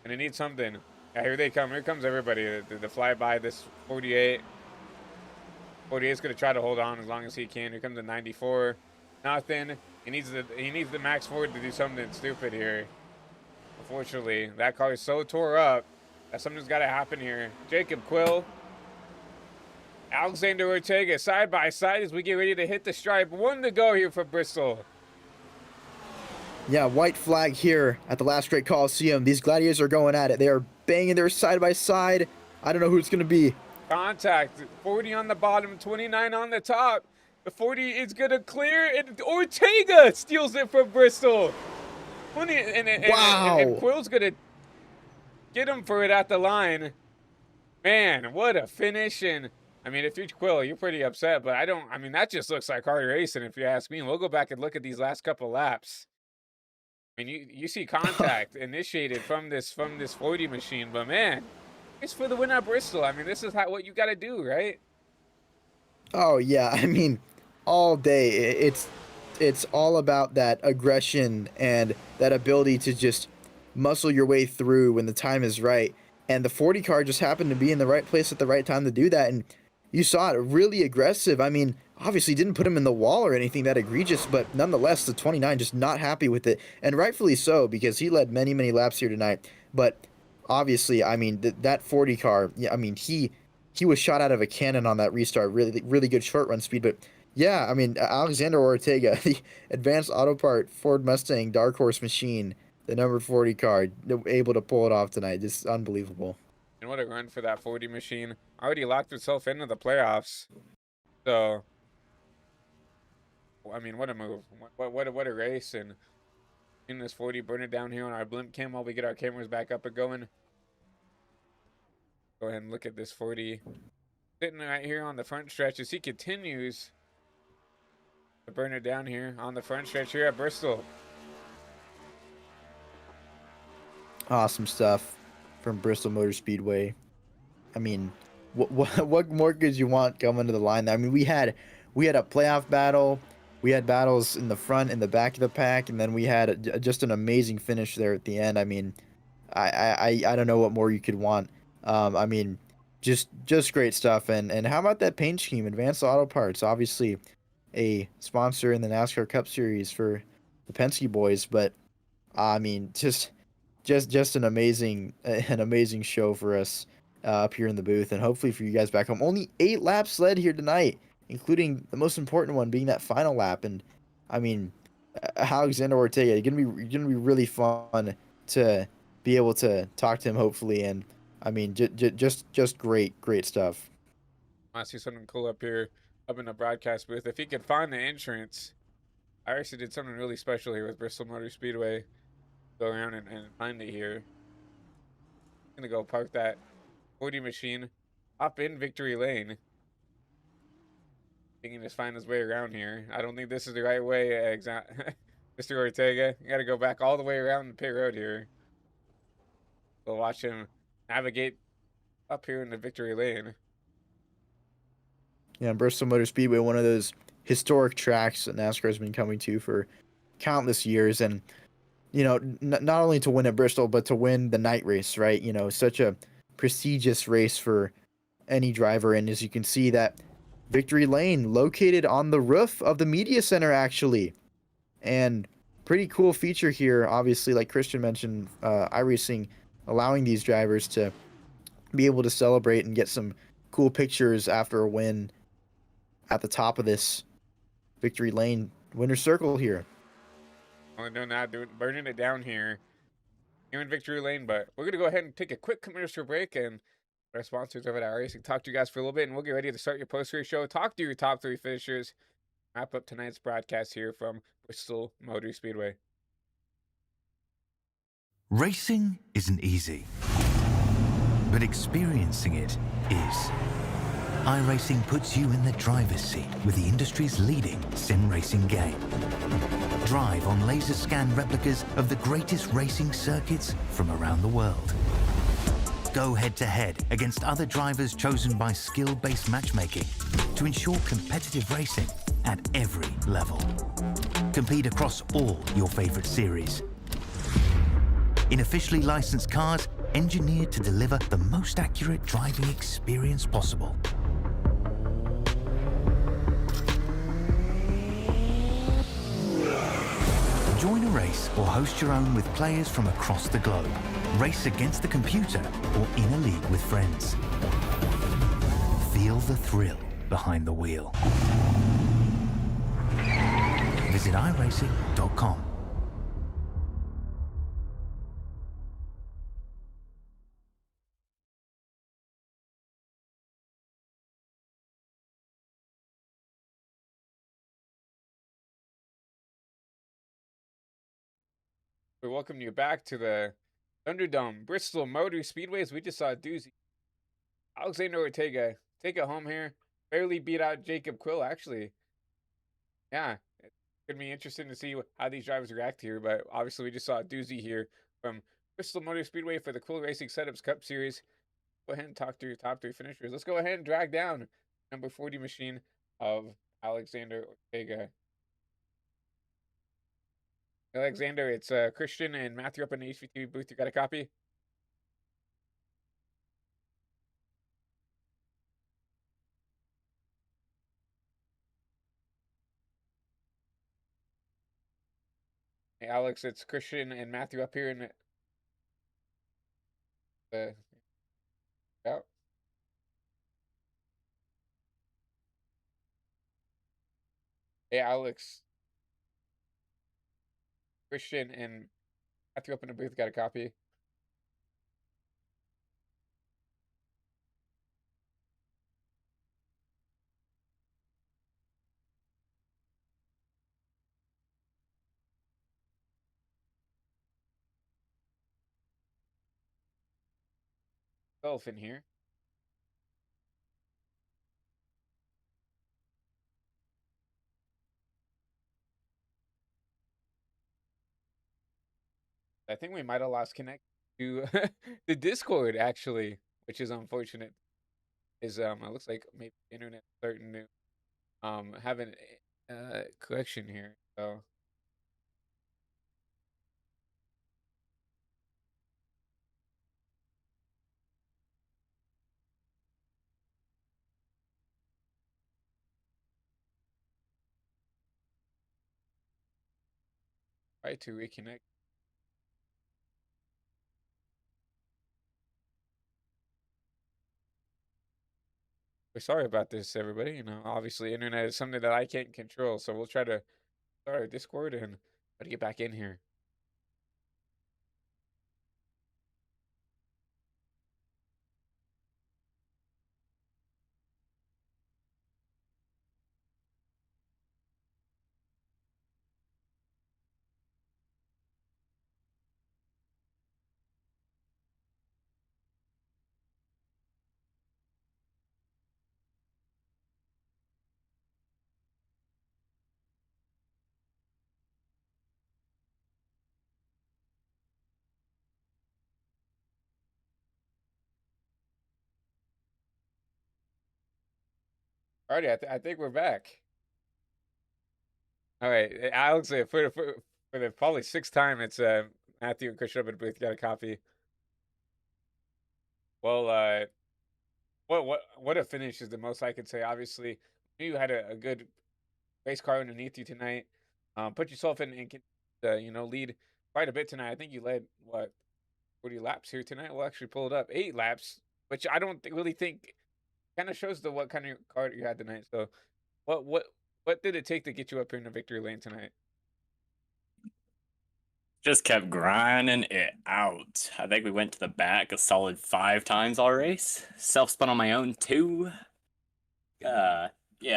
Speaker 1: And it needs something. Yeah, here they come. Here comes everybody. The flyby, this 48. 48 is going to try to hold on as long as he can. Here comes the 94. Nothing. He needs the Max Ford to do something stupid here. Unfortunately, that car is so tore up that something's got to happen here. Jacob Quill, Alexander Ortega, side by side as we get ready to hit the stripe. 1 to go here for Bristol.
Speaker 2: Yeah, white flag here at the last great Coliseum. These gladiators are going at it. They are banging their side by side. I don't know who it's going to be.
Speaker 1: Contact. 40 on the bottom, 29 on the top. The 40 is going to clear, and Ortega steals it from Bristol. Wow. And Quill's going to get him for it at the line. Man, what a finish. And, I mean, if you're Quill, you're pretty upset, but I mean, that just looks like hard racing if you ask me. And we'll go back and look at these last couple laps. I mean, you see contact initiated from this 40 machine, but man, it's for the win at Bristol. I mean, this is what you got to do, right?
Speaker 2: Oh yeah, I mean, all day it's all about that aggression and that ability to just muscle your way through when the time is right. And the 40 car just happened to be in the right place at the right time to do that. And You saw it, really aggressive. I mean, obviously didn't put him in the wall or anything that egregious, but nonetheless, the 29 just not happy with it, and rightfully so because he led many, many laps here tonight. But obviously, I mean, that 40 car, yeah, I mean, he was shot out of a cannon on that restart. Really, really good short run speed, but yeah, I mean, Alexander Ortega, the advanced auto part Ford Mustang Dark Horse machine, the number 40 car, able to pull it off tonight. Just unbelievable.
Speaker 1: And what a run for that 40 machine. Already locked itself into the playoffs. So, I mean, what a move. What a race. And in this 40, burn it down here on our blimp cam while we get our cameras back up and going. Go ahead and look at this 40. Sitting right here on the front stretch as he continues to burn it down here on the front stretch here at Bristol.
Speaker 2: Awesome stuff from Bristol Motor Speedway. I mean, what more could you want coming to the line? I mean, we had a playoff battle, we had battles in the front and the back of the pack, and then we had just an amazing finish there at the end. I mean, I don't know what more you could want. I mean, just great stuff. And how about that paint scheme, Advanced Auto Parts? Obviously, a sponsor in the NASCAR Cup Series for the Penske boys, but I mean, just an amazing show for us up here in the booth, and hopefully for you guys back home. Only 8 laps led here tonight, including the most important one being that final lap. And I mean, Alexander Ortega, gonna be really fun to be able to talk to him, hopefully. And I mean, just great stuff.
Speaker 1: I see something cool up here, up in the broadcast booth. If he could find the entrance, I actually did something really special here with Bristol Motor Speedway. Go around and find it here. I'm gonna go park that 40 machine up in Victory Lane. He can just find his way around here. I don't think this is the right way, Mr. Ortega. You gotta go back all the way around the pit road here. We'll watch him navigate up here in the Victory Lane.
Speaker 2: Yeah, Bristol Motor Speedway, one of those historic tracks that NASCAR has been coming to for countless years, and you know, not only to win at Bristol, but to win the night race, right? You know, such a prestigious race for any driver. And as you can see, that Victory Lane located on the roof of the media center, actually. And pretty cool feature here, obviously, like Christian mentioned, iRacing allowing these drivers to be able to celebrate and get some cool pictures after a win at the top of this Victory Lane winner's circle here.
Speaker 1: Only doing that, burning it down here in Victory Lane. But we're gonna go ahead and take a quick commercial break, and our sponsors over at iRacing talk to you guys for a little bit, and we'll get ready to start your post-race show. Talk to your top 3 finishers. Wrap up tonight's broadcast here from Bristol Motor Speedway.
Speaker 3: Racing isn't easy, but experiencing it is. iRacing puts you in the driver's seat with the industry's leading sim racing game. Drive on laser scan replicas of the greatest racing circuits from around the world. Go head-to-head against other drivers chosen by skill-based matchmaking to ensure competitive racing at every level. Compete across all your favorite series. In officially licensed cars, engineered to deliver the most accurate driving experience possible. Join a race or host your own with players from across the globe. Race against the computer or in a league with friends. Feel the thrill behind the wheel. Visit iRacing.com.
Speaker 1: We welcome you back to the Thunderdome Bristol Motor Speedways. We just saw a doozy. Alexander Ortega take it home here. Barely beat out Jacob Quill, actually. Yeah, it's going to be interesting to see how these drivers react here. But obviously, we just saw a doozy here from Bristol Motor Speedway for the Quill Racing Setups Cup Series. Go ahead and talk to your top 3 finishers. Let's go ahead and drag down number 40 machine of Alexander Ortega. Alexander, it's Christian and Matthew up in the HVTV booth. You got a copy? Hey, Alex, it's Christian and Matthew up here in the out. Hey, Alex, Christian and Matthew up in the booth got a copy. Self in here. I think we might have lost connect to the Discord actually, which is unfortunate. Is it looks like maybe internet starting to have an collection here. So try to reconnect. We're sorry about this, everybody. You know, obviously, internet is something that I can't control, so we'll try to start our Discord and try to get back in here. Alrighty, I think we're back. All right, Alex, for the probably sixth time, it's Matthew and Christian up in the booth got a copy. Well, what a finish is the most I could say. Obviously, you had a good race car underneath you tonight. Put yourself in and can, lead quite a bit tonight. I think you led what 40 laps here tonight. We'll actually pull it up 8 laps, which I don't really think kind of shows the what kind of car you had tonight. So, what what what did it take to get you up here in the victory lane tonight?
Speaker 4: Just kept grinding it out. I think we went to the back a solid 5 times all race. Self spun on my own too. Yeah,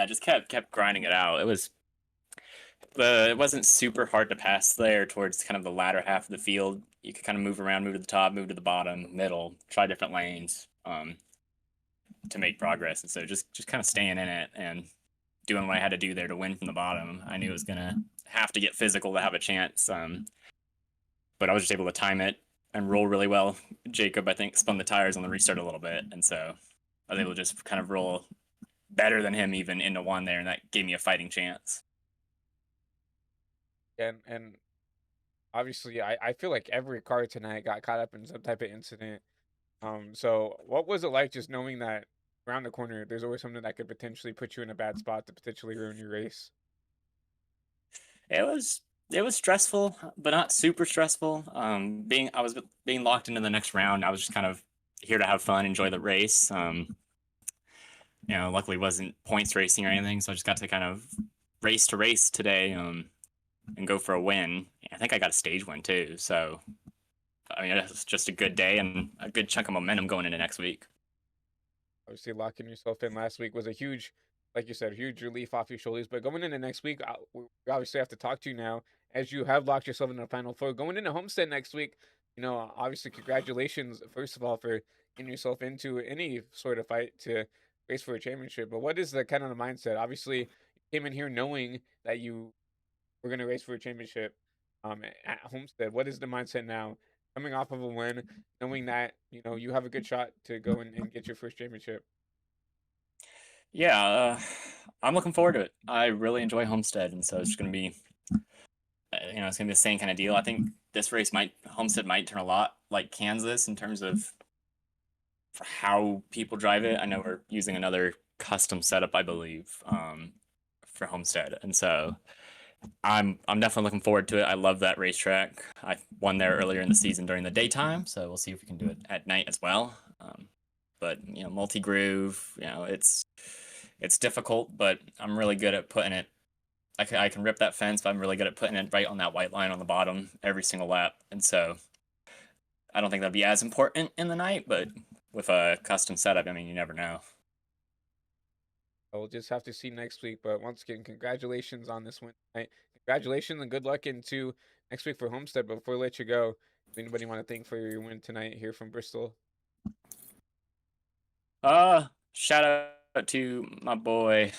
Speaker 4: just kept grinding it out. It wasn't super hard to pass there towards kind of the latter half of the field. You could kind of move around, move to the top, move to the bottom, middle, try different lanes to make progress. And so just kind of staying in it and doing what I had to do there to win from the bottom. I knew it was gonna have to get physical to have a chance. But I was just able to time it and roll really well. Jacob, I think, spun the tires on the restart a little bit, and so I was able to just kind of roll better than him even into one there, and that gave me a fighting chance.
Speaker 1: And obviously, I feel like every car tonight got caught up in some type of incident. So what was it like just knowing that around the corner, there's always something that could potentially put you in a bad spot to potentially ruin your race?
Speaker 4: It was stressful, but not super stressful. I was being locked into the next round. I was just kind of here to have fun, enjoy the race. Luckily it wasn't points racing or anything, so I just got to kind of race to race today, and go for a win. I think I got a stage win too. So I mean, it's just a good day and a good chunk of momentum going into next week.
Speaker 1: Obviously, locking yourself in last week was a huge, like you said, huge relief off your shoulders. But going into next week, we obviously have to talk to you now as you have locked yourself in the Final Four. Going into Homestead next week, obviously, congratulations, first of all, for getting yourself into any sort of fight to race for a championship. But what is the kind of the mindset? Obviously, you came in here knowing that you were going to race for a championship at Homestead. What is the mindset now? Coming off of a win, knowing that you have a good shot to go and get your first championship.
Speaker 4: Yeah, I'm looking forward to it. I really enjoy Homestead, and so it's going to be, it's going to be the same kind of deal. I think this Homestead might turn a lot like Kansas in terms of for how people drive it. I know we're using another custom setup, I believe, for Homestead, and so I'm definitely looking forward to it. I love that racetrack. I won there earlier in the season during the daytime, so we'll see if we can do it at night as well. But multi groove, it's difficult, but I'm really good at putting it. I can rip that fence, but I'm really good at putting it right on that white line on the bottom every single lap, and so I don't think that'd be as important in the night. But with a custom setup, I mean, you never know.
Speaker 1: We'll just have to see next week. But once again, congratulations on this win tonight. Congratulations and good luck into next week for Homestead. But before we let you go, does anybody want to thank for your win tonight here from Bristol?
Speaker 4: Shout out to my boy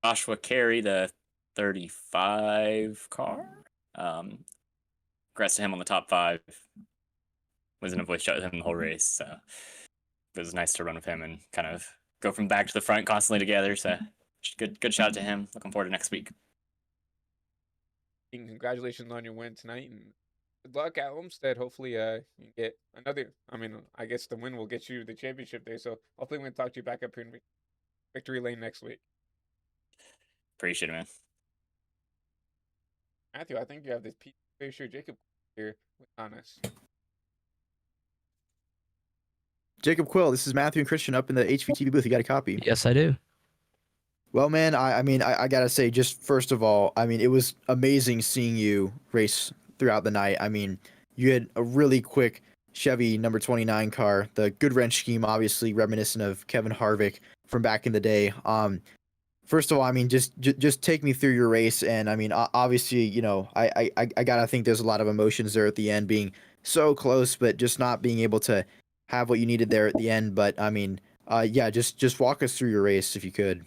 Speaker 4: Joshua Carey, the 35 car. Congrats to him on the top 5. Was in a voice chat with him the whole race, so it was nice to run with him and kind of go from back to the front constantly together. So good shout out to him. Looking forward to next week.
Speaker 1: And congratulations on your win tonight, and good luck at Homestead. Hopefully, you get another. I mean, I guess the win will get you the championship there. So hopefully, we'll talk to you back up here in victory lane next week.
Speaker 4: Appreciate it, man.
Speaker 1: Matthew, I think you have this Pete Fisher Jacob here on us.
Speaker 2: Jacob Quill, this is Matthew and Christian up in the HVTV booth. You got a copy?
Speaker 5: Yes, I do.
Speaker 2: Well, man, I mean, I gotta say, just first of all, I mean, it was amazing seeing you race throughout the night. I mean, you had a really quick Chevy number 29 car, the good wrench scheme, obviously reminiscent of Kevin Harvick from back in the day. First of all, I mean, just take me through your race, and I mean, obviously, I gotta think there's a lot of emotions there at the end, being so close, but just not being able to have what you needed there at the end. But I mean, yeah, just walk us through your race if you could.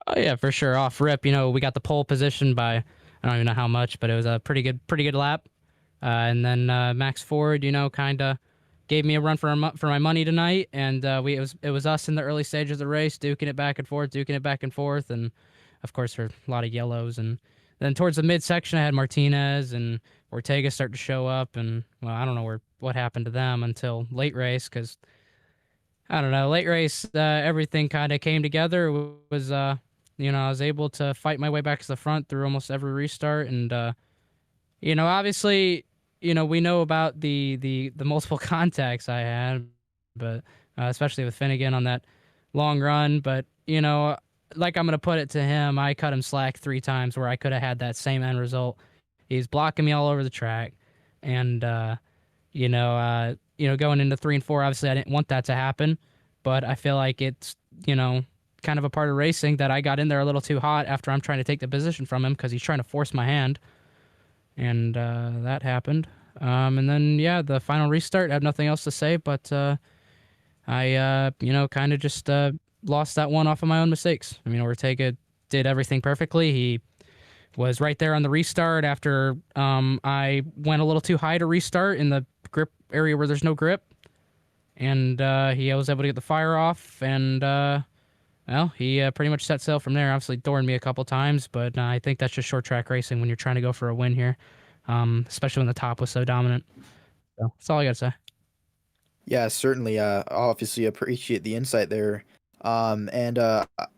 Speaker 5: Oh yeah, for sure. Off rip, we got the pole position by I don't even know how much, but it was a pretty good lap. And then Max Ford, kind of gave me a run for my money tonight, and it was us in the early stages of the race, duking it back and forth, and of course there were a lot of yellows. And then towards the midsection, I had Martinez and Ortega start to show up, and well, I don't know what happened to them until late race, because I don't know, late race, everything kind of came together. It was I was able to fight my way back to the front through almost every restart, and obviously, we know about the multiple contacts I had, but especially with Finnegan on that long run. But like I'm gonna put it to him, I cut him slack 3 times where I could have had that same end result. He's blocking me all over the track, and going into 3 and 4, obviously I didn't want that to happen, but I feel like it's kind of a part of racing that I got in there a little too hot after I'm trying to take the position from him because he's trying to force my hand. And that happened. And then, yeah, the final restart, I have nothing else to say, but I, kind of just lost that one off of my own mistakes. I mean, Ortega did everything perfectly. He was right there on the restart after I went a little too high to restart in the grip area where there's no grip. And he was able to get the fire off, and well, he pretty much set sail from there. Obviously, doored me a couple times, but I think that's just short track racing when you're trying to go for a win here, especially when the top was so dominant. So that's all I got to say.
Speaker 2: Yeah, certainly. Obviously appreciate the insight there. And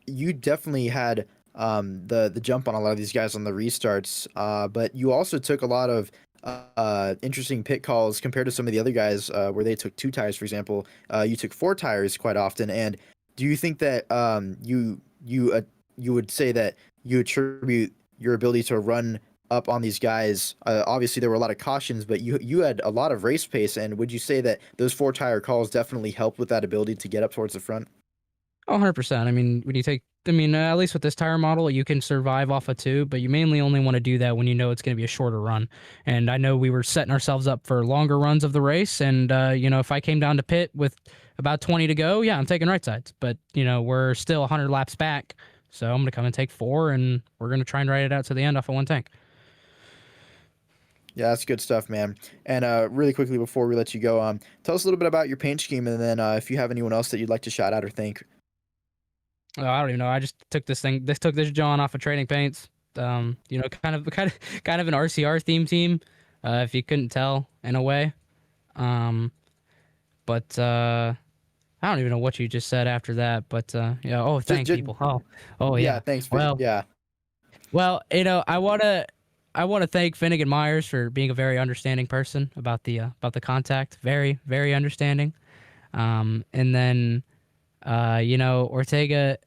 Speaker 2: you definitely had the jump on a lot of these guys on the restarts. But you also took a lot of interesting pit calls compared to some of the other guys where they took 2 tires, for example. You took 4 tires quite often. And do you think that you would say that you attribute your ability to run up on these guys? Obviously, there were a lot of cautions, but you had a lot of race pace. And would you say that those 4 tire calls definitely helped with that ability to get up towards the front?
Speaker 5: Oh, 100%. I mean, at least with this tire model, you can survive off of 2, but you mainly only want to do that when you know it's going to be a shorter run. And I know we were setting ourselves up for longer runs of the race. And, if I came down to pit with about 20 to go, yeah, I'm taking right sides. But, we're still 100 laps back. So I'm going to come and take 4, and we're going to try and ride it out to the end off of 1 tank.
Speaker 2: Yeah, that's good stuff, man. And really quickly before we let you go, tell us a little bit about your paint scheme, and then if you have anyone else that you'd like to shout out or thank.
Speaker 5: Oh, I don't even know. I just took this John off of Trading Paints. Kind of an RCR team, if you couldn't tell in a way. But I don't even know what you just said after that. But yeah. Oh, thank people. Oh, yeah.
Speaker 2: Thanks.
Speaker 5: Well,
Speaker 2: yeah.
Speaker 5: Well, I wanna thank Finnegan Myers for being a very understanding person about the contact. Very, very understanding. And then Ortega,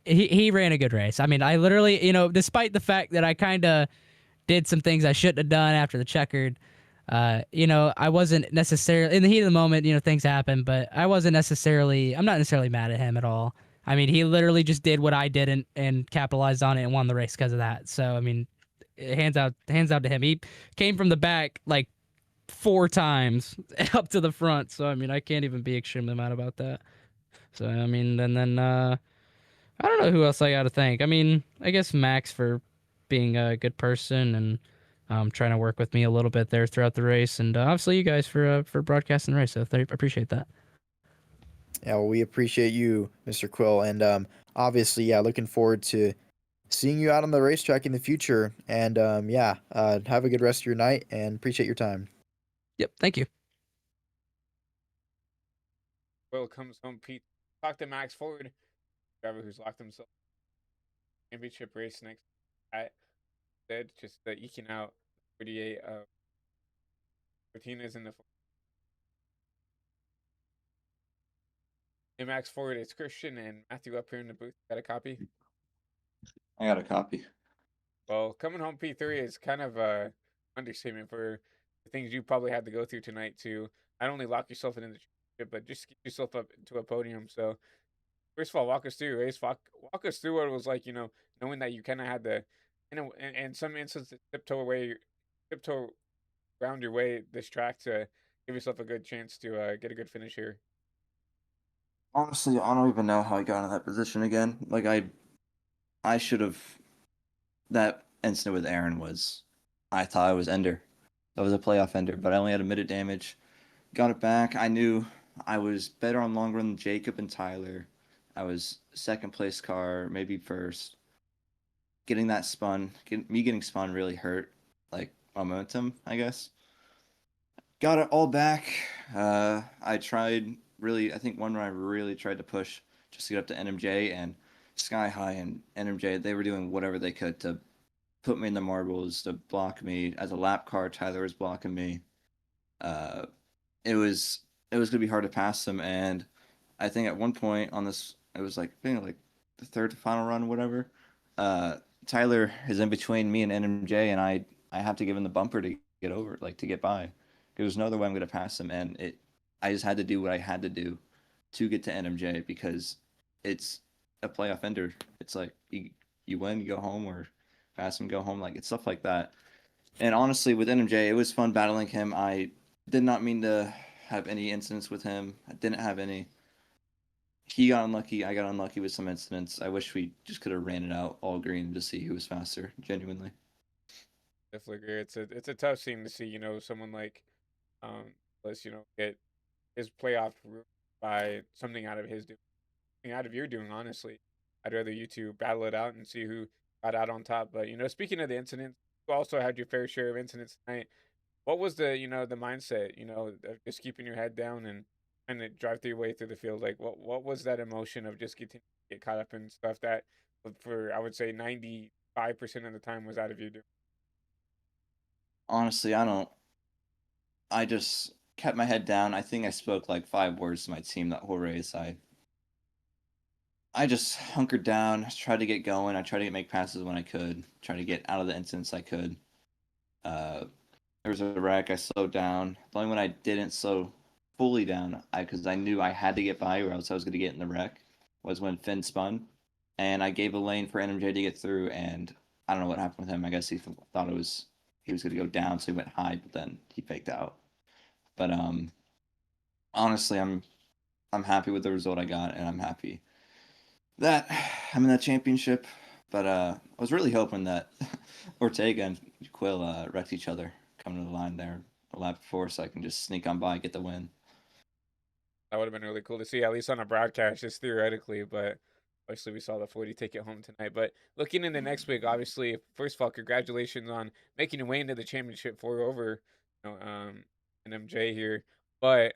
Speaker 5: he ran a good race. I mean, I literally, despite the fact that I kind of did some things I shouldn't have done after the checkered, I wasn't necessarily in the heat of the moment. Things happen, but I'm not necessarily mad at him at all. I mean, he literally just did what I didn't and capitalized on it and won the race because of that. So, I mean, hands out to him. He came from the back like 4 times up to the front. So, I mean, I can't even be extremely mad about that. So, I mean, and then I don't know who else I got to thank. I mean, I guess Max for being a good person and trying to work with me a little bit there throughout the race, and obviously you guys for broadcasting the race. So I appreciate that.
Speaker 2: Yeah, well, we appreciate you, Mr. Quill, and obviously, yeah, looking forward to seeing you out on the racetrack in the future. And yeah, have a good rest of your night, and appreciate your time.
Speaker 5: Yep. Thank you.
Speaker 1: Will comes home. Pete talk to Max Ford, driver who's locked himself in championship race next. At said just eking out 48 Martinez in the. Hey Max Ford, it's Christian and Matthew up here in the booth. Got a copy?
Speaker 6: I got a copy.
Speaker 1: Well, coming home P3 is kind of a understatement for the things you probably had to go through tonight to not only lock yourself into the championship, but just get yourself up to a podium. So, first of all, walk us through your race. Walk us through what it was like, knowing that you kind of had to, in some instances, tiptoe around your way this track to give yourself a good chance to get a good finish here.
Speaker 6: Honestly, I don't even know how I got in that position again. Like I should have. That incident with Aaron was, I thought it was ender. That was a playoff ender, but I only had a minute damage. Got it back. I knew I was better on long run than Jacob and Tyler. I was second place car, maybe first. Getting that spun, me getting spun really hurt, like momentum, I guess. Got it all back. I tried really. I think one run I really tried to push just to get up to NMJ and Sky High and NMJ. They were doing whatever they could to put me in the marbles to block me. As a lap car, Tyler was blocking me. Uh, it was gonna be hard to pass them, and I think at one point on this, it was like being like the third to final run, whatever. Uh, Tyler is in between me and NMJ, and I have to give him the bumper to get over, like to get by. There's no other way I'm gonna pass him, and I just had to do what I had to do to get to NMJ because it's a playoff ender. It's like you win, you go home, or pass him, go home. Like it's stuff like that. And honestly, with NMJ, it was fun battling him. I did not mean to have any incidents with him. I didn't have any. He got unlucky. I got unlucky with some incidents. I wish we just could have ran it out all green to see who was faster. Genuinely.
Speaker 1: Definitely agree. It's a tough scene to see, someone like let's get his playoff by something out of his doing, something out of your doing. Honestly, I'd rather you two battle it out and see who got out on top. But speaking of the incidents, you also had your fair share of incidents tonight. What was the mindset, of just keeping your head down and trying to drive through your way through the field? Like, what was that emotion of just getting get caught up in stuff that, for I would say 95% of the time was out of your doing?
Speaker 6: Honestly, I don't. I just kept my head down. I think I spoke like 5 words to my team that whole race. I just hunkered down, tried to get going. I tried to make passes when I could, try to get out of the incidents I could. Uh, there was a wreck. I slowed down. The only one I didn't slow fully down, because I knew I had to get by or else I was going to get in the wreck, was when Finn spun. And I gave a lane for NMJ to get through, and I don't know what happened with him. I guess he thought he was going to go down, so he went high, but then he faked out. But honestly, I'm happy with the result I got, and I'm happy that I'm in that championship. But I was really hoping that Ortega and Quill wrecked each other coming to the line there a lap before, so I can just sneak on by and get the win.
Speaker 1: That would have been really cool to see, at least on a broadcast, just theoretically. But obviously, we saw the 40 take it home tonight. But looking into next week, obviously, first of all, congratulations on making your way into the championship for over, an MJ here. But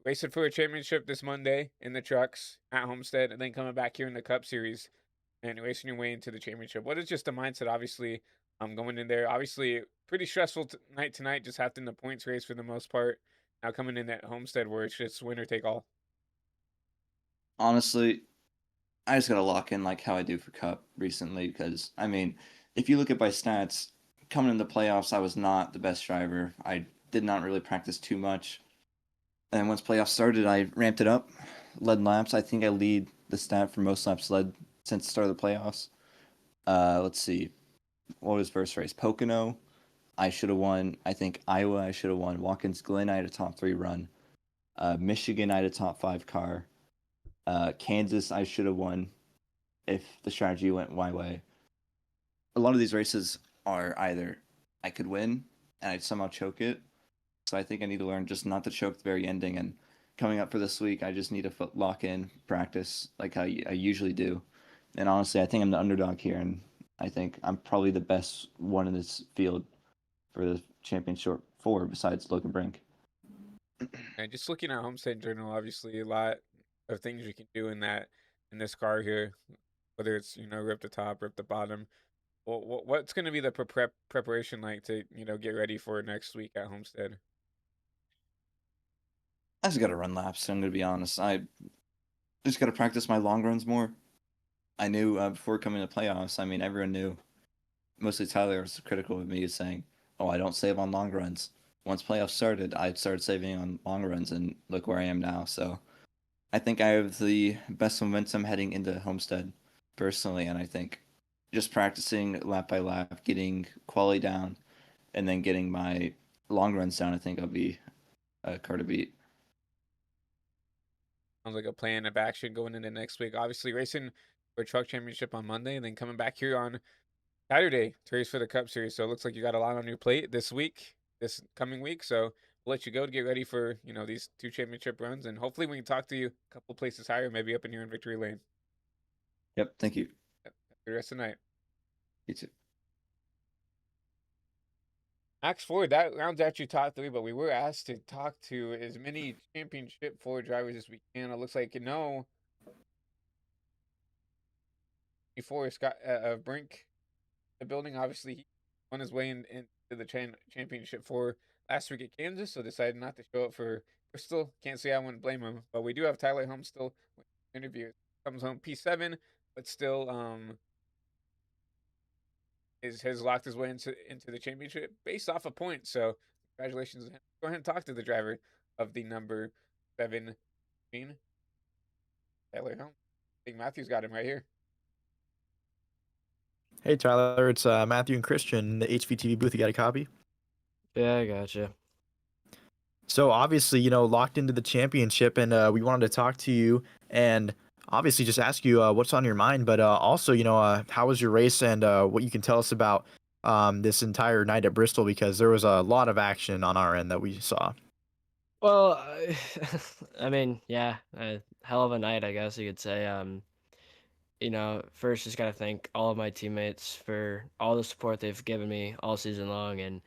Speaker 1: racing for a championship this Monday in the trucks at Homestead, and then coming back here in the Cup Series and racing your way into the championship. What is just the mindset? Obviously, going in there. Obviously, pretty stressful night tonight. Just having the points race for the most part. Now coming in at Homestead, where it's just winner take all.
Speaker 6: Honestly, I just gotta lock in like how I do for Cup recently because I mean, if you look at my stats, coming in the playoffs, I was not the best driver. I did not really practice too much. And once playoffs started, I ramped it up, led laps. I think I lead the stat for most laps led since the start of the playoffs. Let's see, what was first race? Pocono, I should have won. I think Iowa, I should have won. Watkins Glen, I had a top 3 run. Michigan, I had a top 5 car. Kansas, I should have won if the strategy went my way. A lot of these races are either I could win and I'd somehow choke it. So I think I need to learn just not to choke the very ending. And coming up for this week, I just need to lock in practice like I usually do. And honestly, I think I'm the underdog here, and I think I'm probably the best one in this field for the championship 4 besides Logan Brink.
Speaker 1: And just looking at Homestead Journal, obviously a lot of things you can do in this car here, whether it's rip the top, rip the bottom. What's going to be the preparation like to get ready for next week at Homestead?
Speaker 6: I just got to run laps. I'm going to be honest. I just got to practice my long runs more. I knew before coming to playoffs, I mean, everyone knew. Mostly Tyler was critical of me saying, oh, I don't save on long runs. Once playoffs started, I started saving on long runs, and look where I am now. So I think I have the best momentum heading into Homestead, personally, and I think just practicing lap by lap, getting quality down, and then getting my long runs down, I think I'll be a car to beat.
Speaker 1: Sounds like a plan of action going into next week. Obviously, racing for Truck Championship on Monday, and then coming back here on Saturday to race for the Cup Series. So it looks like you got a lot on your plate this coming week. So we'll let you go to get ready for these 2 championship runs, and hopefully we can talk to you a couple places higher, maybe up in here in Victory Lane.
Speaker 6: Yep, thank you.
Speaker 1: Yep. Have a good rest of the night.
Speaker 6: You too.
Speaker 1: Max Ford, that rounds out your top 3, but we were asked to talk to as many championship 4 drivers as we can. It looks like before Scott Brink, the building. Obviously, he won his way into the championship 4 last week at Kansas, so decided not to show up for Bristol. Can't say I wouldn't blame him, but we do have Tyler Holmes still interview. Comes home P7, but still has locked his way into the championship based off a point. So congratulations. Go ahead and talk to the driver of the number 7 machine, Tyler Holmes. I think Matthew's got him right here.
Speaker 2: Hey Tyler, it's Matthew and Christian in the HVTV booth. You got a copy?
Speaker 7: Yeah, I gotcha.
Speaker 2: So obviously, locked into the championship, and we wanted to talk to you and obviously just ask you what's on your mind, but also, how was your race and what you can tell us about this entire night at Bristol, because there was a lot of action on our end that we saw.
Speaker 7: Well, I mean, yeah, a hell of a night, I guess you could say. First just gotta thank all of my teammates for all the support they've given me all season long, and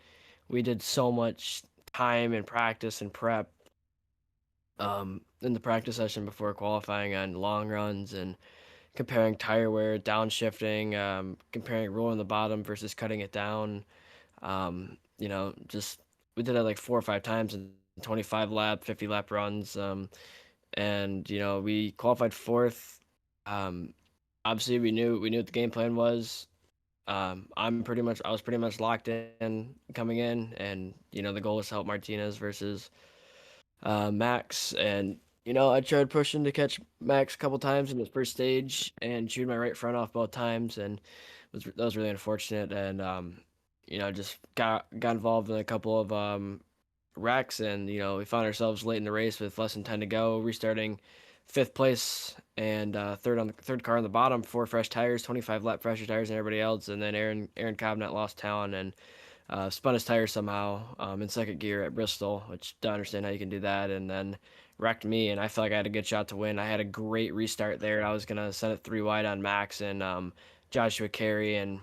Speaker 7: we did so much time and practice and prep in the practice session before qualifying on long runs and comparing tire wear, downshifting, comparing rolling the bottom versus cutting it down. Just we did that like 4 or 5 times in 25 lap, 50 lap runs. And we qualified 4th. Obviously we knew what the game plan was. I was pretty much locked in coming in, and the goal was to help Martinez versus Max, and I tried pushing to catch Max a couple times in the first stage and chewed my right front off both times, and that was really unfortunate. And just got involved in a couple of wrecks, and we found ourselves late in the race with less than 10 to go, restarting 5th place and third car on the bottom, 4 fresh tires, 25 lap fresher tires, and everybody else. And then Aaron Cobnett lost town and spun his tires somehow in 2nd gear at Bristol, which don't understand how you can do that, and then wrecked me, and I felt like I had a good shot to win. I had a great restart there. I was going to send it 3 wide on Max and Joshua Carey, and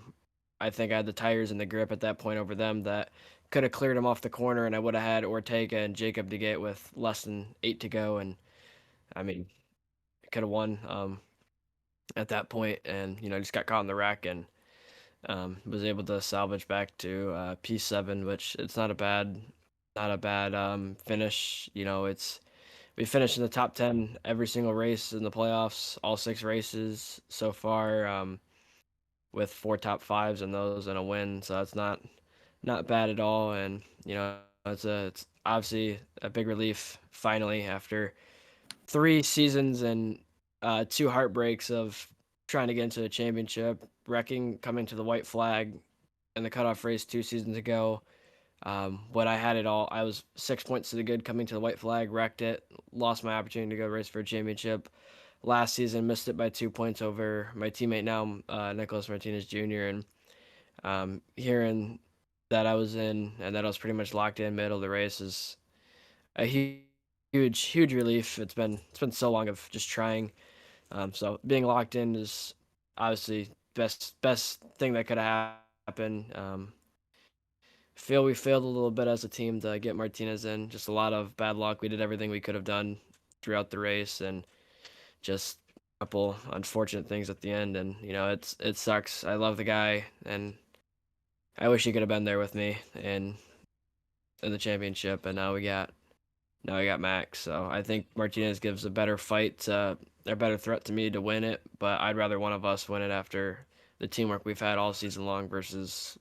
Speaker 7: I think I had the tires and the grip at that point over them that could have cleared him off the corner, and I would have had Ortega and Jacob to get with less than 8 to go, and I mean, could have won. at that point, and just got caught in the wreck and was able to salvage back to P7, which it's not a bad finish. It's we finished in the top 10 every single race in the playoffs, all 6 races so far, with 4 top 5s in those and a win. So that's not bad at all. And it's obviously a big relief finally after 3 seasons and 2 heartbreaks of trying to get into a championship, wrecking, coming to the white flag in the cutoff race 2 seasons ago. When I had it all, I was 6 points to the good coming to the white flag, wrecked it, lost my opportunity to go race for a championship. Last season, missed it by 2 points over my teammate now, Nicholas Martinez Jr. And hearing that I was in and that I was pretty much locked in middle of the race is a huge relief. It's been so long of just trying. So being locked in is obviously best thing that could have happened. Feel we failed a little bit as a team to get Martinez in. Just a lot of bad luck. We did everything we could have done throughout the race, and just a couple unfortunate things at the end. And it sucks. I love the guy, and I wish he could have been there with me in the championship. And now we got Max. So I think Martinez gives a better fight, a better threat to me to win it. But I'd rather one of us win it after the teamwork we've had all season long versus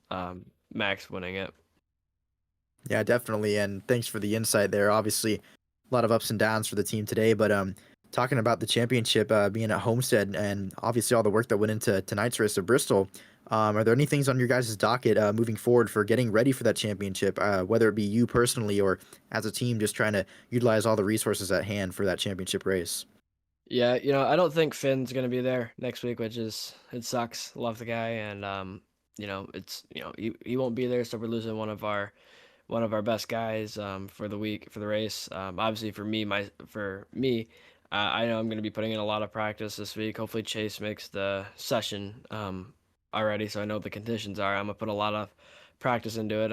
Speaker 7: Max winning it.
Speaker 2: Yeah, definitely. And thanks for the insight there. Obviously, a lot of ups and downs for the team today, but talking about the championship being at Homestead and obviously all the work that went into tonight's race of Bristol, are there any things on your guys' docket moving forward for getting ready for that championship, whether it be you personally or as a team just trying to utilize all the resources at hand for that championship race?
Speaker 7: Yeah, I don't think Finn's gonna be there next week, which it sucks. Love the guy, and it's he won't be there, so we're losing one of our best guys for the week for the race. Obviously for me, I know I'm going to be putting in a lot of practice this week. Hopefully Chase makes the session already, so I know what the conditions are. I'm gonna put a lot of practice into it.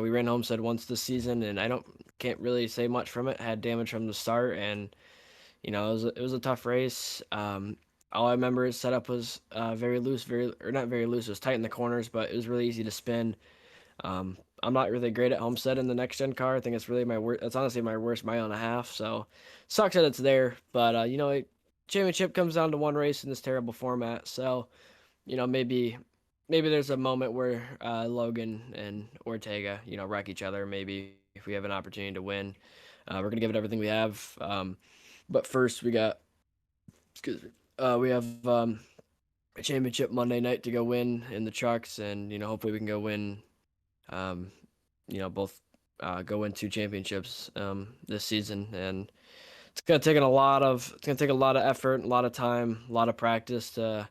Speaker 7: We ran Homestead once this season, and can't really say much from it. Had damage from the start, and it was a tough race. All I remember is setup was very loose, or not very loose. It was tight in the corners, but it was really easy to spin. I'm not really great at Homestead in the next gen car. I think it's really my worst. It's honestly my worst mile and a half. So sucks that it's there, but championship comes down to one race in this terrible format. So maybe there's a moment where Logan and Ortega wreck each other. Maybe if we have an opportunity to win, we're gonna give it everything we have. But first we have a championship Monday night to go win in the trucks, and hopefully we can go win. Both go win 2 championships this season, and it's gonna take a lot of effort, a lot of time, a lot of practice to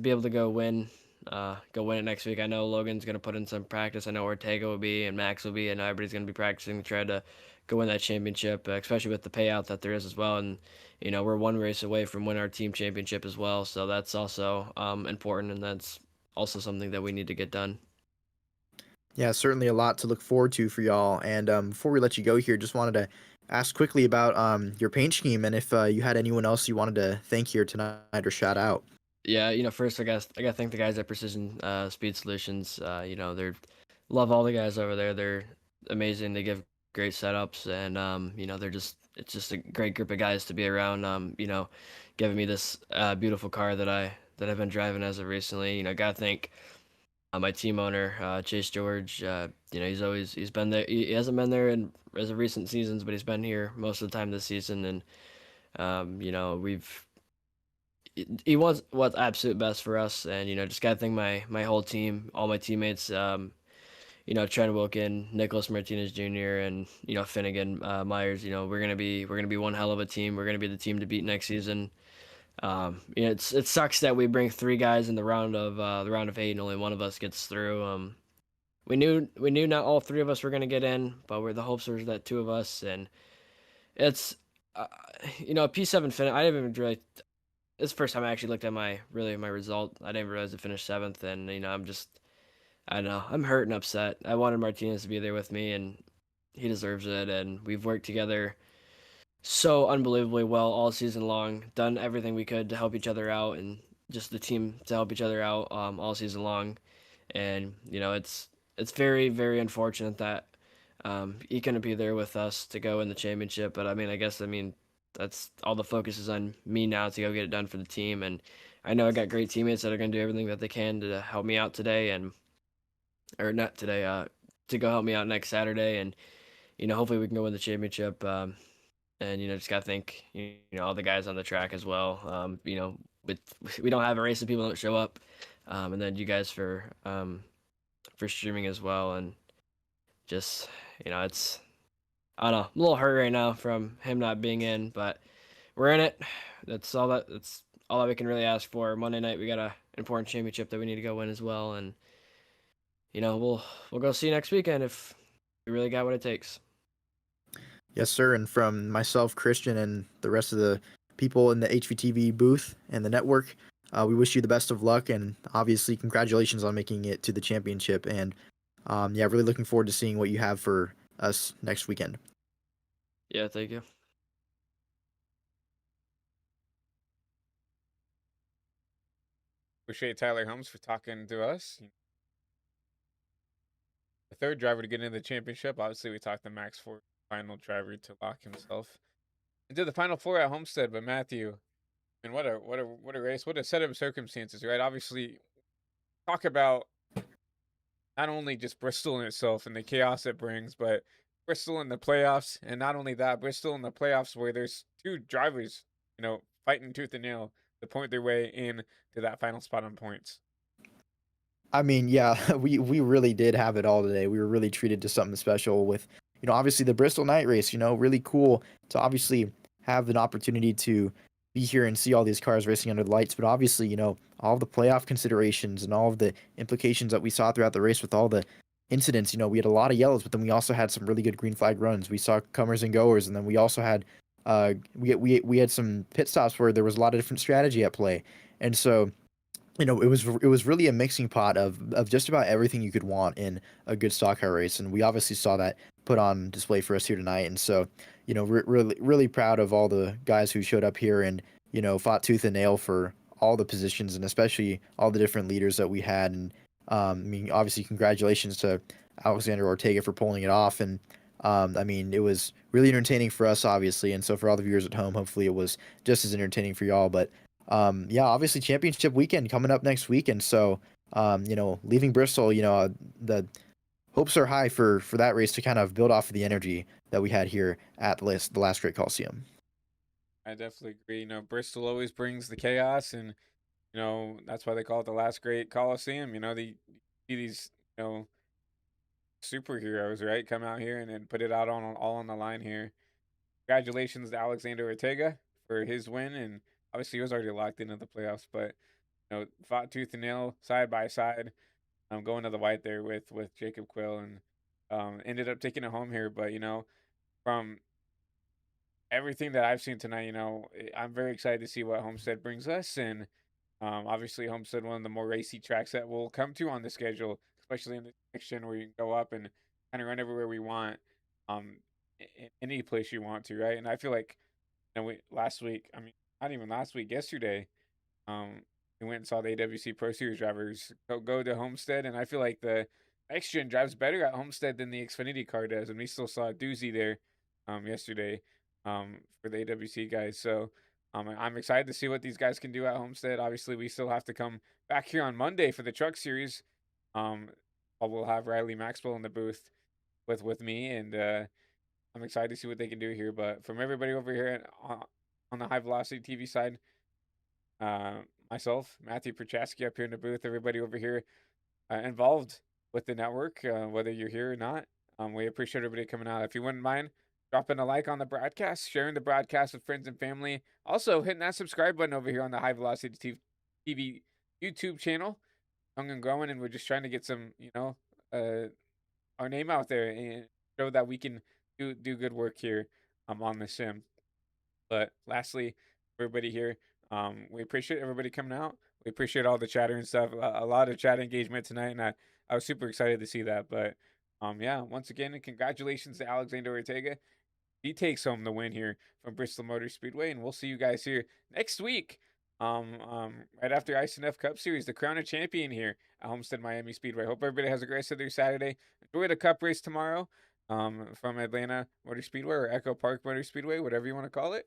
Speaker 7: be able to go win it next week. I know Logan's gonna put in some practice. I know Ortega will be, and Max will be, and everybody's gonna be practicing to try to go win that championship, especially with the payout that there is as well. And we're one race away from winning our team championship as well, so that's also important, and that's also something that we need to get done.
Speaker 2: Yeah, certainly a lot to look forward to for y'all. And before we let you go here, just wanted to ask quickly about your paint scheme and if you had anyone else you wanted to thank here tonight or shout out.
Speaker 7: Yeah, first I gotta thank the guys at Precision Speed Solutions. They're love all the guys over there. They're amazing. They give great setups, and it's just a great group of guys to be around. Giving me this beautiful car that I've been driving as of recently. Gotta thank my team owner, Chase George. He's been there. He hasn't been there in as of recent seasons, but he's been here most of the time this season, and he wants what's absolute best for us. And just gotta thank my whole team, all my teammates. Trent Wilkin, Nicholas Martinez Jr., and Finnegan Myers. We're gonna be one hell of a team. We're gonna be the team to beat next season. It sucks that we bring 3 guys in the round of 8, and only one of us gets through. We knew not all 3 of us were gonna get in, but the hopes were that 2 of us, and it's P7 finish. I didn't even really. It's the first time I actually looked at my result. I didn't realize it finished 7th, and I don't know. I'm hurt and upset. I wanted Martinez to be there with me, and he deserves it. And we've worked together so unbelievably well all season long, done everything we could to help each other out, and just the team to help each other out all season long. And it's very very unfortunate that he couldn't be there with us to go in the championship. But I mean that's all the focus is on me now to go get it done for the team. And I know I got great teammates that are going to do everything that they can to help me out today, and or not today, to go help me out next Saturday. And hopefully we can go win the championship. And just gotta thank all the guys on the track as well. With we don't have a race if people don't show up, and then you guys for streaming as well. And just it's I don't know, I'm a little hurt right now from him not being in, but we're in it. That's all that we can really ask for. Monday night we got a important championship that we need to go win as well. And we'll go see you next weekend if we really got what it takes.
Speaker 2: Yes, sir. And from myself, Christian, and the rest of the people in the HVTV booth and the network, we wish you the best of luck, and obviously congratulations on making it to the championship. And yeah, really looking forward to seeing what you have for us next weekend.
Speaker 7: Yeah, thank you.
Speaker 1: Appreciate Tyler Holmes for talking to us. The third driver to get into the championship. Obviously, we talked to Max Ford, final driver to lock himself into the final four at Homestead. But Matthew, and what a race, what a set of circumstances, right? Obviously, talk about not only just Bristol in itself and the chaos it brings, but Bristol in the playoffs, and not only that, Bristol in the playoffs where there's two drivers, fighting tooth and nail to point their way in to that final spot on points.
Speaker 2: I mean, yeah, we really did have it all today. We were really treated to something special with, obviously the Bristol night race, really cool to obviously have an opportunity to be here and see all these cars racing under the lights. But obviously, all of the playoff considerations and all of the implications that we saw throughout the race with all the incidents, we had a lot of yellows, but then we also had some really good green flag runs. We saw comers and goers, and then we also had, we had some pit stops where there was a lot of different strategy at play. And so, it was really a mixing pot of just about everything you could want in a good stock car race, and we obviously saw that put on display for us here tonight. And so, really proud of all the guys who showed up here and fought tooth and nail for all the positions, and especially all the different leaders that we had. And I mean, obviously, congratulations to Alexander Ortega for pulling it off. And I mean, it was really entertaining for us, obviously, and so for all the viewers at home, hopefully it was just as entertaining for y'all. But yeah, obviously championship weekend coming up next week. And so, leaving Bristol, the hopes are high for that race to kind of build off of the energy that we had here at the last Great Coliseum.
Speaker 1: I definitely agree. Bristol always brings the chaos, and that's why they call it the last Great Coliseum. They see these superheroes, right, come out here and then put it out all on the line here. Congratulations to Alexander Ortega for his win, and obviously he was already locked into the playoffs, but fought tooth and nail side by side, going to the white there with Jacob Quill, and ended up taking it home here. But from everything that I've seen tonight, I'm very excited to see what Homestead brings us. And obviously Homestead, one of the more racy tracks that we'll come to on the schedule, especially in the next gen where you can go up and kind of run everywhere we want, in any place you want to, right? And I feel like last week, I mean, not even last week, yesterday, we went and saw the AWC Pro Series drivers go to Homestead, and I feel like the next gen drives better at Homestead than the Xfinity car does, and we still saw a doozy there, yesterday, for the AWC guys. So, I'm excited to see what these guys can do at Homestead. Obviously, we still have to come back here on Monday for the Truck Series. We'll have Riley Maxwell in the booth with me, and I'm excited to see what they can do here. But from everybody over here on the High Velocity TV side, myself, Matthew Prochaski up here in the booth, everybody over here involved with the network, whether you're here or not, we appreciate everybody coming out. If you wouldn't mind dropping a like on the broadcast, sharing the broadcast with friends and family, also hitting that subscribe button over here on the High Velocity TV YouTube channel, young and growing, and we're just trying to get some, our name out there and show that we can do good work here on the sim. But lastly, everybody here, we appreciate everybody coming out. We appreciate all the chatter and stuff. A lot of chat engagement tonight, and I was super excited to see that. But yeah, once again, congratulations to Alexander Ortega. He takes home the win here from Bristol Motor Speedway, and we'll see you guys here next week right after ICNF Cup Series, the crown a champion here at Homestead Miami Speedway. Hope everybody has a great rest of their Saturday. Enjoy the Cup race tomorrow, from Atlanta Motor Speedway or Echo Park Motor Speedway, whatever you want to call it.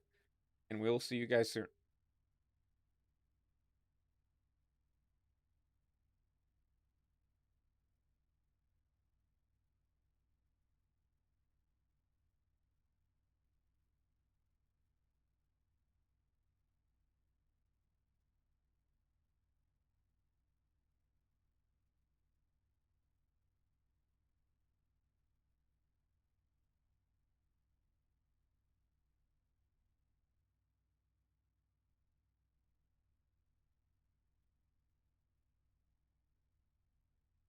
Speaker 1: And we'll see you guys soon.